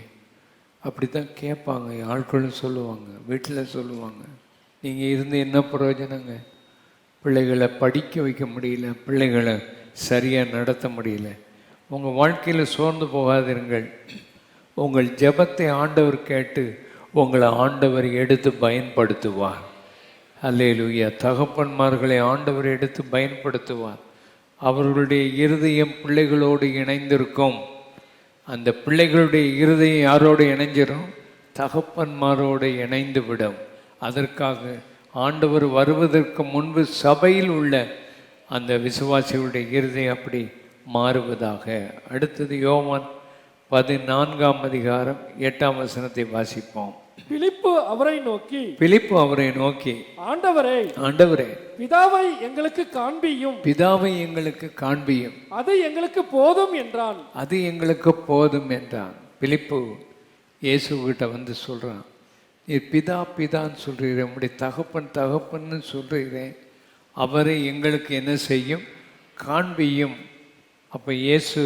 அப்படி தான் கேட்பாங்க. ஆட்களும் சொல்லுவாங்க, வீட்டில் சொல்லுவாங்க, நீங்கள் இருந்து என்ன பிரயோஜனங்க? பிள்ளைகளை படிக்க வைக்க முடியல, பிள்ளைகளை சரியாக நடத்த முடியல. உங்கள் வாழ்க்கையில் சோர்ந்து போகாதிருங்கள். உங்கள் ஜெபத்தை ஆண்டவர் கேட்டு உங்களை ஆண்டவர் எடுத்து பயன்படுத்துவார். அல்லேலூயா. தகப்பன்மார்களை ஆண்டவர் எடுத்து பயன்படுத்துவார். அவர்களுடைய இருதயம் பிள்ளைகளோடு இணைந்திருக்கும். அந்த பிள்ளைகளுடைய இருதயம் யாரோடு இணைஞ்சிடும்? தகப்பன்மாரோடு இணைந்து விடும். அதற்காக ஆண்டவர் வருவதற்கு முன்பு சபையில் உள்ள அந்த விசுவாசிகளுடைய இருதயம் அப்படி மாறுவதாக. அடுத்தது யோவான் 14ஆம் அதிகாரம் 8ஆம் வசனத்தை வாசிப்போம். பிலிப்பு அவரை நோக்கி, ஆண்டவரே, பிதாவை எங்களுக்கு காண்பியும், அது எங்களுக்கு போதும் என்றான். பிலிப்பு இயேசுகிட்ட வந்து சொல்றான், நீ பிதான்னு சொல்றீரேன், உங்களுடைய தகப்பன்னு சொல்றீரேன், அவரை எங்களுக்கு என்ன செய்யும்? காண்பியும். அப்ப இயேசு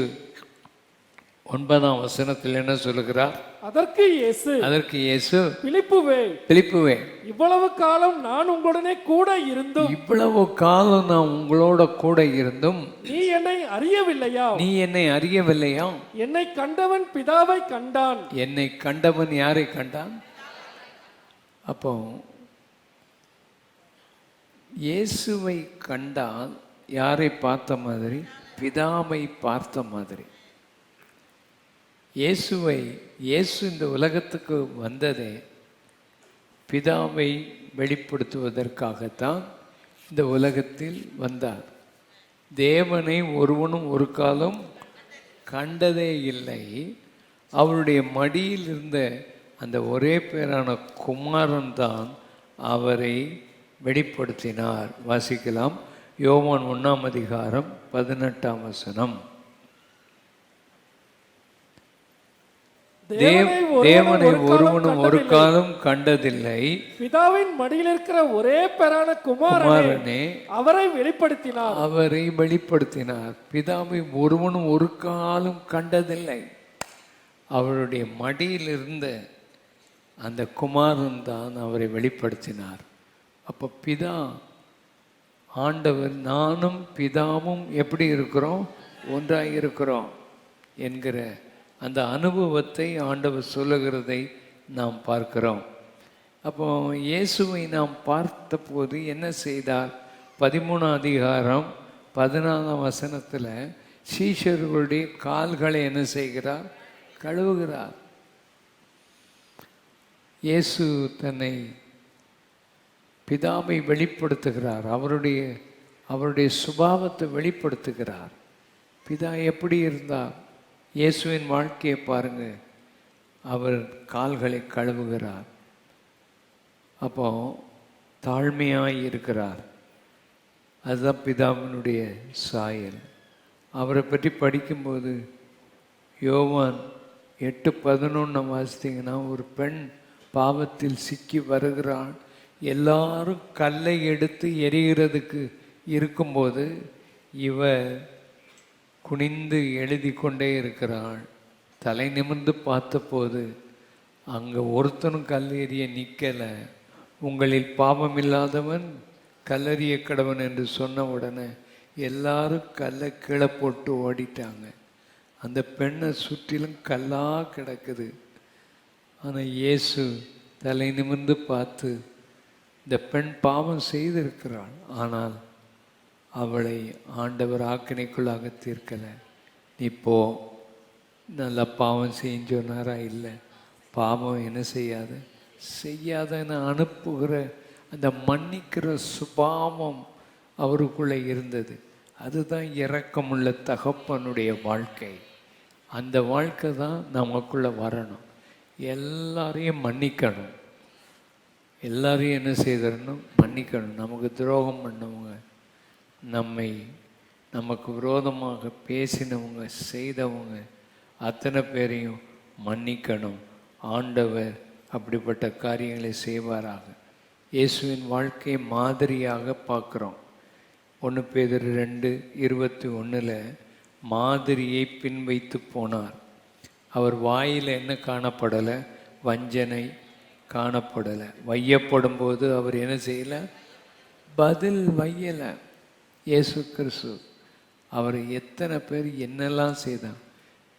9ஆம் வசனத்தில் என்ன சொல்லுகிறார்? அதற்கு இயேசு பிலிப்புவே, இவ்வளவு காலம் நான் உங்களுடனே கூட இருந்தும் நீ என்னை அறியவில்லையா? என்னை கண்டவன் பிதாவை கண்டான். என்னை கண்டவன் யாரை கண்டான்? அப்போ இயேசுவை கண்டால் யாரை பார்த்த மாதிரி? பிதாவை பார்த்த மாதிரி. இயேசு இந்த உலகத்துக்கு வந்ததே பிதாவை வெளிப்படுத்துவதற்காகத்தான் இந்த உலகத்தில் வந்தார். தேவனை ஒருவனும் ஒரு காலம் கண்டதே இல்லை. அவருடைய மடியில் இருந்த அந்த ஒரே பேரான குமாரன் தான் அவரை வெளிப்படுத்தினார். வாசிக்கலாம். யோவான் 1ஆம் அதிகாரம் 18ஆம் வசனம். தேவனை ஒருவனும் ஒரு காலம் கண்டதில்லை, பிதாவின் மடியில் இருக்கிற ஒரே பேரான குமாரனே அவரை வெளிப்படுத்தினார். பிதாவை ஒருவனும் ஒரு காலம் கண்டதில்லை. அவருடைய மடியில் இருந்த அந்த குமாரன் தான் அவரை வெளிப்படுத்தினார். அப்போ பிதா, ஆண்டவர், நானும் பிதாவும் எப்படி இருக்கிறோம்? ஒன்றாக இருக்கிறோம் என்கிற அந்த அனுபவத்தை ஆண்டவர் சொல்லுகிறதை நாம் பார்க்கிறோம். அப்போ இயேசுவை நாம் பார்த்த போது என்ன செய்தார்? 13ஆம் அதிகாரம் 14ஆம் வசனத்தில் சீஷர்களுடைய கால்களை என்ன செய்கிறார்? கழுவுகிறார். இயேசு தன்னை பிதாவை வெளிப்படுத்துகிறார். அவருடைய சுபாவத்தை வெளிப்படுத்துகிறார். பிதா எப்படி இருந்தார்? இயேசுவின் வாழ்க்கையை பாருங்க. அவர் கால்களை கழுவுகிறார். அப்போ தாழ்மையாய் இருக்கிறார். அதுதான் பிதாவினுடைய சாயல். அவரை பற்றி படிக்கும்போது யோவான் 8:11 வாசித்தீங்கன்னா, ஒரு பெண் பாவத்தில் சிக்கி வருகிறாள். எல்லாரும் கல்லை எடுத்து எரிகிறதுக்கு இருக்கும்போது இவர் குனிந்து எழுதி கொண்டே இருக்கிறாள். தலை நிமிர்ந்து பார்த்தபோது அங்கே ஒருத்தனும் கல் எறிய நிற்கலை. உங்களில் பாவம் இல்லாதவன் கல்லறிய கடவன் என்று சொன்ன உடனே எல்லாரும் கல்லை கீழே போட்டு ஓடிட்டாங்க. அந்த பெண்ணை சுற்றிலும் கல்லாக கிடக்குது. ஆனால் இயேசு தலை நிமிர்ந்து பார்த்து, இந்த பெண் பாவம் செய்திருக்கிறாள், ஆனால் அவளை ஆண்டவர் ஆக்கினைக்குள்ளாக தீர்க்கலை. நீ போ. நல்லா பாவம் செஞ்சோனாரா? இல்லை. பாவம் என்ன செய்யாதன்னு அனுப்புகிற அந்த மன்னிக்கிற சுபாவம் அவருக்குள்ளே இருந்தது. அதுதான் இரக்கமுள்ள தகப்பனுடைய வாழ்க்கை. அந்த வாழ்க்கை தான் நமக்குள்ளே வரணும். எல்லாரையும் மன்னிக்கணும். எல்லாரையும் என்ன செய்திடணும்? மன்னிக்கணும். நமக்கு துரோகம் பண்ணவங்க, நமக்கு விரோதமாக பேசினவங்க, செய்தவங்க அத்தனை பேரையும் மன்னிக்கணும். ஆண்டவர் அப்படிப்பட்ட காரியங்களை செய்வாராக. இயேசுவின் வாழ்க்கையை மாதிரியாக பார்க்குறோம். 1 பேதுரு 2:21 மாதிரியை பின் வைத்து போனார். அவர் வாயில் என்ன காணப்படலை? வஞ்சனை காணப்படலை. வையப்படும் போது அவர் என்ன செய்யலை? பதில் வையலை. இயேசு கிறிஸ்து அவர் எத்தனை பேர் என்னெல்லாம் செய்தான்.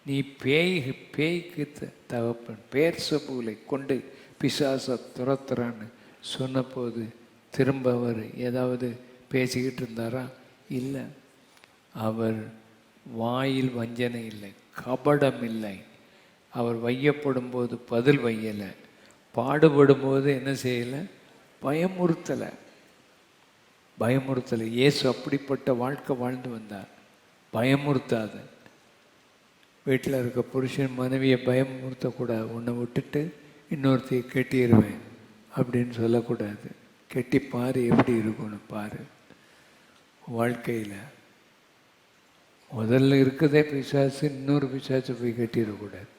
நீ பேய்க்கு தகப்பன் பேர்சபூலை கொண்டு பிசாசை துரத்துறான்னு சொன்னபோது திரும்ப அவர் ஏதாவது பேசிக்கிட்டு இருந்தாரா? இல்லை. அவர் வாயில் வஞ்சனை இல்லை, கபடம் இல்லை. அவர் வையப்படும் போது பதில் வையலை. பாடுபடும் போது என்ன செய்யலை? பயமுறுத்தலை. இயேசு அப்படிப்பட்ட வாழ்க்கை வாழ்ந்து வந்தார். பயமுறுத்தாத. வீட்டில் இருக்க புருஷன் மனைவியை பயமுறுத்தக்கூடாது. உன்னை விட்டுட்டு இன்னொருத்தையை கட்டிடுவேன் அப்படின்னு சொல்லக்கூடாது. கெட்டி பாரு, எப்படி இருக்கணும் பாரு. வாழ்க்கையில் முதல்ல இருக்கதே பிசாசு, இன்னொரு பிசாசு போய் கட்டிடக்கூடாது.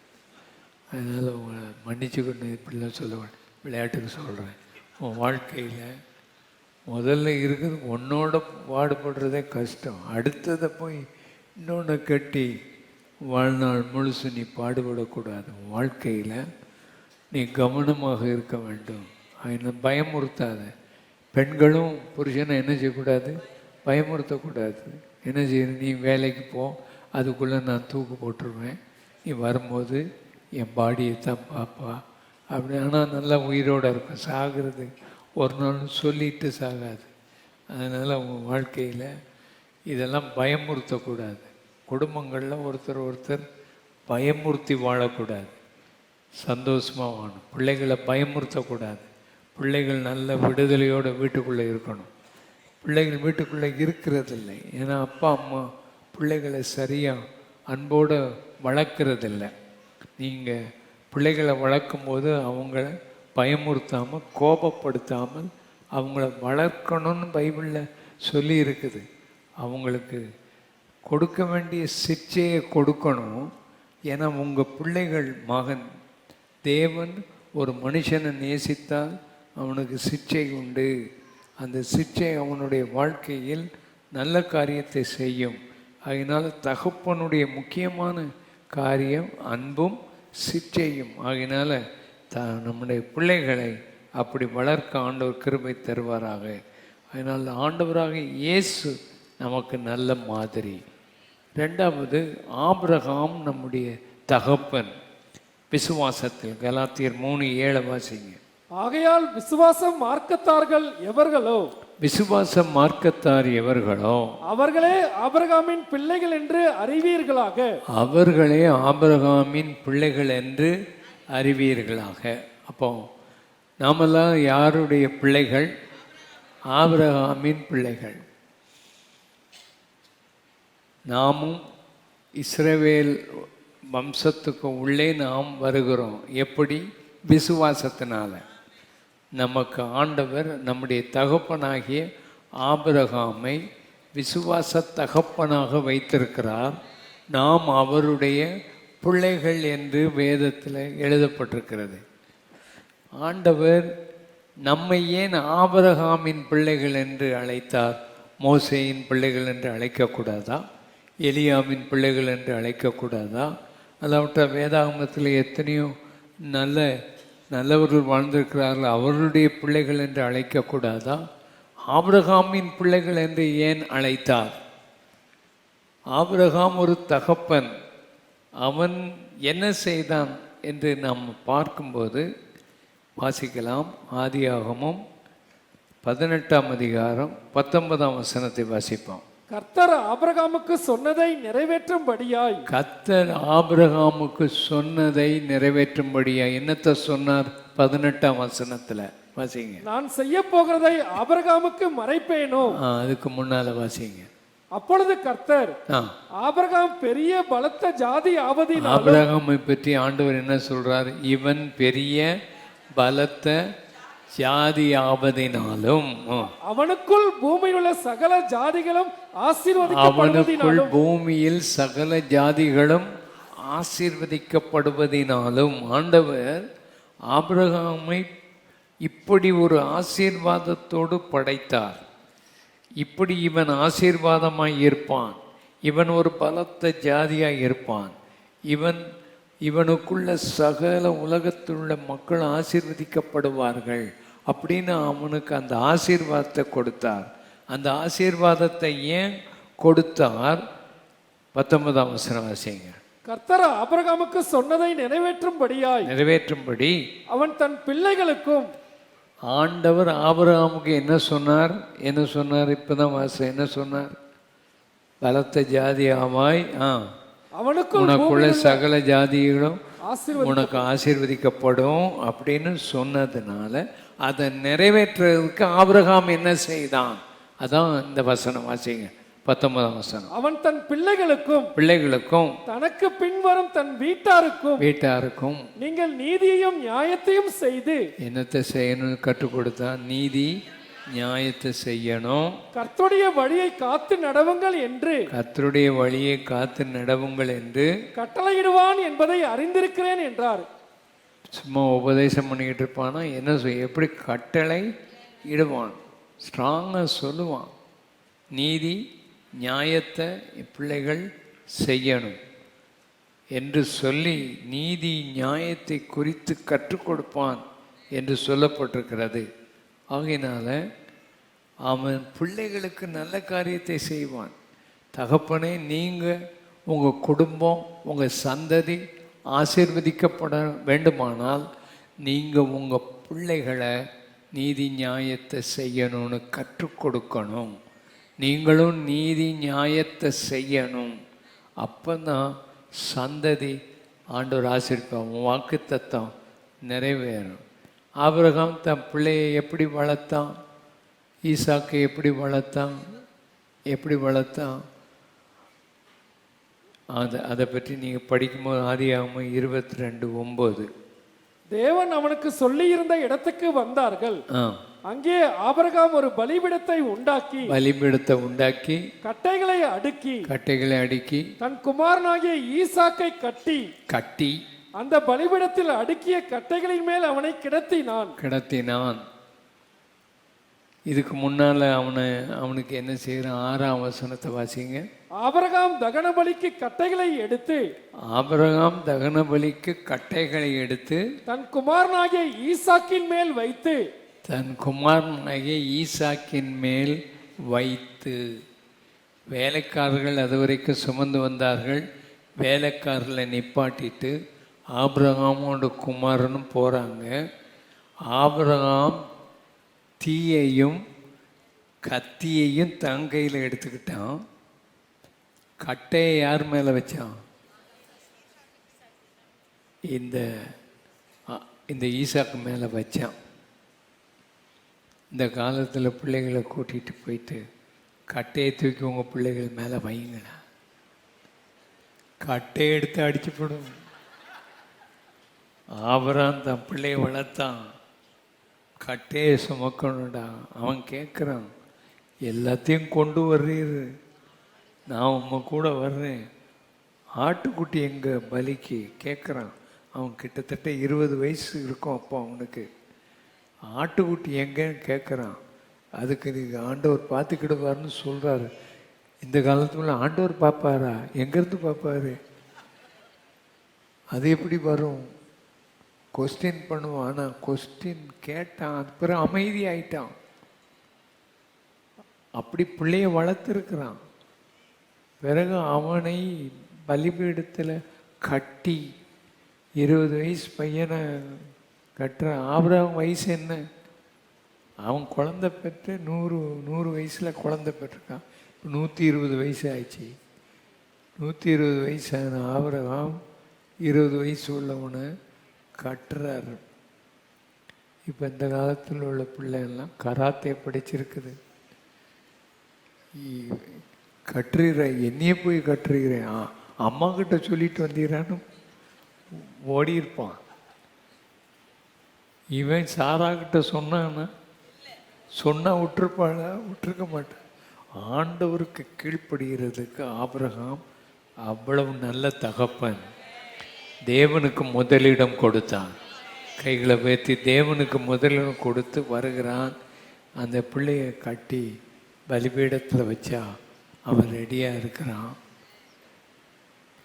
அதனால் உங்களை மன்னிச்சுக்கணும், இப்படிலாம் சொல்லக்கூடாது. விளையாட்டுக்கு சொல்கிறேன். உன் வாழ்க்கையில் முதல்ல இருக்குது உன்னோட பாடுபடுறதே கஷ்டம். அடுத்ததை போய் இன்னொன்று கட்டி வாழ்நாள் முழுசு நீ பாடுபடக்கூடாது. வாழ்க்கையில் நீ கவனமாக இருக்க வேண்டும். அதனால் பயமுறுத்தாத. பெண்களும் புருஷனை என்ன செய்யக்கூடாது? பயமுறுத்தக்கூடாது. என்ன செய்யணும்? நீ வேலைக்கு போ, அதுக்குள்ளே நான் தூக்கு போட்டுருவேன், நீ வரும்போது என் பாடியை தான் பாப்பா அப்படி. ஆனால் நல்லா உயிரோடு இருக்கும். சாகிறது ஒரு நாள் சொல்லிட்டு சாகாது. அதனால் அவங்க வாழ்க்கையில் இதெல்லாம் பயமுறுத்தக்கூடாது. குடும்பங்களில் ஒருத்தர் பயமுறுத்தி வாழக்கூடாது. சந்தோஷமாக வாழணும். பிள்ளைகளை பயமுறுத்தக்கூடாது. பிள்ளைகள் நல்ல விடுதலையோடு வீட்டுக்குள்ளே இருக்கணும். பிள்ளைகள் வீட்டுக்குள்ளே இருக்கிறதில்லை. ஏன்னா அப்பா அம்மா பிள்ளைகளை சரியாக அன்போடு வளர்க்குறதில்லை. நீங்கள் பிள்ளைகளை வளர்க்கும் போது அவங்கள பயமுறுத்தாமல், கோபப்படுத்தாமல் அவங்கள வளர்க்கணும்னு பைபிளில் சொல்லி இருக்குது. அவங்களுக்கு கொடுக்க வேண்டிய சிக்ஷையை கொடுக்கணும். ஏன்னா உங்கள் பிள்ளைகள் மகன் தேவன் ஒரு மனுஷனை நேசித்தால் அவனுக்கு சிக்ஷை உண்டு. அந்த சிக்ஷை அவனுடைய வாழ்க்கையில் நல்ல காரியத்தை செய்யும். அதனால் தகப்பனுடைய முக்கியமான காரியம் அன்பும் சிக்ஷையும். ஆகினால நம்முடைய பிள்ளைகளை அப்படி வளர்க்க ஆண்டவர் கிருபை தருவாராக. அதனால் ஆண்டவராக இயேசு நமக்கு நல்ல மாதிரி. ரெண்டாவது, ஆபிரகாம் நம்முடைய தகப்பன் விசுவாசத்தில். கலாத்தியர் 3:7 வாசிங்க. ஆகையால் விசுவாசம் மார்க்கத்தார்கள் எவர்களோ, விசுவாச மார்க்கத்தார் எவர்களோ அவர்களே ஆபிரகாமின் பிள்ளைகள் என்று அறிவீர்களாக. அவர்களே ஆபிரகாமின் பிள்ளைகள் என்று அறிவீர்களாக. அப்போ நாமெல்லாம் யாருடைய பிள்ளைகள்? ஆபிரகாமின் பிள்ளைகள். நாமும் இஸ்ரவேல் வம்சத்துக்கு உள்ளே நாம் வருகிறோம். எப்படி? விசுவாசத்தினால. நமக்கு ஆண்டவர் நம்முடைய தகப்பனாகிய ஆபிரகாமை விசுவாச தகப்பனாக வைத்திருக்கிறார். நாம் அவருடைய பிள்ளைகள் என்று வேதத்தில் எழுதப்பட்டிருக்கிறது. ஆண்டவர் நம்மை ஏன் ஆபிரகாமின் பிள்ளைகள் என்று அழைத்தார்? மோசேயின் பிள்ளைகள் என்று அழைக்கக்கூடாதா? எலியாவின் பிள்ளைகள் என்று அழைக்கக்கூடாதா? அதாவது வேதாகமத்தில் எத்தனையோ நல்லவர்கள் வாழ்ந்திருக்கிறார்கள், அவர்களுடைய பிள்ளைகள் என்று அழைக்கக்கூடாதா? ஆபிரகாமின் பிள்ளைகள் என்று ஏன் அழைத்தார்? ஆபிரகாம் ஒரு தகப்பன். அவன் என்ன செய்தான் என்று நாம் பார்க்கும்போது வாசிக்கலாம். ஆதியாகமம் 18ஆம் அதிகாரம் 19ஆம் வசனத்தை வாசிப்போம். கர்த்தர் ஆபிரகாமுக்கு சொன்னதை நிறைவேற்றும்படியாய். கர்த்தர் ஆபிரகாமுக்கு சொன்னதை நிறைவேற்றும்படியாய் என்னத்தை சொன்னார்? 18ஆம் வசனத்துல வாசிங்க. நான் செய்ய போகிறதை ஆபிரகாமுக்கு மறைப்பேனோ? அதுக்கு முன்னால வாசிங்க. அப்பொழுது கர்த்தர் ஆபிரகாம் பெரிய பலத்த ஜாதி ஆவதினாலும். ஆபிரகாமை பற்றி ஆண்டவர் என்ன சொல்றார்? இவன் பெரிய பலத்த ஜாதி ஆவதினாலும், அவனுக்குள் பூமியில் உள்ள சகல ஜாதிகளும் அவனுக்குள் பூமியில் சகல ஜாதிகளும் ஆசீர்வதிக்கப்படுவதினாலும். ஆண்டவர் ஆபிரகாமை இப்படி ஒரு ஆசீர்வாதத்தோடு படைத்தார். இப்படி இவன் ஆசீர்வாதமாய் இருப்பான், இவன் ஒரு பலத்த ஜாதியாய் இருப்பான், இவனுக்குள்ள சகல உலகத்திலுள்ள மக்கள் ஆசீர்வதிக்கப்படுவார்கள் அப்படின்னு அவனுக்கு அந்த ஆசீர்வாதத்தை கொடுத்தார். அந்த ஆசீர்வாதத்தை ஏன் கொடுத்தார்? 19ஆம் வசனம் வாசிங்க. கர்த்தர் ஆபிரகாமுக்கு சொன்னதை நிறைவேற்றும்படி அவன் தன் பிள்ளைகளுக்கும். ஆண்டவர் ஆபிரகாமுக்கு என்ன சொன்னார்? இப்பதான் என்ன சொன்னார்? பலத்த ஜாதி ஆவாய், உனக்குள்ள சகல ஜாதிகளும் உனக்கு ஆசீர்வதிக்கப்படும் அப்படின்னு சொன்னதுனால அதை நிறைவேற்றுறதுக்கு ஆபிரகாம் என்ன செய்தான்? அதான் இந்த வசனம் வாசிங்க. 19ஆம் வசனம். அவன் தன் பிள்ளைகளுக்கும் தனக்கு பின்வரும் தன் வீட்டாருக்கும் நீங்கள் நீதியையும் நியாயத்தையும் செய்து. என்னத்தை செய்யணும் கற்றுக் கொடுத்தான்? நீதி நியாயத்தை செய்யணும். கர்த்தருடைய வழியை காத்து நடவுங்கள் என்று கட்டளையிடுவான் என்பதை அறிந்திருக்கிறேன் என்றார். சும்மா உபதேசம் பண்ணிக்கிட்டு இருப்பானா? என்ன எப்படி கட்டளை இடுவான்? ஸ்ட்ராங்கா சொல்லுவான். நீதி நியாயத்தை பிள்ளைகள் செய்யணும் என்று சொல்லி நீதி நியாயத்தை குறித்து கற்றுக் கொடுப்பான் என்று சொல்லப்பட்டிருக்கிறது. ஆகையினால அவன் பிள்ளைகளுக்கு நல்ல காரியத்தை செய்வான். தகப்பனே, நீங்கள் உங்கள் குடும்பம் உங்கள் சந்ததி ஆசீர்வதிக்கப்பட வேண்டுமானால் நீங்கள் உங்கள் பிள்ளைகளை நீதி நியாயத்தை செய்யணும்னு கற்றுக் கொடுக்கணும். நீங்களும் நீதி நியாயத்தை செய்யணும். அப்போதான் சந்ததி ஆண்டவர் ஆசீர்வாதம் வாக்கு தத்தம் நிறைவேறும். ஆபிரகாம் தன் பிள்ளையை எப்படி வளர்த்தான்? ஈசாக்கை எப்படி வளர்த்தான்? அதை பற்றி நீங்கள் படிக்கும்போது ஆதியாகமம் 22:9. தேவன் அவனுக்கு சொல்லி இருந்த இடத்துக்கு வந்தார்கள். அங்கே ஆபிரகாம் ஒரு பலிபீடத்தை உண்டாக்கி கட்டைகளை அடுக்கி தன் குமாரனாகிய ஈசாக்கை கட்டி அந்த பலிபீடத்தில் அடுக்கிய கட்டைகளின் மேல் அவனை கிடத்தினான். இதுக்கு முன்னால அவனுக்கு என்ன செய்யறான்? 6ஆம் வசனத்தை வாசிங்க. ஆபிரகாம் தகன பலிக்கு கட்டைகளை எடுத்து தன் குமாரனாகிய ஈசாக்கின் மேல் வைத்து வேலைக்காரர்கள் அது வரைக்கும் சுமந்து வந்தார்கள். வேலைக்காரர்களை நிப்பாட்டிட்டு ஆபிரகாமோட குமாரனும் போறாங்க. ஆபிரகாம் தீயையும் கத்தியையும் தங்கையில் எடுத்துக்கிட்டான். கட்டையை யார் மேலே வச்சான்? இந்த ஈசாக்கு மேலே வச்சான். இந்த காலத்தில் பிள்ளைகளை கூட்டிகிட்டு போயிட்டு கட்டையை தூக்கி உங்கள் பிள்ளைகள் மேலே வைங்களா. கட்டையை எடுத்து அடிச்சு போடும். ஆபிரகாம் தன் பிள்ளையை வளர்த்தான், கட்டையை சுமக்கணும்டா. அவன் கேட்குறான், எல்லாத்தையும் கொண்டு வர்றீரு, நான் உம்மை கூட வர்றேன், ஆட்டுக்குட்டி எங்க பலிக்கு கேட்குறான். அவன் கிட்டத்தட்ட 20 வயசு இருக்கும் அப்போ அவனுக்கு. ஆட்டுக்குட்டி எங்கன்னு கேட்குறான். அதுக்கு நீங்க ஆண்டவர் பார்த்துக்கிடுவார்னு சொல்கிறாரு. இந்த காலத்துல ஆண்டவர் பார்ப்பாரா? எங்கேருந்து பார்ப்பாரு? அது எப்படி வரும்? கொஸ்டின் பண்ணுவான். ஆனால் கொஸ்டின் கேட்டான், அது பிறகு அமைதியாயிட்டான். அப்படி பிள்ளைய வளர்த்துருக்கிறான். பிறகு அவனை பலிபீடத்தில் கட்டி 20 வயசு பையனை கட்டுறான். ஆபிரகாம் வயசு என்ன? அவன் குழந்தை பெற்று 100 வயசில் குழந்தை பெற்றிருக்கான். 120 வயசு ஆயிடுச்சு. 120 வயசான ஆபிரகாம் 20 வயசு உள்ளவனை கட்டுறாரு. இப்போ இந்த காலத்தில் உள்ள பிள்ளைகள்லாம் கராத்தே படிச்சிருக்குது. கட்டுற என்னையே போய் கட்டுறேன், அம்மா கிட்ட சொல்லிட்டு வந்தீரான்னு ஓடி இருப்பான். இவன் சாரா கிட்ட சொன்னான்னா சொன்னா விட்டுருப்பாளா? விட்டுருக்க மாட்டான். ஆண்டவருக்கு கீழ்ப்படுகிறதுக்கு ஆபிரகாம் அவ்வளவு நல்ல தகப்பன். தேவனுக்கு முதலிடம் கொடுத்தான். கைகளை உயர்த்தி தேவனுக்கு முதலிடம் கொடுத்து வருகிறான். அந்த பிள்ளைய கட்டி பலிபீடத்தில் வச்சா அவன் ரெடியாக இருக்கிறான்.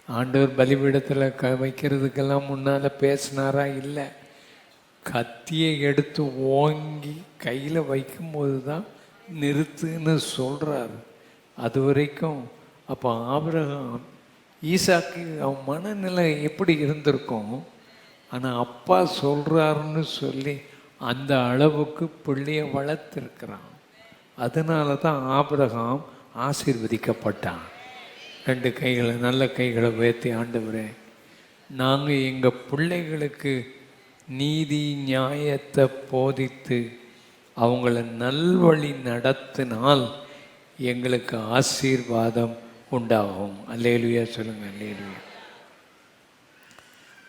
ஆண்டவர் பலிபீடத்தில் வைக்கிறதுக்கெல்லாம் முன்னால் பேசினாரா? இல்லை. கத்தியை எடுத்து ஓங்கி கையில் வைக்கும்போது தான் நிறுத்துன்னு சொல்கிறார். அது வரைக்கும் அப்போ ஆபிரகாம் ஈசாக்கு அவன் மனநிலை எப்படி இருந்திருக்கும். ஆனால் அப்பா சொல்கிறாருன்னு சொல்லி அந்த அளவுக்கு பிள்ளைய வளர்த்துருக்கிறான். அதனால தான் ஆபிரகாம் ஆசீர்வதிக்கப்பட்டான். 2 கைகளை நல்ல கைகளை உயர்த்தி, ஆண்டவரே, நாங்கள் எங்கள் பிள்ளைகளுக்கு நீதி நியாயத்தை போதித்து அவங்கள நல்வழி நடத்தினால் எங்களுக்கு ஆசீர்வாதம் உண்டாகும். அல்லேலூயா சொல்லுங்க. அல்லேலூயா.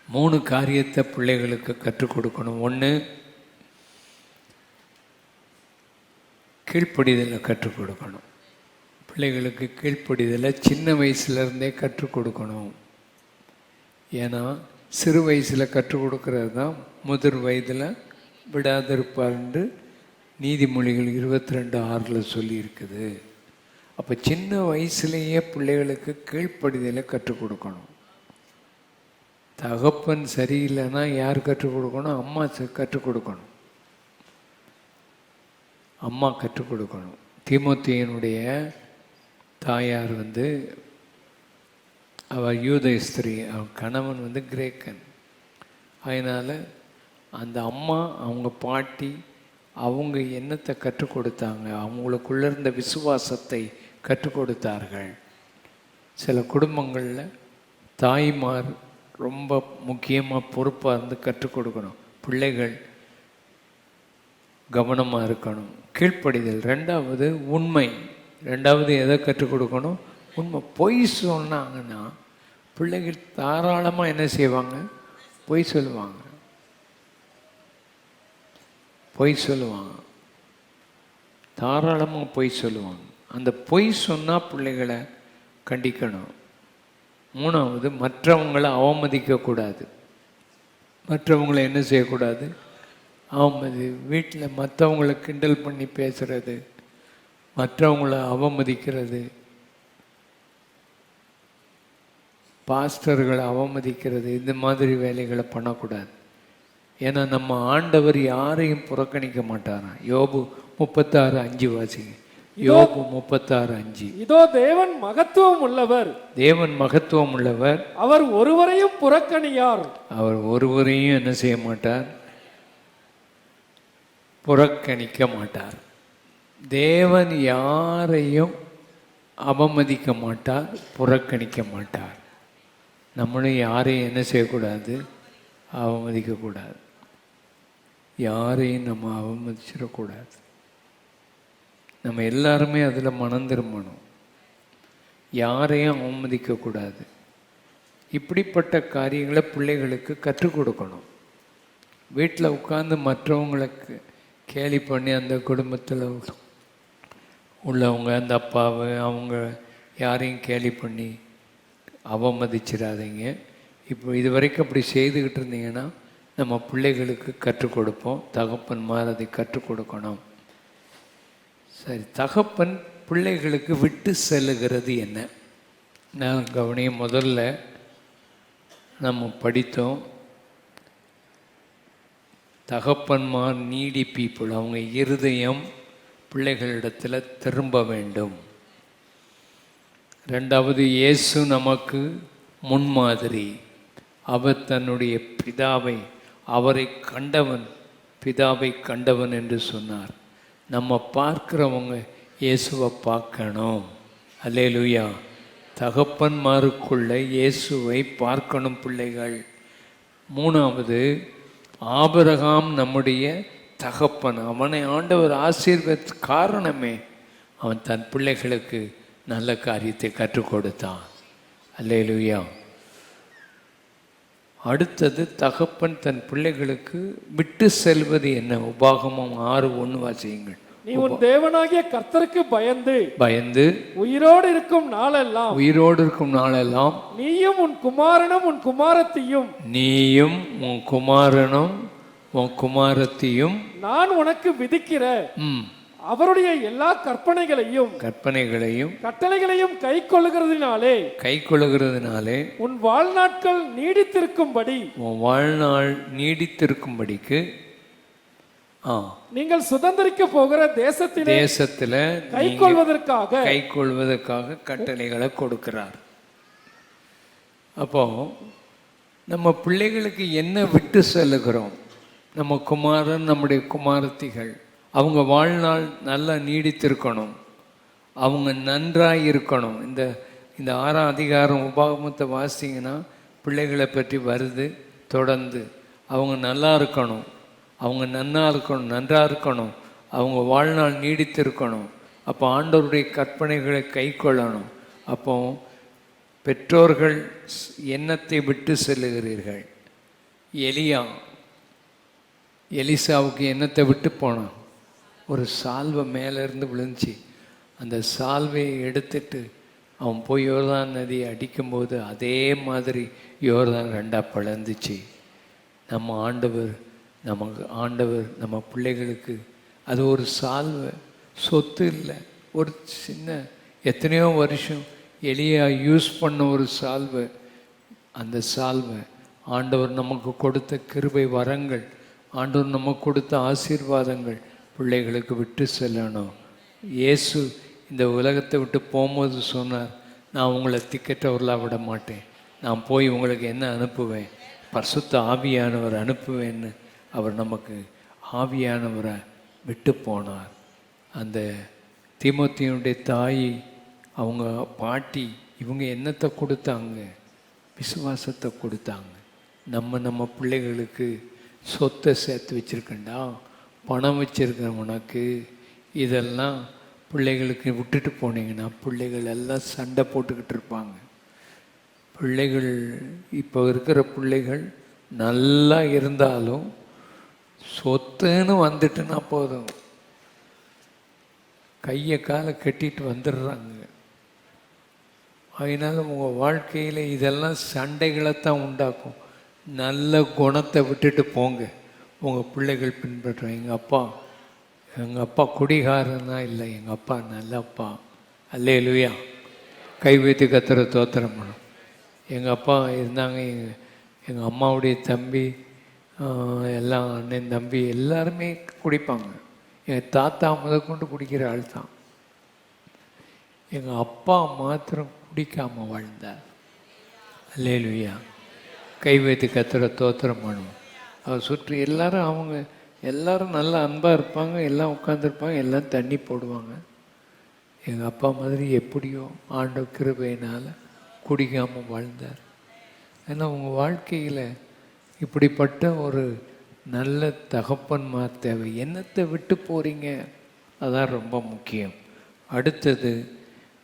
3 காரியத்தை பிள்ளைகளுக்கு கற்றுக் கொடுக்கணும். 1, கீழ்ப்படிதலை கற்றுக் கொடுக்கணும். பிள்ளைகளுக்கு கீழ்ப்படிதலை சின்ன வயசுலேருந்தே கற்றுக் கொடுக்கணும். ஏன்னா சிறு வயசில் கற்றுக் கொடுக்கறது தான் முதிர் வயதில் விடாதிருப்பார்ன்று நீதிமொழிகள் 22:6 சொல்லியிருக்குது. அப்போ சின்ன வயசுலேயே பிள்ளைகளுக்கு கீழ்ப்படிதலை கற்றுக் கொடுக்கணும். தகப்பன் சரியில்லைன்னா யார் கற்றுக் கொடுக்கணும்? அம்மா கற்றுக் கொடுக்கணும். அம்மா கற்றுக் கொடுக்கணும். தீமோத்தேயுனுடைய தாயார் அவள் யூத ஸ்திரீ, அவன் கணவன் கிரேக்கன். அதனால் அந்த அம்மா அவங்க பாட்டி அவங்க என்னத்தை கற்றுக் கொடுத்தாங்க? அவங்களுக்குள்ள இருந்த விசுவாசத்தை கற்றுக் கொடுத்தார்கள். சில குடும்பங்களில் தாய்மார் ரொம்ப முக்கியமாக பொறுப்பாக இருந்து கற்றுக் கொடுக்கணும். பிள்ளைகள் கவனமாக இருக்கணும். கீழ்ப்படிதல். 2வது உண்மை. 2வது எதை கற்றுக் கொடுக்கணும்? உண்மை. பொய் சொன்னாங்கன்னா பிள்ளைகள் தாராளமாக என்ன செய்வாங்க? பொய் சொல்லுவாங்க. பொய் சொல்லுவாங்க, தாராளமாக பொய் சொல்லுவாங்க. அந்த பொய் சொன்னால் பிள்ளைகளை கண்டிக்கணும். 3வது மற்றவங்களை அவமதிக்கக்கூடாது. மற்றவங்களை என்ன செய்யக்கூடாது? வீட்டில் மற்றவங்களை கிண்டல் பண்ணி பேசுறது, மற்றவங்களை அவமதிக்கிறது, பாஸ்டர்களை அவமதிக்கிறது, இந்த மாதிரி வேலைகளை பண்ணக்கூடாது. ஏன்னா நம்ம ஆண்டவர் யாரையும் புறக்கணிக்க மாட்டாராம். யோபு 36:5 வாசிங்க. யோபு 36:5. இதோ தேவன் மகத்துவம் உள்ளவர், தேவன் மகத்துவம் உள்ளவர், அவர் ஒருவரையும் புறக்கணியார். அவர் ஒருவரையும் என்ன செய்ய மாட்டார்? புறக்கணிக்க மாட்டார். தேவன் யாரையும் அவமதிக்க மாட்டார், புறக்கணிக்க மாட்டார். நம்மளும் யாரையும் என்ன செய்யக்கூடாது? அவமதிக்கக்கூடாது. யாரையும் நம்ம அவமதிச்சிடக்கூடாது. நம்ம எல்லாருமே அதில் மனம் திரும்பணும். யாரையும் அவமதிக்கக்கூடாது. இப்படிப்பட்ட காரியங்களை பிள்ளைகளுக்கு கற்றுக் கொடுக்கணும். வீட்டில் உட்காந்து மற்றவங்களுக்கு கேலி பண்ணி அந்த குடும்பத்தில் உள்ளவங்க அந்த அப்பாவை அவங்க யாரையும் கேலி பண்ணி அவமதிச்சிடாதீங்க. இப்போ இது வரைக்கும் அப்படி செய்துக்கிட்டு இருந்தீங்கன்னா நம்ம பிள்ளைகளுக்கு கற்றுக் கொடுப்போம். தகப்பன்மார் அதை கற்றுக் கொடுக்கணும். சரி, தகப்பன் பிள்ளைகளுக்கு விட்டு செல்லுகிறது என்ன? நான் கவனிய முதல்ல நம்ம படித்தோம், தகப்பன்மார் நீடி பீப்புள், அவங்க இருதயம் பிள்ளைகளிடத்தில் திரும்ப வேண்டும். ரெண்டாவது, இயேசு நமக்கு முன்மாதிரி. அவர் தன்னுடைய பிதாவை, அவரை கண்டவன் பிதாவை கண்டவன் என்று சொன்னார். நம்ம பார்க்குறவங்க இயேசுவை பார்க்கணும். அல்லேலூயா. தகப்பன்மாருக்குள்ள இயேசுவை பார்க்கணும் பிள்ளைகள். மூணாவது, ஆபிரகாம் நம்முடைய தகப்பன். அவனை ஆண்டவர் ஆசீர்வதித்த காரணமே அவன் தன் பிள்ளைகளுக்கு நல்ல காரியத்தை கற்றுக் கொடுத்தான். அல்லேலூயா. அடுத்தது, தகப்பன் தன் பிள்ளைகளுக்கு விட்டு செல்வது என்ன? உபாகமம் 6:1 வாசியுங்கள். நீ உன் தேவனாகிய கர்த்தருக்கு பயந்து உயிரோடு இருக்கும் நாளெல்லாம் நீயும் உன் குமாரனும் நான் உனக்கு விதிக்கிற அவருடைய எல்லா கற்பனைகளையும் கட்டளைகளையும் கைக்கொள்ளுகிறதுனாலே உன் வாழ்நாட்கள் நீடித்திருக்கும்படிக்கு நீங்கள் சுதந்திரிக்க போகிற தேசத்தில கைக்கொள்வதற்காக கட்டளைகளை கொடுக்கிறார். அப்போ நம்ம பிள்ளைகளுக்கு என்ன விட்டு செல்லுகிறோம்? நம்ம குமாரன், நம்முடைய குமாரத்திகள், அவங்க வாழ்நாள் நல்லா நீடித்திருக்கணும், அவங்க நன்றாக இருக்கணும். இந்த 6ஆம் அதிகாரம் உபாகமத்தை வாசிங்கன்னா பிள்ளைகளை பற்றி வருது. தொடர்ந்து அவங்க நல்லா இருக்கணும், அவங்க நன்றாக இருக்கணும், அவங்க வாழ்நாள் நீடித்திருக்கணும். அப்போ ஆண்டவருடைய கற்பனைகளை கை கொள்ளணும். அப்போ பெற்றோர்கள் எண்ணத்தை விட்டு செல்லுகிறீர்கள். எலிசாவுக்கு எண்ணத்தை விட்டு போனான். ஒரு சால்வை மேலேருந்து விழுந்துச்சு. அந்த சால்வையை எடுத்துட்டு அவன் போய் யோர்தான் நதியை அடிக்கும்போது அதே மாதிரி யோர்தான் 2ஆக பிளந்துச்சு. நம்ம ஆண்டவர் நம்ம பிள்ளைகளுக்கு அது ஒரு சால்வை, சொத்து இல்லை, ஒரு சின்ன எத்தனையோ வருஷம் எளியா யூஸ் பண்ண ஒரு சால்வை. அந்த சால்வை ஆண்டவர் நமக்கு கொடுத்த கிருபை வரங்கள், ஆண்டவர் நமக்கு கொடுத்த ஆசீர்வாதங்கள் பிள்ளைகளுக்கு விட்டு செல்லணும். இயேசு இந்த உலகத்தை விட்டு போகும்போது சொன்னார், நான் உங்களை திக்கற்றவர்களாக விட மாட்டேன், நான் போய் உங்களுக்கு என்ன அனுப்புவேன்? பரிசுத்த ஆவியானவர் அனுப்புவேன்னு அவர் நமக்கு ஆவியானவரை விட்டு போனார். அந்த தீமோத்தேயுடைய தாய், அவங்க பாட்டி, இவங்க என்னத்தை கொடுத்தாங்க? விசுவாசத்தை கொடுத்தாங்க. நம்ம பிள்ளைகளுக்கு சொத்தை சேர்த்து வச்சுருக்கண்டா, பணம் வச்சுருக்கேன் உனக்கு, இதெல்லாம் பிள்ளைகளுக்கு விட்டுட்டு போனீங்கன்னா பிள்ளைகள் எல்லாம் சண்டை போட்டுக்கிட்டு இருப்பாங்க. பிள்ளைகள் இப்போ இருக்கிற பிள்ளைகள் நல்லா இருந்தாலும் சொத்துன்னு வந்துட்டுனா போதும், கையை காலை கட்டிட்டு வந்துடுறாங்க. அதனால் உங்கள் வாழ்க்கையில் இதெல்லாம் சண்டைகளைத்தான் உண்டாக்கும். நல்ல குணத்தை விட்டுட்டு போங்க, உங்கள் பிள்ளைகள் பின்பற்றுவோம். எங்கள் அப்பா குடிகாரனா இல்லை, எங்கள் அப்பா நல்ல அப்பா. அல்லேலூயா. கை வைத்து கத்துற தோத்திரம் பண்ணும். எங்கள் அப்பா இருந்தாங்க, எங்கள் அம்மாவுடைய தம்பி எல்லாம், அண்ணன் தம்பி எல்லாருமே குடிப்பாங்க. எங்கள் தாத்தா முதற்கொண்டு குடிக்கிற ஆள் தான். எங்கள் அப்பா மாத்திரம் குடிக்காமல் வாழ்ந்தார். அல்லேலூயா. கை வைத்து கத்துற தோத்திரம் பண்ணுவோம். அவர் சுற்றி எல்லாரும், அவங்க எல்லாரும் நல்லா அன்பாக இருப்பாங்க, எல்லாம் உட்காந்துருப்பாங்க, எல்லாம் தண்ணி போடுவாங்க. எங்கள் அப்பா மாதிரி எப்படியோ ஆண்டவர் கிருபையினால் குடிக்காமல் வாழ்ந்தார். ஏன்னா உங்கள் வாழ்க்கையில் இப்படிப்பட்ட ஒரு நல்ல தகப்பன்மார் தேவை. என்னத்தை விட்டு போகிறீங்க, அதான் ரொம்ப முக்கியம். அடுத்தது,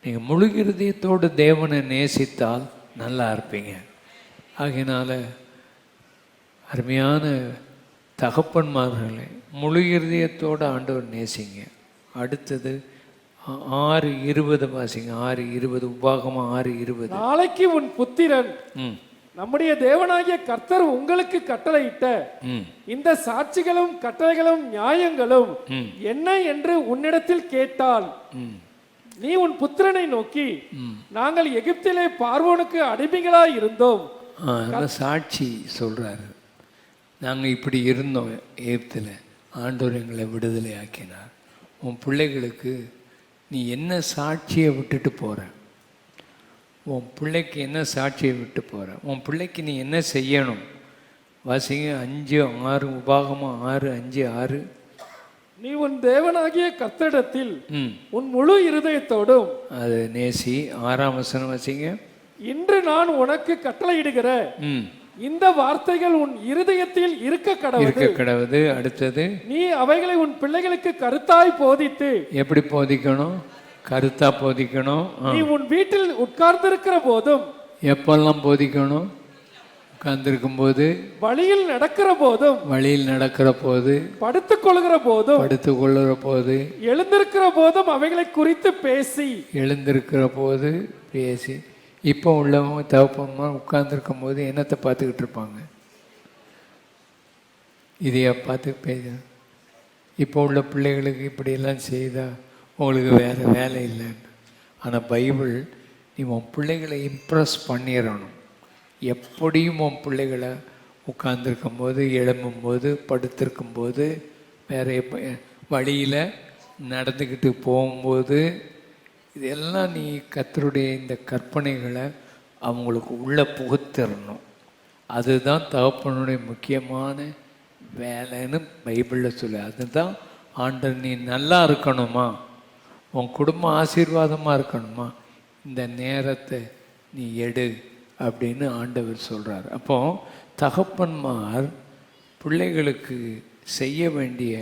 நீங்கள் முழு இருதயத்தோடு தேவனை நேசித்தால் நல்லா இருப்பீங்க. ஆகையினால அருமையான தகப்பன்மார்களை முழு இருதயத்தோடு ஆண்டவர் நேசிங்க. அடுத்தது 6:20 வாசிங்க. 6:20 உபாகமம் 6:20. நாளைக்கு உன் புத்திரன் நம்முடைய தேவனாகிய கர்த்தர் உங்களுக்கு கட்டளையிட்ட இந்த சாட்சிகளும் கட்டளைகளும் நியாயங்களும் என்ன என்று உன்னிடத்தில் கேட்டால் நீ உன் புத்திரனை நோக்கி நாங்கள் எகிப்திலே பார்வோனுக்கு அடிமைகளாய் இருந்தோம். சாட்சி சொல்றாரு. நாங்கள் இப்படி இருந்தோம் எகிப்தில், ஆண்டவர் எங்களை விடுதலை ஆக்கினார். உன் பிள்ளைகளுக்கு நீ என்ன சாட்சியை விட்டுட்டு போற? உன் பிள்ளைக்கு என்ன சாட்சியை விட்டு போற? உன் பிள்ளைக்கு நீ என்ன செய்யணும்? வாசிங்க 5:6 உபாகமம் 6:5-6. நீ உன் தேவனாகிய கர்த்தரிடத்தில் உன் முழு இருதயத்தோடும் அது நேசி. 6ஆம் வசனம் வாசிங்க. இன்று நான் உனக்கு கட்டளையிடுகிற இந்த வார்த்தைகள் உன் இருதயத்தில் இருக்க கடவுது. அடுத்தது, நீ அவைகளை உன் பிள்ளைகளுக்கு கருத்தாய் போதித்து. எப்படி போதிக்கணும்? கருத்தா போதிக்கணும். நீ உன் வீட்டில் உட்கார்ந்திருக்கிற போதும். எப்பெல்லாம் போதிக்கணும்? உட்கார்ந்திருக்கும் போது, வழியில் நடக்கிற போதும், வழியில் நடக்கிற போது, படுத்துக் கொள்கிற போதும், படுத்துக் கொள்ளுற போது, எழுந்திருக்கிற போதும் அவைகளை குறித்து பேசி. எழுந்திருக்கிற போது பேசி. இப்போ உள்ளவங்க தகப்பன்மா உட்கார்ந்துருக்கும் போது என்னத்தை பார்த்துக்கிட்டு இருப்பாங்க? இதையா பார்த்து பேச. இப்போ உள்ள பிள்ளைகளுக்கு இப்படியெல்லாம் செய்தா உங்களுக்கு வேறு வேலை இல்லைன்னு. ஆனால் பைபிள், நீ உன் பிள்ளைகளை இம்ப்ரெஸ் பண்ணிடணும். எப்படியும் உன் பிள்ளைகளை உட்கார்ந்துருக்கும் போது, எழும்பும்போது, படுத்திருக்கும்போது, வேற வழியில் நடந்துக்கிட்டு போகும்போது, இதெல்லாம் நீ கர்த்தருடைய இந்த கற்பனைகளை அவங்களுக்கு உள்ளே புகுத்திடணும். அதுதான் தகப்பனுடைய முக்கியமான வேலைன்னு பைபிளில் சொல்லு. அதுதான் ஆண்டவர், நீ நல்லா இருக்கணுமா, உன் குடும்பம் ஆசீர்வாதமாக இருக்கணுமா, இந்த நேரத்தை நீ எடு அப்படின்னு ஆண்டவர் சொல்கிறார். அப்போ தகப்பன்மார் பிள்ளைகளுக்கு செய்ய வேண்டிய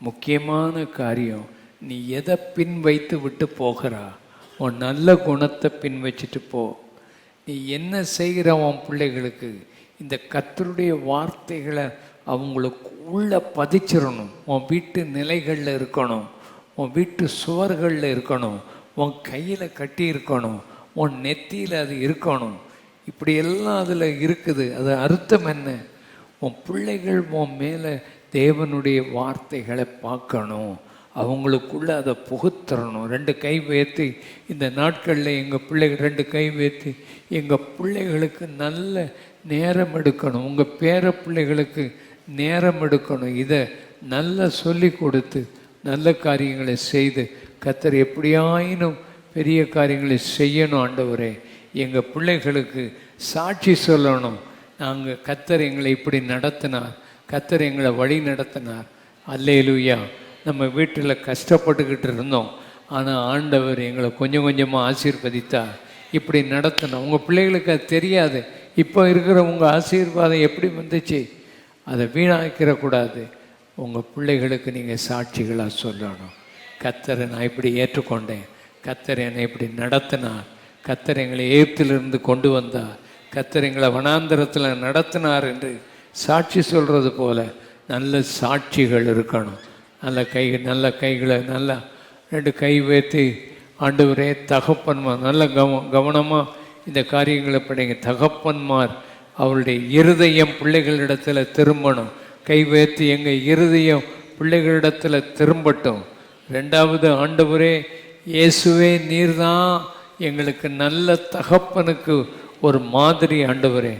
முக்கியமான காரியம், நீ எதை பின் வைத்து விட்டு போகிறா? உன் நல்ல குணத்தை பின் வச்சுட்டு போ. நீ என்ன செய்கிற உன் பிள்ளைகளுக்கு இந்த கர்த்தருடைய வார்த்தைகளை அவங்களுக்கு உள்ள பதிச்சிடணும். உன் வீட்டு நிலைகளில் இருக்கணும், உன் வீட்டு சுவர்களில் இருக்கணும், உன் கையில் கட்டி இருக்கணும், உன் நெத்தியில் அது இருக்கணும். இப்படியெல்லாம் அதில் இருக்குது. அது அர்த்தம் என்ன? உன் பிள்ளைகள் உன் மேலே தேவனுடைய வார்த்தைகளை பார்க்கணும், அவங்களுக்குள்ள அதை புகுத்தரணும். 2 கை உயர்த்தி இந்த நாட்களில் எங்கள் பிள்ளைகள் 2 கை உயர்த்தி எங்கள் பிள்ளைகளுக்கு நல்ல நேரம் எடுக்கணும், உங்கள் பேர பிள்ளைகளுக்கு நேரம் எடுக்கணும். இதை நல்லா சொல்லி கொடுத்து நல்ல காரியங்களை செய்து கர்த்தர் எப்படியாயினும் பெரிய காரியங்களை செய்யணும். ஆண்டவரே, எங்கள் பிள்ளைகளுக்கு சாட்சி சொல்லணும். நாங்கள் கர்த்தர் எங்களை இப்படி நடத்தினார், கர்த்தர் எங்களை வழி நடத்தினார். அல்லேலூயா. நம்ம வீட்டில் கஷ்டப்பட்டுக்கிட்டு இருந்தோம், ஆனால் ஆண்டவர் எங்களை கொஞ்சம் கொஞ்சமாக ஆசீர்வதித்தார், இப்படி நடத்தினோம். உங்கள் பிள்ளைகளுக்கு அது தெரியாது. இப்போ இருக்கிற உங்கள் ஆசீர்வாதம் எப்படி வந்துச்சு, அதை வீணாக்கிடக்கூடாது. உங்கள் பிள்ளைகளுக்கு நீங்கள் சாட்சிகளாக சொல்லணும். கர்த்தரை நான் இப்படி ஏற்றுக்கொண்டேன், கர்த்தர் என்னை இப்படி நடத்தினார், கர்த்தர் எங்களை எகிப்திலிருந்து கொண்டு வந்தார், கர்த்தர் எங்களை வனாந்தரத்தில் நடத்தினார் என்று சாட்சி சொல்கிறது போல நல்ல சாட்சிகள் இருக்கணும். நல்ல கைகளை நல்லா 2 கை வைத்து ஆண்டவரே தகப்பன்மார் நல்ல கவனமாக இந்த காரியங்களை படிங்க. தகப்பன்மார் அவருடைய இருதயம் பிள்ளைகளிடத்தில் திரும்பணும். கை வைத்து எங்கள் இருதயம் பிள்ளைகளிடத்தில் திரும்பட்டும். 2வது, ஆண்டவரே இயேசுவே நீர்தான் எங்களுக்கு நல்ல தகப்பனுக்கு ஒரு மாதிரி ஆண்டவரே.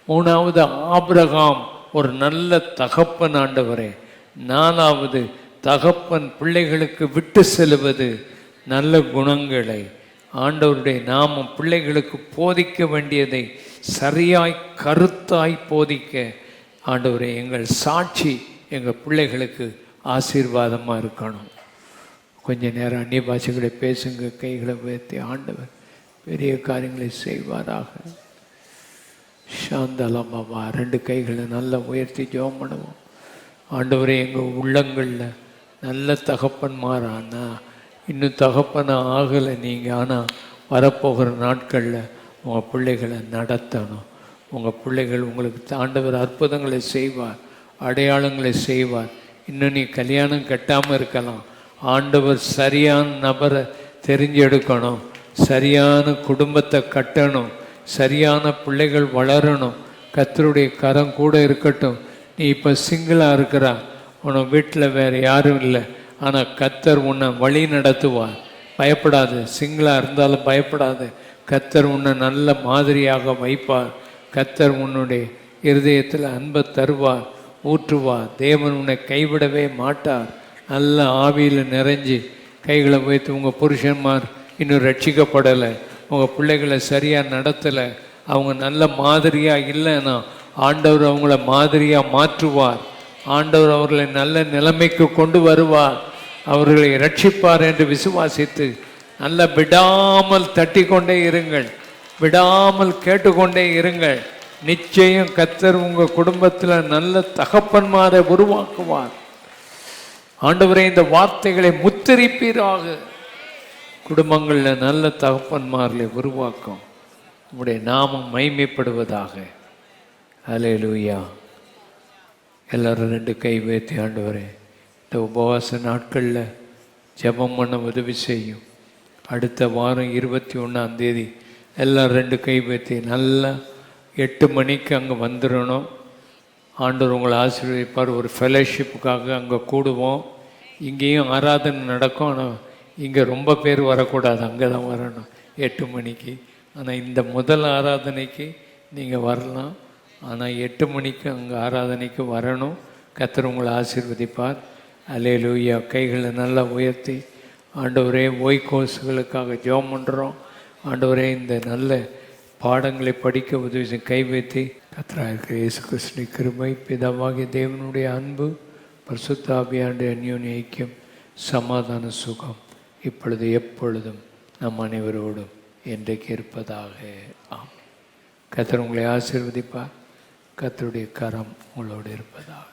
3வது, ஆபிரகாம் ஒரு நல்ல தகப்பன் ஆண்டவரே. 4வது, தகப்பன் பிள்ளைகளுக்கு விட்டு செல்வது நல்ல குணங்களை. ஆண்டவருடைய நாமம் பிள்ளைகளுக்கு போதிக்க வேண்டியதை சரியாய் கருத்தாய் போதிக்க ஆண்டவரே எங்கள் சாட்சி எங்கள் பிள்ளைகளுக்கு ஆசீர்வாதமாக இருக்கணும். கொஞ்ச நேரம் அந்நிய பாஷைகளை பேசுங்க, கைகளை உயர்த்தி ஆண்டவர் பெரிய காரியங்களை செய்வாராக. சாந்தலமாவா 2 கைகளை நல்லா உயர்த்தி ஜெபம் பண்ணுவோம். ஆண்டவரே, எங்கள் உள்ளங்களில் நல்ல தகப்பன்மாரானா இன்னும் தகப்பனை ஆகலை நீங்கள், ஆனால் வரப்போகிற நாட்களில் உங்கள் பிள்ளைகளை நடத்தணும். உங்கள் பிள்ளைகள் உங்களுக்கு ஆண்டவர் அற்புதங்களை செய்வார், அடையாளங்களை செய்வார். இன்னும் நீ கல்யாணம் கட்டாமல் இருக்கலாம். ஆண்டவர் சரியான நபரை தெரிஞ்செடுக்கணும், சரியான குடும்பத்தை கட்டணும், சரியான பிள்ளைகள் வளரணும். கர்த்தருடைய கரம் கூட இருக்கட்டும். நீ இப்போ சிங்கிளாக இருக்கிறா, உனக்கு வீட்டில் வேறு யாரும் இல்லை, ஆனால் கர்த்தர் உன்னை வழி நடத்துவார். பயப்படாது, சிங்கிளாக இருந்தாலும் பயப்படாது. கர்த்தர் உன்னை நல்ல மாதிரியாக வைப்பார். கர்த்தர் உன்னுடைய இருதயத்தில் அன்பை தருவார், ஊற்றுவார். தேவன் உன்னை கைவிடவே மாட்டார். நல்ல ஆவியில் நிறைஞ்சி கைகளை வைத்து உங்கள் புருஷன்மார் இன்னும் ரட்சிக்கப்படலை, உங்கள் பிள்ளைகளை சரியாக நடத்தலை, அவங்க நல்ல மாதிரியாக இல்லைன்னா ஆண்டவர் அவங்கள மாதிரியாக மாற்றுவார். ஆண்டவர் அவர்களை நல்ல நிலைமைக்கு கொண்டு வருவார், அவர்களை ரட்சிப்பார் என்று விசுவாசித்து நல்ல விடாமல் தட்டி கொண்டே இருங்கள், விடாமல் கேட்டுக்கொண்டே இருங்கள். நிச்சயம் கர்த்தர் உங்கள் குடும்பத்தில் நல்ல தகப்பன்மாரை உருவாக்குவார். ஆண்டவரே, இந்த வார்த்தைகளை முத்திரிப்பீராக. குடும்பங்களில் நல்ல தகப்பன்மார்களை உருவாக்கும். உங்களுடைய நாமம் மகிமைப்படுவதாக. அல்லேலூயா. எல்லாரும் 2 கை வைத்து, ஆண்டவரே, இந்த உபவாச நாட்களில் ஜெபம் பண்ண உதவி செய்யும். அடுத்த வாரம் 21ஆம் தேதி எல்லாம் 2 கை வைத்து நல்லா 8 மணிக்கு அங்கே வந்துடணும். ஆண்டவர் உங்களை ஆசீர்வதிப்பார். ஒரு ஃபெலோஷிப்புக்காக அங்கே கூடுவோம். இங்கேயும் ஆராதனை நடக்கும், ஆனால் இங்கே ரொம்ப பேர் வரக்கூடாது, அங்கே தான் வரணும் 8 மணிக்கு. ஆனால் இந்த முதல் ஆராதனைக்கு நீங்கள் வரலாம், ஆனால் 8 மணிக்கு அங்கே ஆராதனைக்கு வரணும். கர்த்தர் உங்களை ஆசீர்வதிப்பார். அல்லேலூயா. கைகளை நல்லா உயர்த்தி, ஆண்டவரே, கோர்ஸுகளுக்காக ஜெபம் பண்ணுறோம். ஆண்டவரே, இந்த நல்ல பாடங்களை படிக்க உதவி செய்ய. கை வைத்து, கர்த்தராக இருக்கிற இயேசு கிறிஸ்துவின் கிருபை, பிதாவாகிய தேவனுடைய அன்பு, பரிசுத்த ஆவியானுடைய அந்யோன்ய ஐக்கியம், சமாதான சுகம் இப்பொழுது எப்பொழுதும் நம் அனைவரோடும் என்றைக்கு இருப்பதாக. ஆம். கர்த்தர் உங்களை ஆசீர்வதிப்பார். கர்த்தருடைய கரம் உங்களோடு இருப்பதாக.